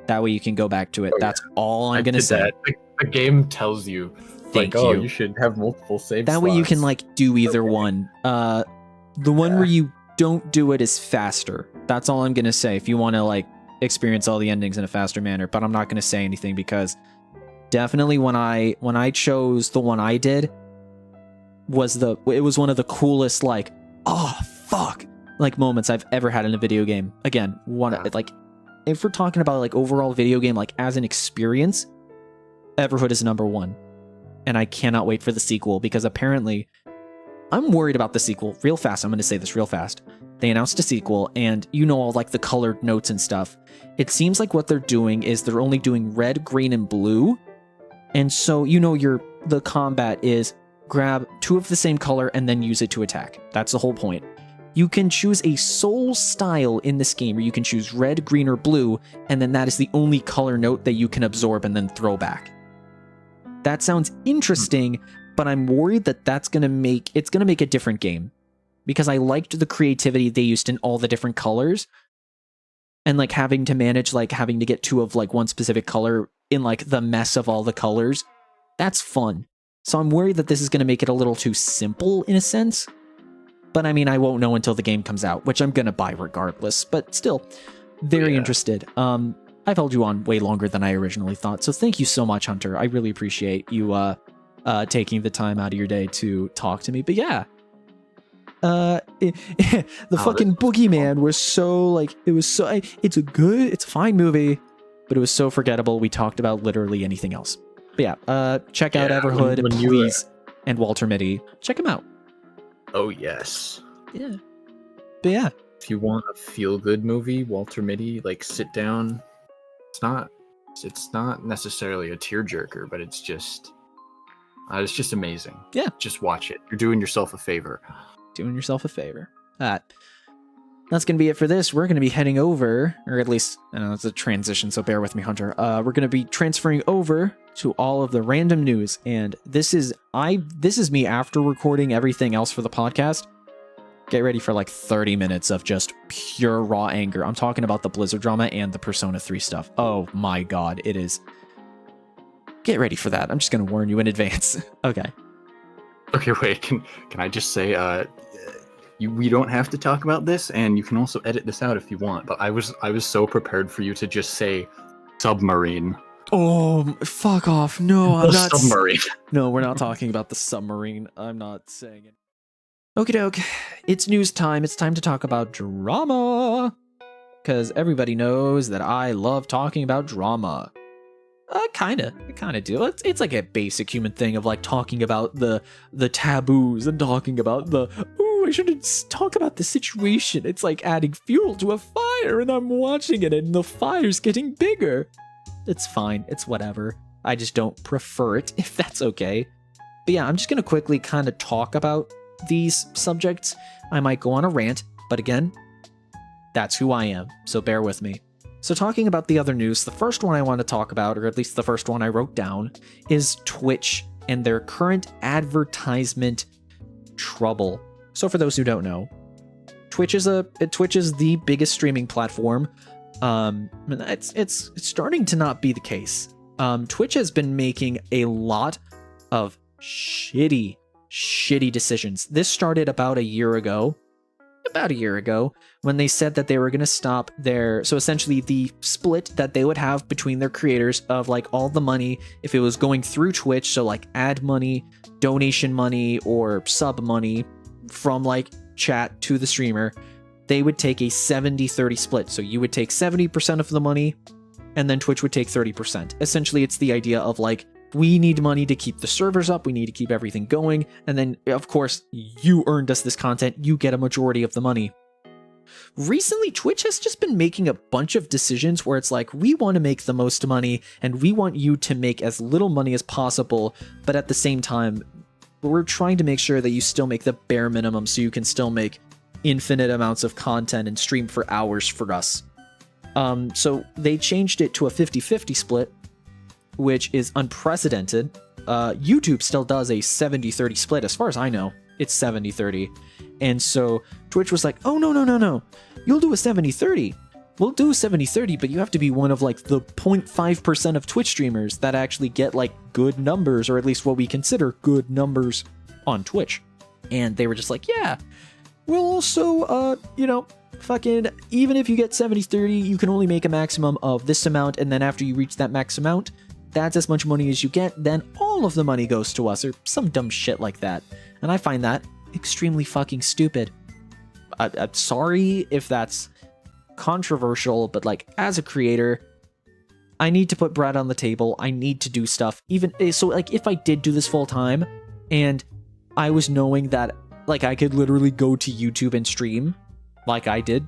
That way you can go back to it. Oh, yeah. That's all I'm I going to did say. that. The game tells you, Thank like, oh, you. you should have multiple save That way you can slots. like do either Okay. one. The one where you don't do it is faster. That's all I'm going to say if you want to like experience all the endings in a faster manner, but I'm not going to say anything because definitely when I chose the one I did it was one of the coolest like, oh fuck, like moments I've ever had in a video game. Again, like if we're talking about like overall video game like as an experience, Everhood is number 1. And I cannot wait for the sequel, because apparently I'm worried about the sequel real fast. I'm going to say this real fast. They announced a sequel, and all like the colored notes and stuff. It seems like what they're doing is they're only doing red, green, and blue. And so, the combat is grab 2 of the same color and then use it to attack. That's the whole point. You can choose a soul style in this game where you can choose red, green, or blue, and then that is the only color note that you can absorb and then throw back. That sounds interesting, but I'm worried that it's going to make a different game. Because I liked the creativity they used in all the different colors, and like having to manage like having to get 2 of like one specific color in like the mess of all the colors. That's fun. So I'm worried that this is going to make it a little too simple in a sense. But I mean, I won't know until the game comes out, which I'm going to buy regardless, but still very interested. I've held you on way longer than I originally thought. So thank you so much, Hunter. I really appreciate you taking the time out of your day to talk to me. But yeah, fucking Boogeyman was so like, it's a fine movie, but it was so forgettable. We talked about literally anything else. But yeah, check out Everhood, please, and Walter Mitty. Check him out. Oh yes. Yeah. But yeah. If you want a feel-good movie, Walter Mitty, like sit down. It's not necessarily a tearjerker, but it's just amazing. Yeah. Just watch it. You're doing yourself a favor. Doing yourself a favor. That's going to be it for this. We're going to be heading over, or at least, I know it's a transition, so bear with me, Hunter. We're going to be transferring over to all of the random news, and this is me after recording everything else for the podcast. Get ready for like 30 minutes of just pure raw anger. I'm talking about the Blizzard drama and the Persona 3 stuff. Oh my god, it is. Get ready for that. I'm just going to warn you in advance. Okay. Okay, wait, can I just say, we don't have to talk about this, and you can also edit this out if you want, but I was so prepared for you to just say submarine. Oh, fuck off. No, I'm not. Submarine. No, we're not talking about the submarine. I'm not saying it. Okie doke. It's news time. It's time to talk about drama. Because everybody knows that I love talking about drama. I kind of do. It's like a basic human thing of like talking about the taboos and talking about I shouldn't talk about the situation. It's like adding fuel to a fire and I'm watching it and the fire's getting bigger. It's fine. It's whatever. I just don't prefer it, if that's okay. But yeah, I'm just going to quickly kind of talk about these subjects. I might go on a rant, but again, that's who I am, so bear with me. So talking about the other news, the first one I want to talk about, or at least the first one I wrote down, is Twitch and their current advertisement trouble. So for those who don't know, Twitch is the biggest streaming platform. It's starting to not be the case. Twitch has been making a lot of shitty decisions. This started about a year ago, when they said that they were going to stop so essentially the split that they would have between their creators of like all the money, if it was going through Twitch, so like ad money, donation money, or sub money from like chat to the streamer, they would take a 70-30 split. So you would take 70% of the money and then Twitch would take 30%. Essentially, it's the idea of like, we need money to keep the servers up, we need to keep everything going, and then, of course, you earned us this content, you get a majority of the money. Recently, Twitch has just been making a bunch of decisions where it's like, we want to make the most money, and we want you to make as little money as possible, but at the same time, we're trying to make sure that you still make the bare minimum so you can still make infinite amounts of content and stream for hours for us. So they changed it to a 50-50 split, which is unprecedented. YouTube still does a 70-30 split. As far as I know, it's 70-30. And so Twitch was like, oh, no. You'll do a 70-30. We'll do a 70-30, but you have to be one of like the 0.5% of Twitch streamers that actually get like good numbers, or at least what we consider good numbers on Twitch. And they were just like, yeah, we'll also, fucking, even if you get 70-30, you can only make a maximum of this amount. And then after you reach that max amount, that's as much money as you get, then all of the money goes to us, or some dumb shit like that. And I find that extremely fucking stupid. I'm sorry if that's controversial, but like, as a creator, I need to put bread on the table. I need to do stuff. Even so, like, if I did do this full time and I was knowing that, like, I could literally go to YouTube and stream like I did,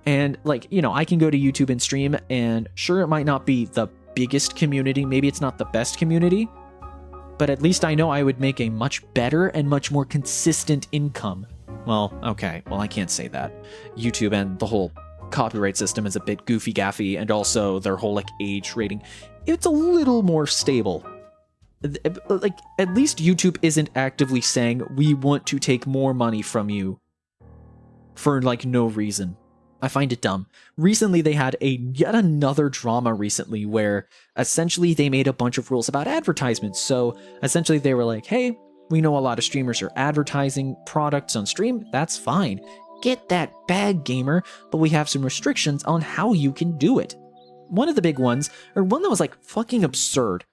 and, like, you know, I can go to YouTube and stream, and sure, it might not be the biggest community. Maybe it's not the best community, but at least I know I would make a much better and much more consistent income. Well, okay. Well, I can't say that. YouTube and the whole copyright system is a bit goofy-gaffy, and also their whole, like, age rating. It's a little more stable. Like, at least YouTube isn't actively saying, we want to take more money from you for, like, no reason. I find it dumb. Recently, they had yet another drama recently where essentially they made a bunch of rules about advertisements. So essentially they were like, hey, we know a lot of streamers are advertising products on stream. That's fine. Get that bag, gamer, but we have some restrictions on how you can do it. One of the big ones, or one that was like fucking absurd,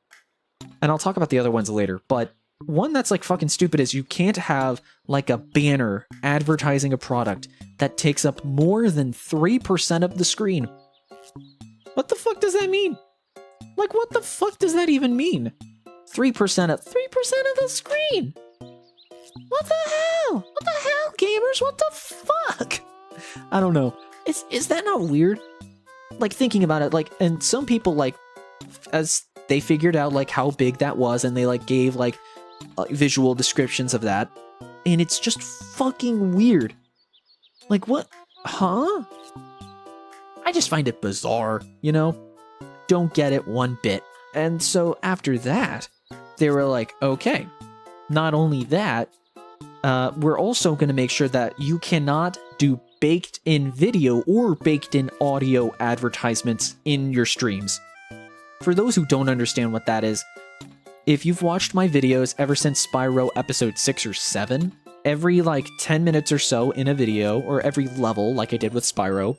and I'll talk about the other ones later, but one that's like fucking stupid is you can't have like a banner advertising a product that takes up more than 3% of the screen. What the fuck does that mean? Like, what the fuck does that even mean? 3% of the screen. What the hell? What the hell, gamers? What the fuck? I don't know. Is that not weird? Like, thinking about it, like, and some people, like, as they figured out, like, how big that was, and they, like, gave, like, visual descriptions of that, and it's just fucking weird. Like, what? Huh? I just find it bizarre, you know? Don't get it one bit. And so after that, they were like, okay, not only that, we're also going to make sure that you cannot do baked-in video or baked-in audio advertisements in your streams. For those who don't understand what that is, if you've watched my videos ever since Spyro episode 6 or 7, every like 10 minutes or so in a video, or every level like I did with Spyro,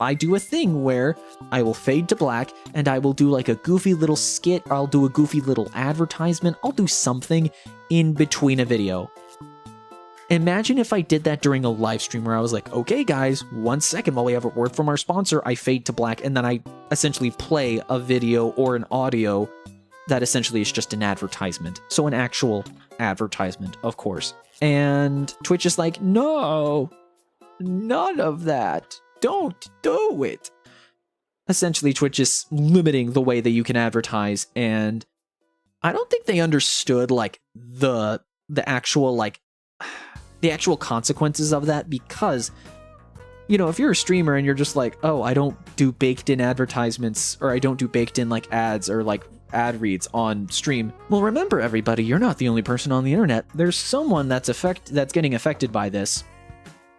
I do a thing where I will fade to black and I will do like a goofy little skit, or I'll do a goofy little advertisement, I'll do something in between a video. Imagine if I did that during a live stream where I was like, okay guys, 1 second while we have a word from our sponsor, I fade to black, and then I essentially play a video or an audio that essentially is just an advertisement. So an actual advertisement, of course. And Twitch is like, no, none of that. Don't do it. Essentially, Twitch is limiting the way that you can advertise, and I don't think they understood like the actual like the actual consequences of that, because, you know, if you're a streamer and you're just like, oh, I don't do baked in advertisements, or I don't do baked in like ads or like ad reads on stream. Well, remember everybody, you're not the only person on the internet. There's someone that's getting affected by this.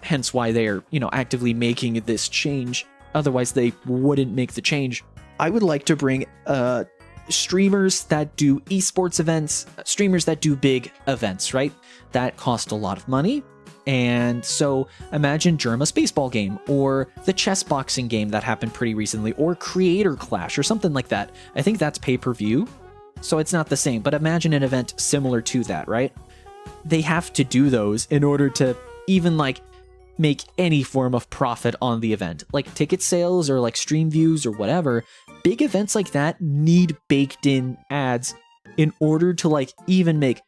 Hence why they are, you know, actively making this change. Otherwise, they wouldn't make the change. I would like to bring streamers that do esports events, streamers that do big events, right? That cost a lot of money. And so imagine Germa's baseball game, or the chess boxing game that happened pretty recently, or Creator Clash, or something like that. I think that's pay-per-view, so it's not the same, but imagine an event similar to that, right? They have to do those in order to even, like, make any form of profit on the event. Like ticket sales, or like stream views, or whatever. Big events like that need baked-in ads in order to, like, even make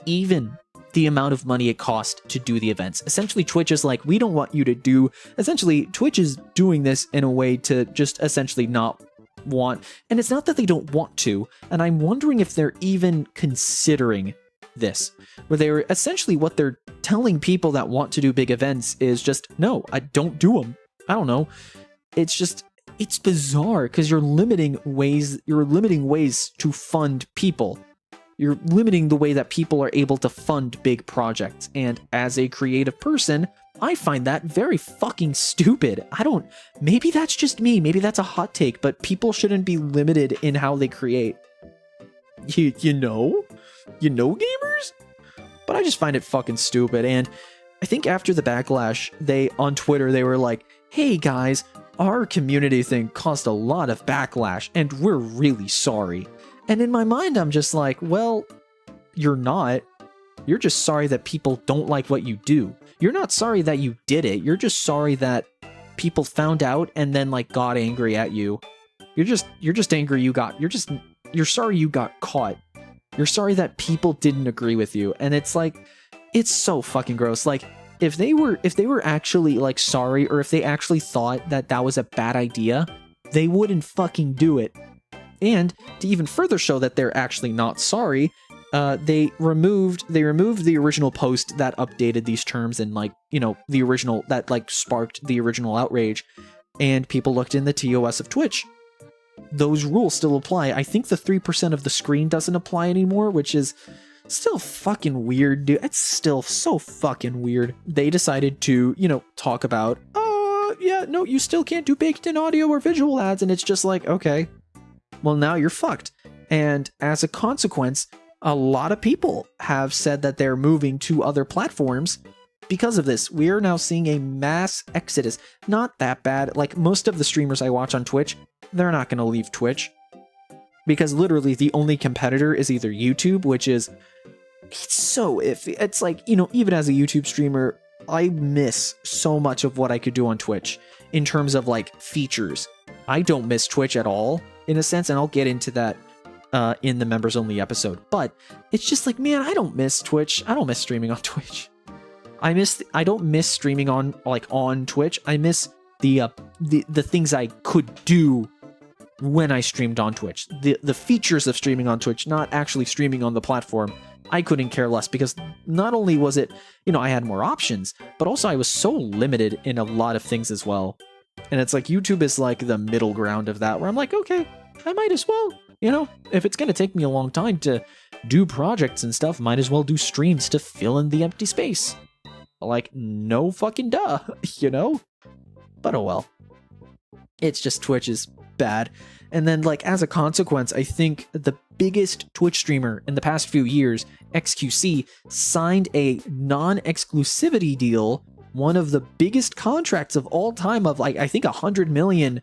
even the amount of money it costs to do the events. Essentially, Twitch is like, we don't want you to do... Essentially, Twitch is doing this in a way to just essentially not want... And it's not that they don't want to, and I'm wondering if they're even considering this. Where they're essentially, what they're telling people that want to do big events is just, no, I don't do them. I don't know. It's just... It's bizarre, because you're limiting ways to fund people. You're limiting the way that people are able to fund big projects, and as a creative person, I find that very fucking stupid. Maybe that's just me, maybe that's a hot take, but people shouldn't be limited in how they create. You know, gamers? But I just find it fucking stupid, and I think after the backlash, on Twitter, they were like, hey guys, our community thing caused a lot of backlash, and we're really sorry. And in my mind, I'm just like, well, you're not. You're just sorry that people don't like what you do. You're not sorry that you did it. You're just sorry that people found out and then like got angry at you. You're just angry you're sorry you got caught. You're sorry that people didn't agree with you. And it's like, it's so fucking gross. Like, if they were actually like sorry, or if they actually thought that that was a bad idea, they wouldn't fucking do it. And to even further show that they're actually not sorry, they removed the original post that updated these terms, and like, you know, the original that like sparked the original outrage, and people looked in the TOS of Twitch. Those rules still apply. I think the 3% of the screen doesn't apply anymore, which is still fucking weird, dude. It's still so fucking weird. They decided to, you know, talk about, yeah, no, you still can't do baked-in audio or visual ads, and it's just like, okay, well, now you're fucked. And as a consequence, a lot of people have said that they're moving to other platforms because of this. We are now seeing a mass exodus. Not that bad. Like, most of the streamers I watch on Twitch, they're not going to leave Twitch, because literally the only competitor is either YouTube, which is, it's so iffy. It's like, you know, even as a YouTube streamer, I miss so much of what I could do on Twitch in terms of like features. I don't miss Twitch at all, in a sense, and I'll get into that in the members only episode. But it's just like, man, I don't miss Twitch. I don't miss streaming on Twitch. I don't miss streaming on Twitch. I miss the things I could do when I streamed on Twitch. The features of streaming on Twitch, not actually streaming on the platform. I couldn't care less, because not only was it, you know, I had more options, but also I was so limited in a lot of things as well. And it's like, YouTube is like the middle ground of that, where I'm like, okay, I might as well, you know, if it's going to take me a long time to do projects and stuff, might as well do streams to fill in the empty space. Like, no fucking duh, you know? But oh well. It's just, Twitch is bad. And then, like, as a consequence, I think the biggest Twitch streamer in the past few years, XQC, signed a non-exclusivity deal, one of the biggest contracts of all time, of like, I think 100 million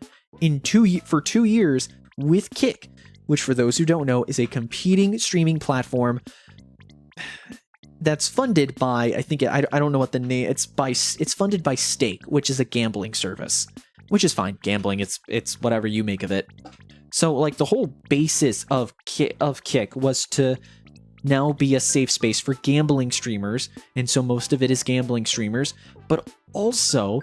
for 2 years with Kick, which, for those who don't know, is a competing streaming platform that's funded by, I think, I don't know what the name, it's funded by Stake, which is a gambling service, which is fine. Gambling, it's whatever you make of it. So, like, the whole basis of Kick was to now be a safe space for gambling streamers, and so most of it is gambling streamers, but also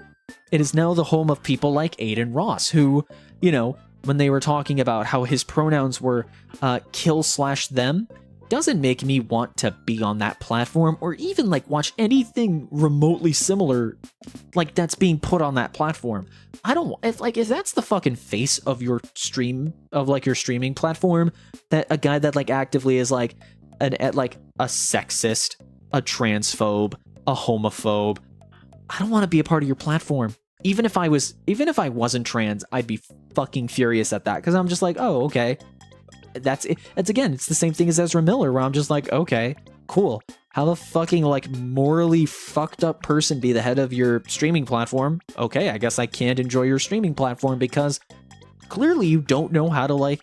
it is now the home of people like Aiden Ross, who, you know, when they were talking about how his pronouns were kill/them, doesn't make me want to be on that platform, or even like watch anything remotely similar like that's being put on that platform. I don't, if that's the fucking face of your stream, of like your streaming platform, that a guy that like actively is like a sexist, a transphobe, a homophobe, I don't want to be a part of your platform. Even if I wasn't trans, I'd be fucking furious at that, because I'm just like, oh, okay. That's it. It's the same thing as Ezra Miller, where I'm just like, okay, cool. Have a fucking like morally fucked up person be the head of your streaming platform. Okay, I guess I can't enjoy your streaming platform, because clearly you don't know how to like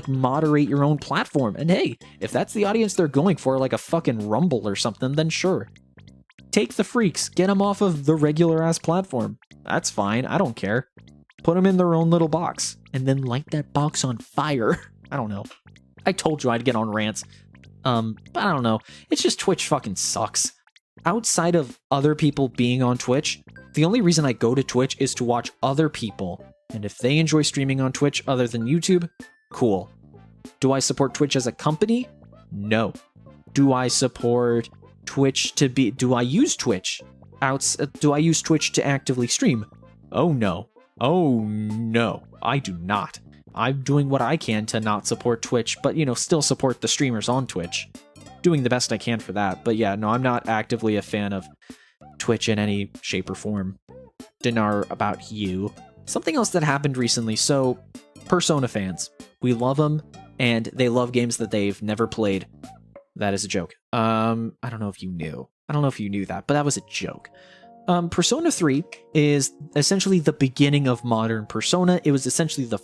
moderate your own platform. And hey, if that's the audience they're going for, like a fucking Rumble or something, then sure. Take the freaks, get them off of the regular ass platform. That's fine, I don't care. Put them in their own little box, and then light that box on fire. I don't know. I told you I'd get on rants. But I don't know. It's just, Twitch fucking sucks. Outside of other people being on Twitch, the only reason I go to Twitch is to watch other people. And if they enjoy streaming on Twitch other than YouTube, cool. Do I support Twitch as a company? No. Do I support Twitch do I use Twitch? Do I use Twitch to actively stream? Oh no. Oh no. I do not. I'm doing what I can to not support Twitch, but, you know, still support the streamers on Twitch. Doing the best I can for that. But yeah, no, I'm not actively a fan of Twitch in any shape or form. Dinar, about you. Something else that happened recently. So, Persona fans. We love them, and they love games that they've never played. That is a joke. I don't know if you knew. I don't know if you knew that, but that was a joke. Persona 3 is essentially the beginning of modern Persona. It was essentially the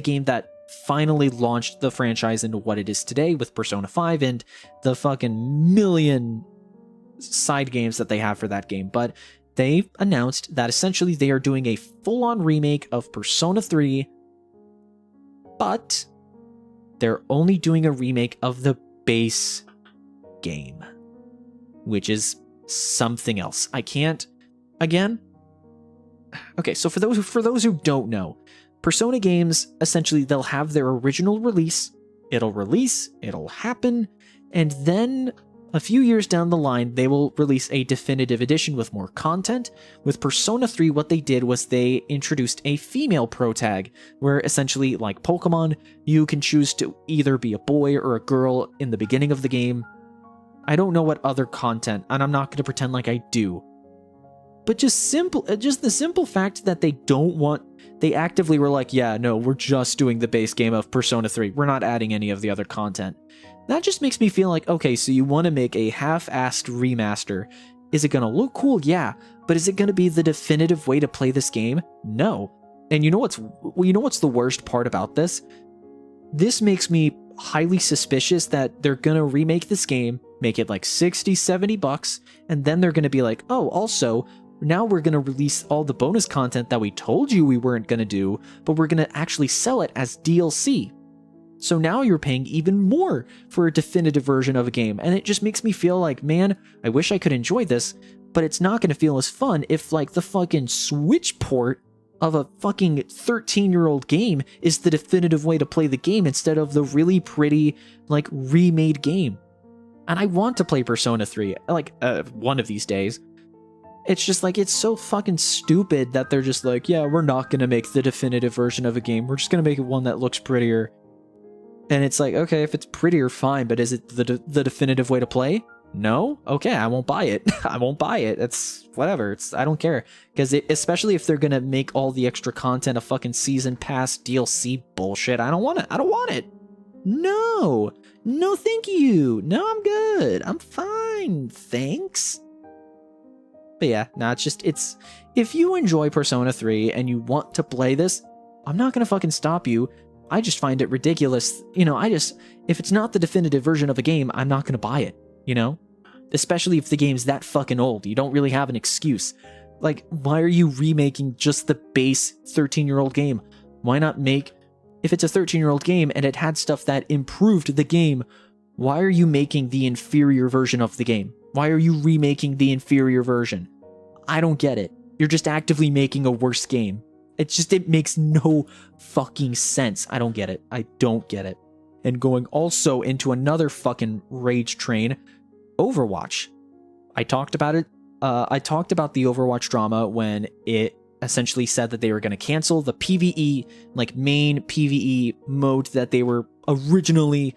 game that finally launched the franchise into what it is today, with Persona 5 and the fucking million side games that they have for that game. But they announced that essentially they are doing a full-on remake of Persona 3, but they're only doing a remake of the base game, which is something else. I can't, again. Okay, so for those who don't know, Persona games, essentially they'll have their original release, it'll happen, and then a few years down the line, they will release a definitive edition with more content. With Persona 3, what they did was they introduced a female protag, where essentially, like Pokémon, you can choose to either be a boy or a girl in the beginning of the game. I don't know what other content, and I'm not going to pretend like I do. But just the simple fact that they actively were like, yeah, no, we're just doing the base game of Persona 3. We're not adding any of the other content. That just makes me feel like, okay, so you want to make a half-assed remaster. Is it going to look cool? Yeah. But is it going to be the definitive way to play this game? No. And you know what's the worst part about this? This makes me highly suspicious that they're going to remake this game, make it like $60-$70, and then they're going to be like, oh, also, now we're going to release all the bonus content that we told you we weren't going to do, but we're going to actually sell it as DLC. So now you're paying even more for a definitive version of a game, and it just makes me feel like, man, I wish I could enjoy this, but it's not going to feel as fun if, like, the fucking Switch port of a fucking 13-year-old game is the definitive way to play the game instead of the really pretty, like, remade game. And I want to play Persona 3, like, one of these days. It's just like, it's so fucking stupid that they're just like, yeah, we're not going to make the definitive version of a game. We're just going to make it one that looks prettier. And it's like, okay, if it's prettier, fine, but is it the definitive way to play? No? Okay, I won't buy it. I won't buy it. It's whatever. I don't care. Because especially if they're gonna make all the extra content a fucking season pass DLC bullshit, I don't want it. I don't want it. No. No, thank you. No, I'm good. I'm fine. Thanks. But yeah, no, it's if you enjoy Persona 3 and you want to play this, I'm not gonna fucking stop you. I just find it ridiculous. You know, if it's not the definitive version of a game, I'm not gonna buy it, you know? Especially if the game's that fucking old. You don't really have an excuse. Like, why are you remaking just the base 13-year-old game? Why not make, if it's a 13-year-old game and it had stuff that improved the game, why are you making the inferior version of the game? Why are you remaking the inferior version? I don't get it. You're just actively making a worse game. It makes no fucking sense. I don't get it. I don't get it. And going also into another fucking rage train, Overwatch. I talked about it. I talked about the Overwatch drama when it essentially said that they were going to cancel the PvE, like main PvE mode that they were originally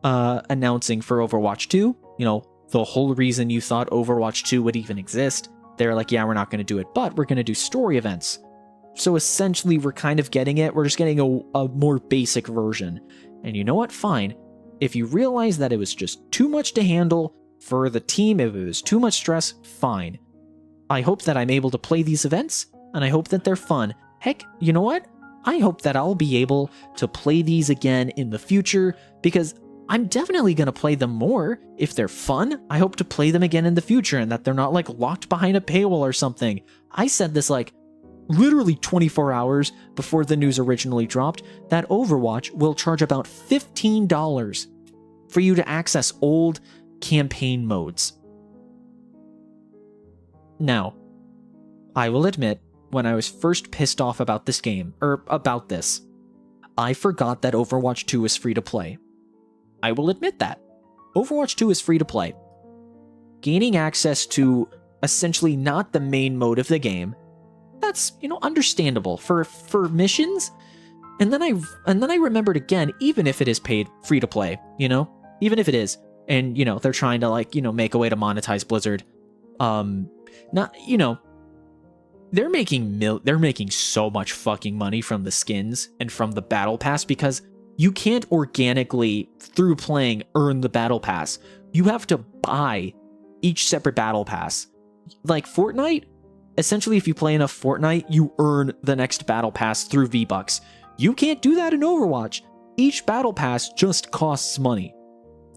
announcing for Overwatch 2. You know, the whole reason you thought Overwatch 2 would even exist. They're like, yeah, we're not going to do it, but we're going to do story events. So essentially, we're kind of getting it. We're just getting a more basic version. And you know what? Fine. If you realize that it was just too much to handle for the team, if it was too much stress, fine. I hope that I'm able to play these events, and I hope that they're fun. Heck, you know what? I hope that I'll be able to play these again in the future, because I'm definitely going to play them more. If they're fun, I hope to play them again in the future, and that they're not, like, locked behind a paywall or something. I said this, like, literally 24 hours before the news originally dropped, that Overwatch will charge about $15 for you to access old campaign modes. Now, I will admit, when I was first pissed off about this game, I forgot that Overwatch 2 is free to play. I will admit that. Overwatch 2 is free to play. Gaining access to essentially not the main mode of the game, that's, you know, understandable for missions. And then I remembered again, even if it is paid free to play, you know, even if it is, and, you know, they're trying to, like, you know, make a way to monetize Blizzard. Not, you know, they're making so much fucking money from the skins and from the battle pass, because you can't organically, through playing, earn the battle pass. You have to buy each separate battle pass. Like Fortnite, essentially, if you play enough Fortnite, you earn the next battle pass through V-Bucks. You can't do that in Overwatch. Each battle pass just costs money.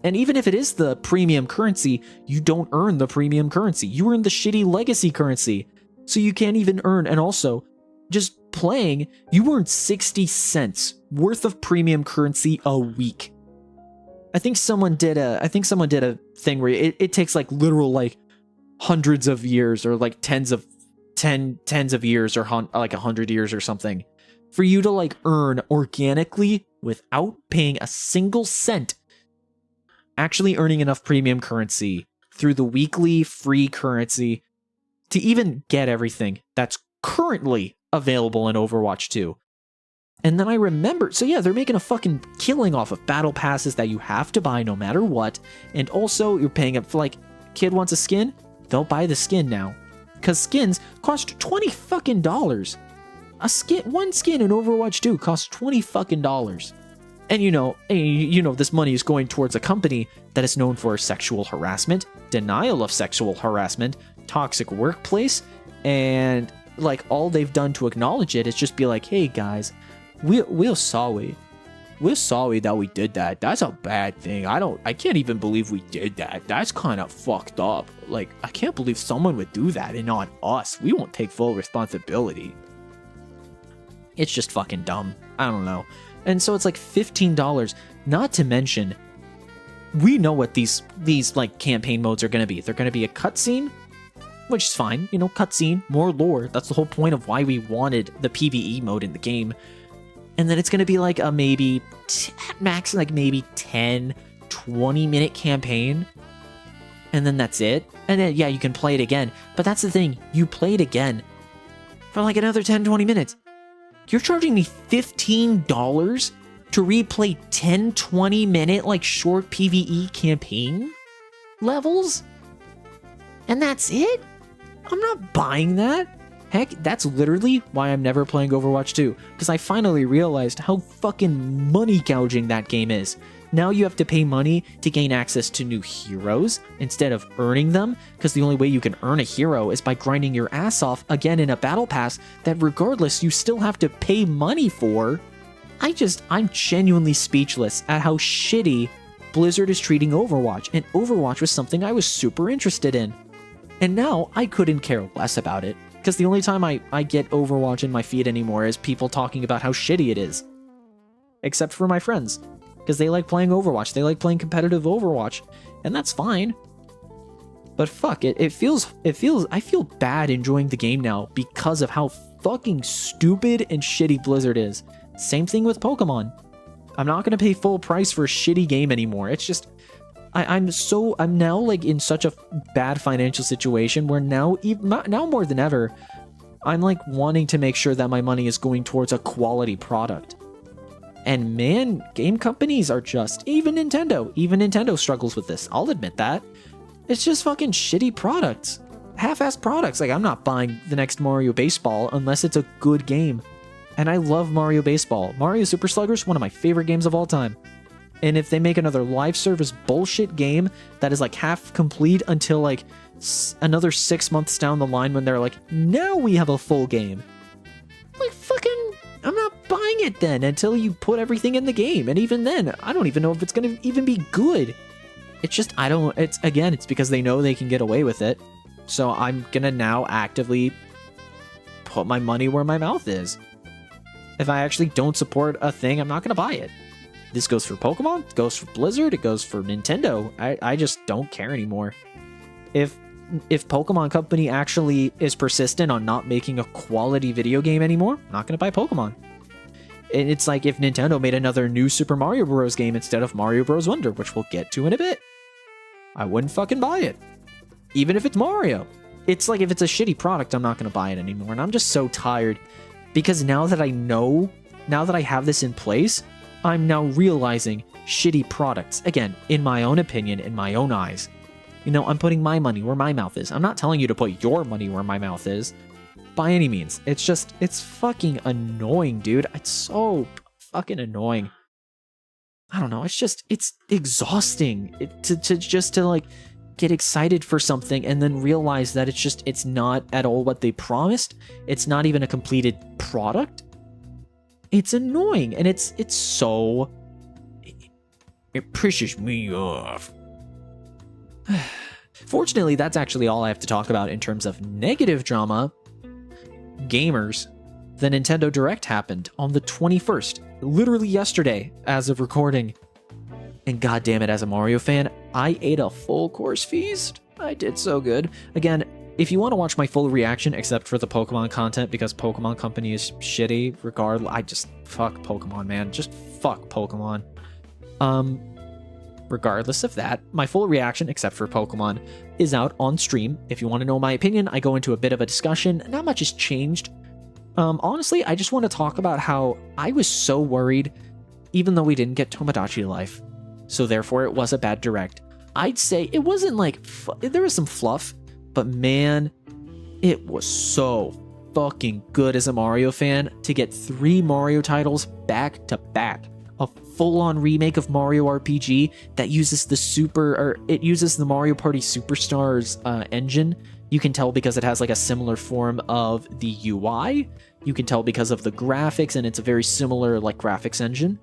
And even if it is the premium currency, you don't earn the premium currency. You earn the shitty legacy currency. So you can't even earn. And also, just playing, you earn 60 cents worth of premium currency a week. I think someone did a thing where it takes like literal like hundreds of years or like tens of years or like 100 years or something for you to like earn organically without paying a single cent, actually earning enough premium currency through the weekly free currency to even get everything that's currently available in Overwatch 2. And then I remember, so yeah, they're making a fucking killing off of battle passes that you have to buy no matter what. And also, you're paying up for like, kid wants a skin? They'll buy the skin now. Because skins cost $20 fucking dollars. One skin in Overwatch 2 costs $20 fucking dollars. And you know, this money is going towards a company that is known for sexual harassment, denial of sexual harassment, toxic workplace, and like all they've done to acknowledge it is just be like, hey guys, we're sorry. We're sorry that we did that. That's a bad thing. I can't even believe we did that. That's kind of fucked up. Like, I can't believe someone would do that and not us. We won't take full responsibility. It's just fucking dumb. I don't know. And so it's like $15, not to mention, we know what these like campaign modes are going to be. They're going to be a cutscene, which is fine. You know, cutscene, more lore. That's the whole point of why we wanted the PvE mode in the game. And then it's going to be like a maybe, max like maybe 10, 20 minute campaign. And then that's it. And then, yeah, you can play it again. But that's the thing. You play it again for like another 10, 20 minutes. You're charging me $15 to replay 10, 20 minute like short PvE campaign levels? And that's it? I'm not buying that. Heck, that's literally why I'm never playing Overwatch 2, because I finally realized how fucking money gouging that game is. Now you have to pay money to gain access to new heroes instead of earning them, because the only way you can earn a hero is by grinding your ass off again in a battle pass that regardless you still have to pay money for. I'm genuinely speechless at how shitty Blizzard is treating Overwatch, and Overwatch was something I was super interested in. And now I couldn't care less about it. Because the only time I get Overwatch in my feed anymore is people talking about how shitty it is. Except for my friends. Because they like playing Overwatch. They like playing competitive Overwatch. And that's fine. But fuck, I feel bad enjoying the game now because of how fucking stupid and shitty Blizzard is. Same thing with Pokemon. I'm not going to pay full price for a shitty game anymore. It's just... I'm now like in such a bad financial situation where now more than ever, I'm like wanting to make sure that my money is going towards a quality product. And man, game companies are just, even Nintendo struggles with this. I'll admit that. It's just fucking shitty products. Half-assed products. Like, I'm not buying the next Mario Baseball unless it's a good game. And I love Mario Baseball. Mario Super Sluggers, one of my favorite games of all time. And if they make another live service bullshit game that is like half complete until like another 6 months down the line when they're like, now we have a full game. Like fucking, I'm not buying it then until you put everything in the game. And even then, I don't even know if it's going to even be good. It's just, it's because they know they can get away with it. So I'm going to now actively put my money where my mouth is. If I actually don't support a thing, I'm not going to buy it. This goes for Pokemon, it goes for Blizzard, it goes for Nintendo. I just don't care anymore. If Pokemon Company actually is persistent on not making a quality video game anymore, I'm not going to buy Pokemon. And it's like if Nintendo made another new Super Mario Bros. Game instead of Mario Bros. Wonder, which we'll get to in a bit. I wouldn't fucking buy it. Even if it's Mario. It's like if it's a shitty product, I'm not going to buy it anymore. And I'm just so tired. Because now that I have this in place, I'm now realizing shitty products. Again, in my own opinion, in my own eyes. You know, I'm putting my money where my mouth is. I'm not telling you to put your money where my mouth is. By any means. It's fucking annoying, dude. It's so fucking annoying. I don't know. It's exhausting to like get excited for something and then realize that it's not at all what they promised. It's not even a completed product. It's annoying, and it's so... It pisses me off. Fortunately, that's actually all I have to talk about in terms of negative drama. Gamers. The Nintendo Direct happened on the 21st, literally yesterday, as of recording. And goddamn it, as a Mario fan, I ate a full course feast. I did so good. Again, if you want to watch my full reaction, except for the Pokemon content, because Pokemon Company is shitty, fuck Pokemon, man. Just fuck Pokemon. Regardless of that, my full reaction, except for Pokemon, is out on stream. If you want to know my opinion, I go into a bit of a discussion. Not much has changed. Honestly, I just want to talk about how I was so worried, even though we didn't get Tomodachi Life. So therefore, it was a bad Direct. I'd say it wasn't like... there was some fluff, but man, it was so fucking good as a Mario fan to get 3 Mario titles back to back. A full-on remake of Mario RPG that uses it uses the Mario Party Superstars engine. You can tell because it has like a similar form of the UI. You can tell because of the graphics, and it's a very similar like graphics engine.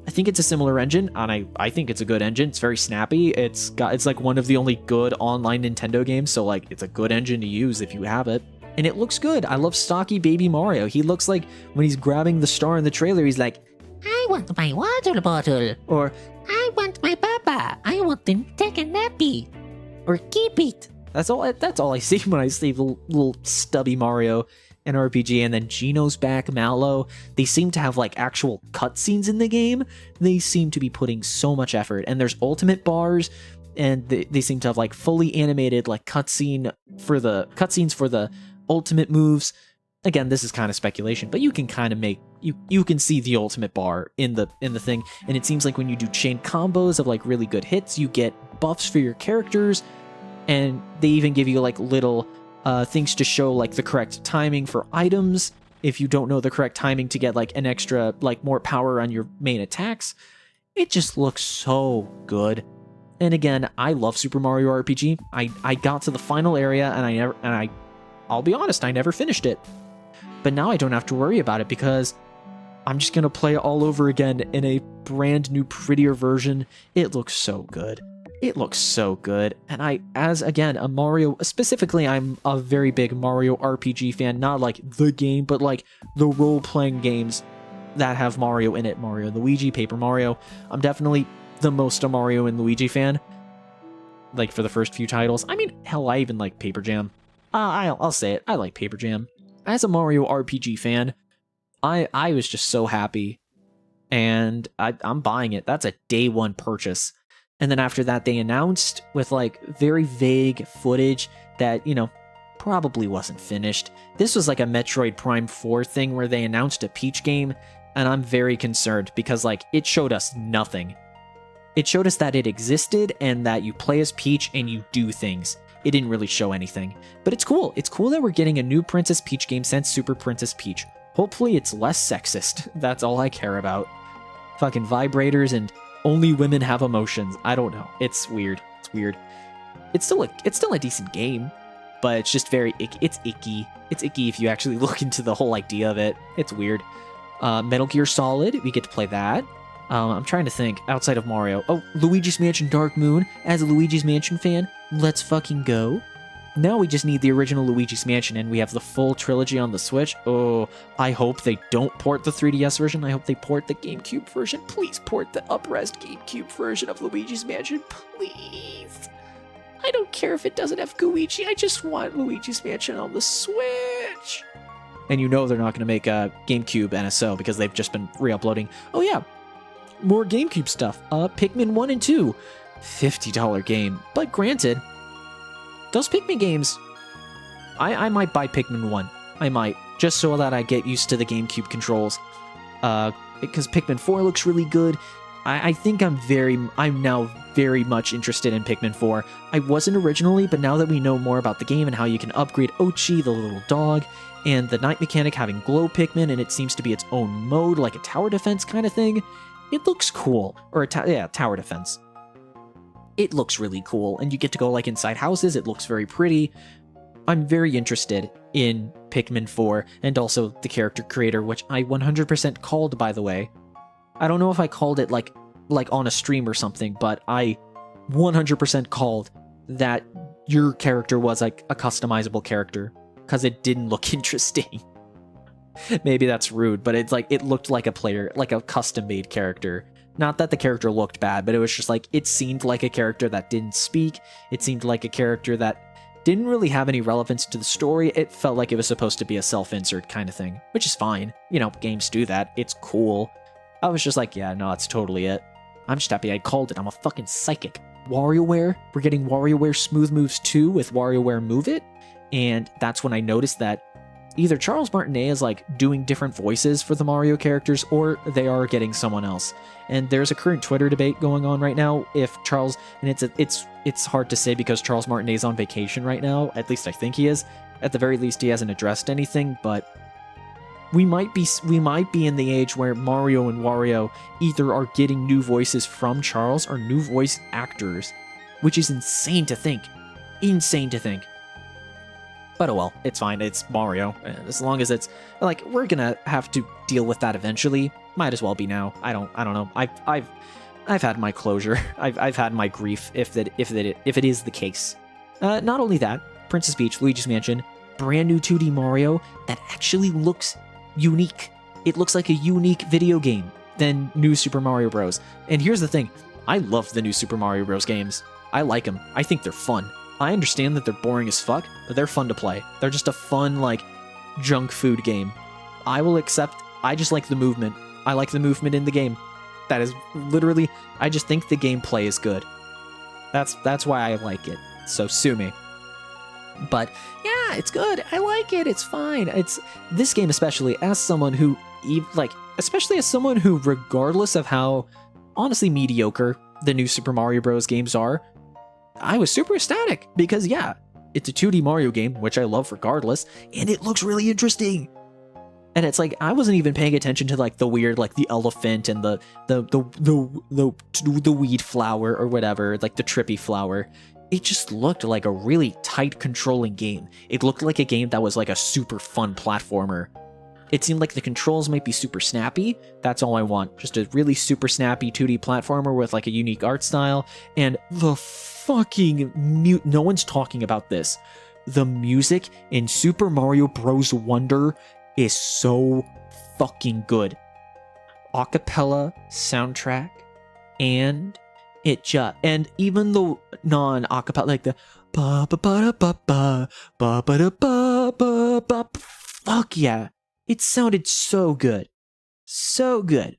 I think it's a similar engine, and I think it's a good engine. It's very snappy. It's like one of the only good online Nintendo games, so like it's a good engine to use if you have it. And it looks good. I love stocky baby Mario. He looks like when he's grabbing the star in the trailer, he's like, I want my water bottle. or I want my papa. I want to take a nappy. Or keep it. that's all I see when I see the little stubby Mario in RPG. And then Gino's back, Mallow. They seem to have like actual cutscenes in the game. They seem to be putting so much effort. And there's ultimate bars, and they seem to have like fully animated like cutscenes for the ultimate moves. Again, this is kind of speculation, but you can kind of make you can see the ultimate bar in the thing. And it seems like when you do chain combos of like really good hits, you get buffs for your characters. And they even give you like little things to show like the correct timing for items if you don't know the correct timing to get like an extra like more power on your main attacks. It just looks so good. And again, I love Super Mario RPG. I got to the final area and I'll be honest, I never finished it. But now I don't have to worry about it because I'm just gonna play it all over again in a brand new, prettier version. It looks so good. It looks so good. And a Mario, specifically, I'm a very big Mario RPG fan. Not like the game, but like the role-playing games that have Mario in it. Mario and Luigi, Paper Mario. I'm definitely the most a Mario and Luigi fan. Like for the first few titles. I mean, hell, I even like Paper Jam. I'll say it. I like Paper Jam. As a Mario RPG fan, I was just so happy. And I'm buying it. That's a day one purchase. And then after that, they announced with like very vague footage that, probably wasn't finished. This was like a Metroid Prime 4 thing where they announced a Peach game. And I'm very concerned because like it showed us nothing. It showed us that it existed and that you play as Peach and you do things. It didn't really show anything. But it's cool. It's cool that we're getting a new Princess Peach game since Super Princess Peach. Hopefully it's less sexist. That's all I care about. Fucking vibrators and only women have emotions. I don't know. It's weird. It's weird. It's still a decent game, but it's just very it's icky. It's icky if you actually look into the whole idea of it. It's weird. Metal Gear Solid, we get to play that. I'm trying to think outside of Mario. Oh, Luigi's Mansion Dark Moon. As a Luigi's Mansion fan, let's fucking go. Now we just need the original Luigi's Mansion, and we have the full trilogy on the Switch. Oh, I hope they don't port the 3DS version. I hope they port the GameCube version. Please port the up-res GameCube version of Luigi's Mansion. Please. I don't care if it doesn't have Luigi. I just want Luigi's Mansion on the Switch. And you know they're not going to make a GameCube NSO because they've just been re-uploading. Oh yeah, more GameCube stuff. Pikmin 1 and 2. $50 game. But granted, those Pikmin games, I might buy Pikmin 1. I might, just so that I get used to the GameCube controls. Because Pikmin 4 looks really good. I think I'm now very much interested in Pikmin 4. I wasn't originally, but now that we know more about the game and how you can upgrade Ochi, the little dog, and the night mechanic having glow Pikmin, and it seems to be its own mode, like a tower defense kind of thing, it looks cool. Or tower defense. It looks really cool, and you get to go like inside houses. It looks very pretty. I'm very interested in Pikmin 4 and also the character creator, which I 100% called, by the way. I don't know if I called it like like on a stream or something, but I 100% called that your character was like a customizable character because it didn't look interesting. Maybe that's rude, but it's like it looked like a player, like a custom-made character. Not that the character looked bad, but it was just like it seemed like a character that didn't speak. It seemed like a character that didn't really have any relevance to the story. It felt like it was supposed to be a self-insert kind of thing, which is fine. You know, games do that. It's cool. I was just like, yeah, no, that's totally it. I'm just happy I called it. I'm a fucking psychic. WarioWare. We're getting WarioWare Smooth Moves 2 with WarioWare Move It. And that's when I noticed that either Charles Martinet is like doing different voices for the Mario characters, or they are getting someone else. And there's a current Twitter debate going on right now if Charles, and it's hard to say because Charles Martinet is on vacation right now. At least I think he is. At the very least, he hasn't addressed anything. But we might be in the age where Mario and Wario either are getting new voices from Charles or new voice actors, which is insane to think. Insane to think. But oh well, it's fine. It's Mario. As long as it's like we're gonna have to deal with that eventually. Might as well be now. I don't know. I've had my closure. I've had my grief if it is the case. Not only that, Princess Peach, Luigi's Mansion, brand new 2D Mario that actually looks unique. It looks like a unique video game than New Super Mario Bros. And here's the thing. I love the New Super Mario Bros. Games. I like them. I think they're fun. I understand that they're boring as fuck, but they're fun to play. They're just a fun, like, junk food game. I will accept, I just like the movement. I like the movement in the game. That is literally, I just think the gameplay is good. That's why I like it. So sue me. But yeah, it's good. I like it. It's fine. It's this game, especially as someone who, especially as someone who, regardless of how honestly mediocre the New Super Mario Bros. Games are, I was super ecstatic because yeah, it's a 2D Mario game, which I love regardless, and it looks really interesting. And it's like I wasn't even paying attention to like the weird, like the elephant and the weed flower or whatever, like the trippy flower. It just looked like a really tight controlling game. It looked like a game that was like a super fun platformer. It seemed like the controls might be super snappy. That's all I want. Just a really super snappy 2D platformer with like a unique art style. And the fucking no one's talking about this. The music in Super Mario Bros. Wonder is so fucking good. Acapella soundtrack, and and even the non-acapella, like the ba ba ba ba ba ba ba ba ba ba, fuck yeah. It sounded so good. So good.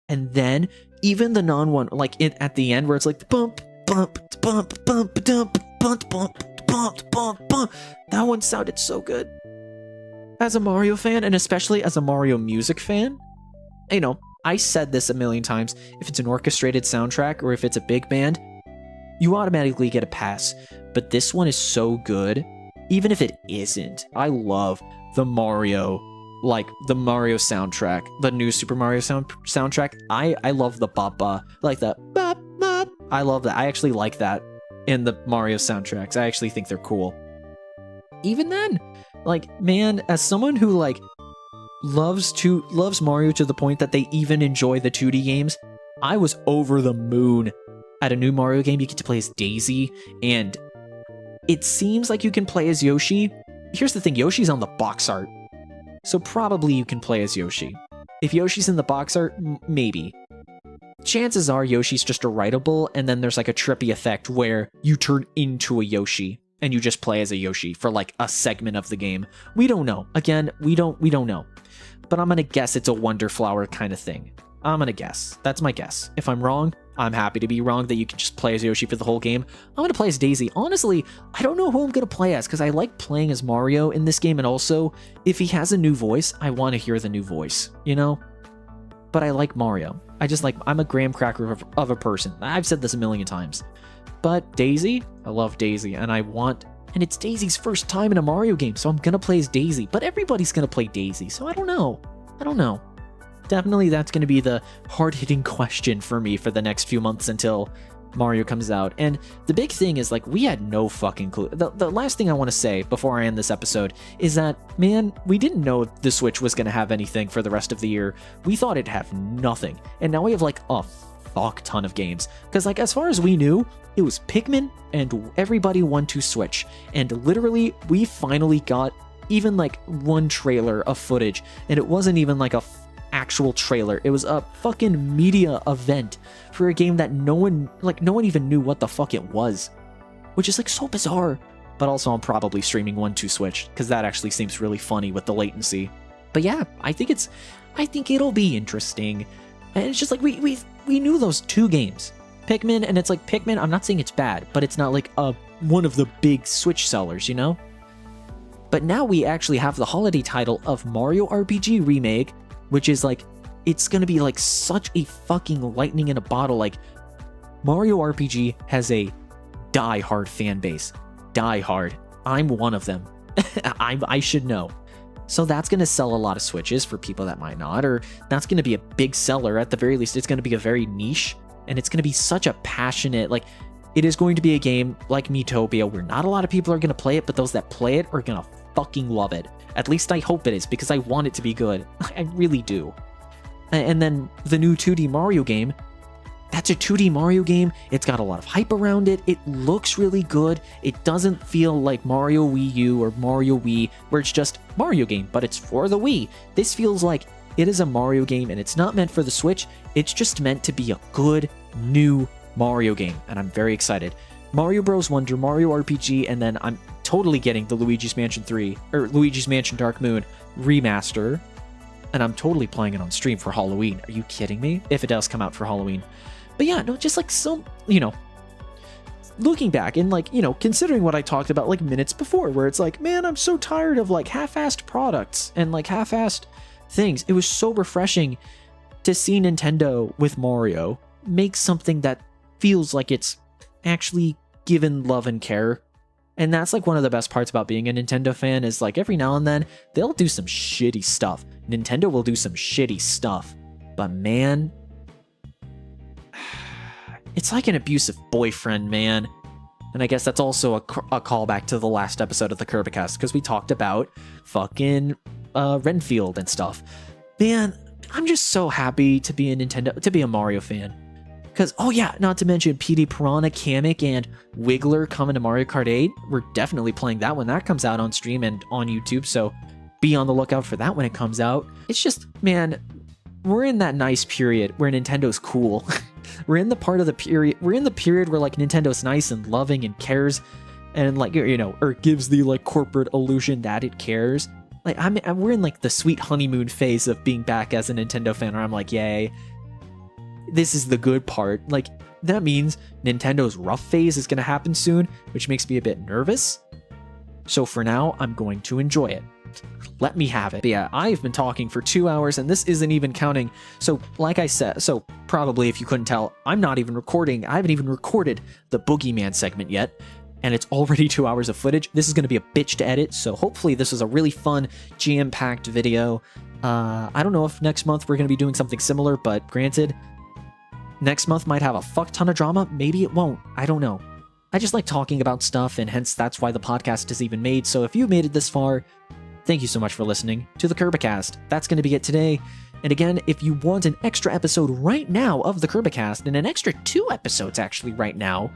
And then, even the non-one, like at the end where it's like, bump, bump, bump, bump, bump, bump, bump, bump, bump, bump. That one sounded so good. As a Mario fan, and especially as a Mario music fan, you know, I said this a million times, if it's an orchestrated soundtrack or if it's a big band, you automatically get a pass. But this one is so good, even if it isn't. I love the Mario soundtrack, the new Super Mario soundtrack. I love the bop, like the bop bop. I love that. I actually like that in the Mario soundtracks. I actually think they're cool. Even then, like, man, as someone who like loves Mario to the point that they even enjoy the 2D games, I was over the moon at a new Mario game. You get to play as Daisy, and it seems like you can play as Yoshi. Here's the thing, Yoshi's on the box art, so probably you can play as Yoshi. If Yoshi's in the box art, maybe. Chances are Yoshi's just a writable, and then there's like a trippy effect where you turn into a Yoshi and you just play as a Yoshi for like a segment of the game. We don't know. Again, we don't know. But I'm gonna guess it's a Wonder Flower kind of thing. I'm gonna guess. That's my guess. If I'm wrong, I'm happy to be wrong that you can just play as Yoshi for the whole game. I'm gonna play as Daisy. Honestly, I don't know who I'm gonna play as because I like playing as Mario in this game, and also, if he has a new voice, I want to hear the new voice, you know? But I like Mario. I'm a graham cracker of a person. I've said this a million times. But Daisy, I love Daisy, and it's Daisy's first time in a Mario game, so I'm gonna play as Daisy, but everybody's gonna play Daisy, so I don't know. Definitely that's gonna be the hard-hitting question for me for the next few months until Mario comes out. And the big thing is, like, we had no fucking clue. The last thing I want to say before I end this episode is that, man, we didn't know the Switch was gonna have anything for the rest of the year. We thought it'd have nothing, and now we have, like, a fuck ton of games. Because, like, as far as we knew, it was Pikmin and everybody wanted to Switch. And literally, we finally got even, like, one trailer of footage. And it wasn't even, like, a actual trailer. It was a fucking media event for a game that no one even knew what the fuck it was. Which is, like, so bizarre. But also, I'm probably streaming 1-2 Switch, because that actually seems really funny with the latency. But yeah, I think it'll be interesting. And it's just like, we knew those two games. Pikmin, and it's like, Pikmin, I'm not saying it's bad, but it's not like one of the big Switch sellers, you know? But now we actually have the holiday title of Mario RPG Remake, which is like, it's gonna be like such a fucking lightning in a bottle. Like, Mario RPG has a die-hard fan base. Die-hard. I'm one of them. I should know. So that's going to sell a lot of Switches for people that might not, or that's going to be a big seller. At the very least, it's going to be a very niche, and it's going to be such a passionate, like, it is going to be a game like Miitopia where not a lot of people are going to play it, but those that play it are going to fucking love it. At least I hope it is, because I want it to be good. I really do. And then the new 2D Mario game, that's a 2D Mario game. It's got a lot of hype around it. It looks really good. It doesn't feel like Mario Wii U or Mario Wii, where it's just Mario game, but it's for the Wii. This feels like it is a Mario game, and it's not meant for the Switch. It's just meant to be a good, new Mario game, and I'm very excited. Mario Bros. Wonder, Mario RPG, and then I'm totally getting the Luigi's Mansion 3, or Luigi's Mansion Dark Moon remaster, and I'm totally playing it on stream for Halloween. Are you kidding me? If it does come out for Halloween. But yeah, no, just like some, you know, looking back and like, you know, considering what I talked about like minutes before, where it's like, man, I'm so tired of like half-assed products and like half-assed things. It was so refreshing to see Nintendo with Mario make something that feels like it's actually given love and care. And that's like one of the best parts about being a Nintendo fan is like every now and then they'll do some shitty stuff. Nintendo will do some shitty stuff, but man, it's like an abusive boyfriend, man. And I guess that's also a callback to the last episode of the Kirbicast, because we talked about fucking Renfield and stuff. Man, I'm just so happy to be a Mario fan. Because, oh yeah, not to mention PD Piranha, Kamek, and Wiggler coming to Mario Kart 8. We're definitely playing that when that comes out on stream and on YouTube, so be on the lookout for that when it comes out. It's just, man, we're in that nice period where Nintendo's cool. We're in the period where like Nintendo's nice and loving and cares, and like, you know, or gives the like corporate illusion that it cares. Like we're in like the sweet honeymoon phase of being back as a Nintendo fan, where I'm like, yay, this is the good part. Like, that means Nintendo's rough phase is going to happen soon, which makes me a bit nervous. So for now, I'm going to enjoy it. Let me have it. But yeah, I've been talking for 2 hours, and this isn't even counting. So like I said, so probably if you couldn't tell, I'm not even recording. I haven't even recorded the Boogeyman segment yet, and it's already 2 hours of footage. This is going to be a bitch to edit, so hopefully this is a really fun, jam-packed video. I don't know if next month we're going to be doing something similar, but granted, next month might have a fuck ton of drama. Maybe it won't. I don't know. I just like talking about stuff, and hence that's why the podcast is even made. So if you made it this far, thank you so much for listening to the Kirbicast. That's going to be it today. And again, if you want an extra episode right now of the Kirbicast, and an extra 2 episodes actually right now,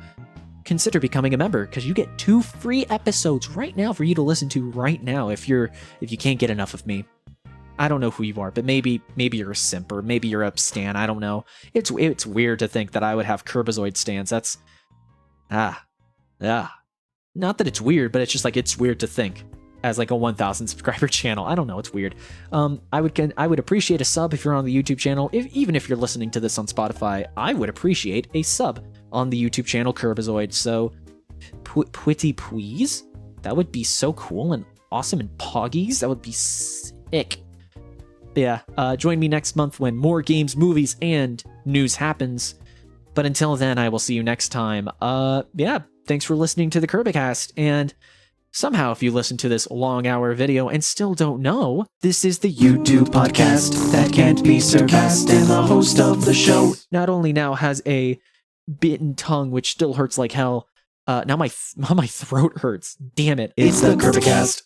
consider becoming a member, because you get 2 free episodes right now for you to listen to right now if you can't get enough of me. I don't know who you are, but maybe you're a simp, or maybe you're a stan. I don't know. It's weird to think that I would have KiRBiZoiD stans. That's not that it's weird, but it's just like, it's weird to think as like a 1,000 subscriber channel. I don't know, it's weird. I would appreciate a sub if you're on the YouTube channel. Even if you're listening to this on Spotify, I would appreciate a sub on the YouTube channel KiRBiZoiD. So pretty please, that would be so cool and awesome, and poggies, that would be sick. Yeah, join me next month when more games, movies, and news happens. But until then, I will see you next time. Yeah, thanks for listening to the Kirbicast, and somehow if you listen to this long hour video and still don't know, this is the YouTube podcast that can't be surpassed, and the host of the show not only now has a bitten tongue, which still hurts like hell, now my throat hurts. Damn it. It's the Kirbicast.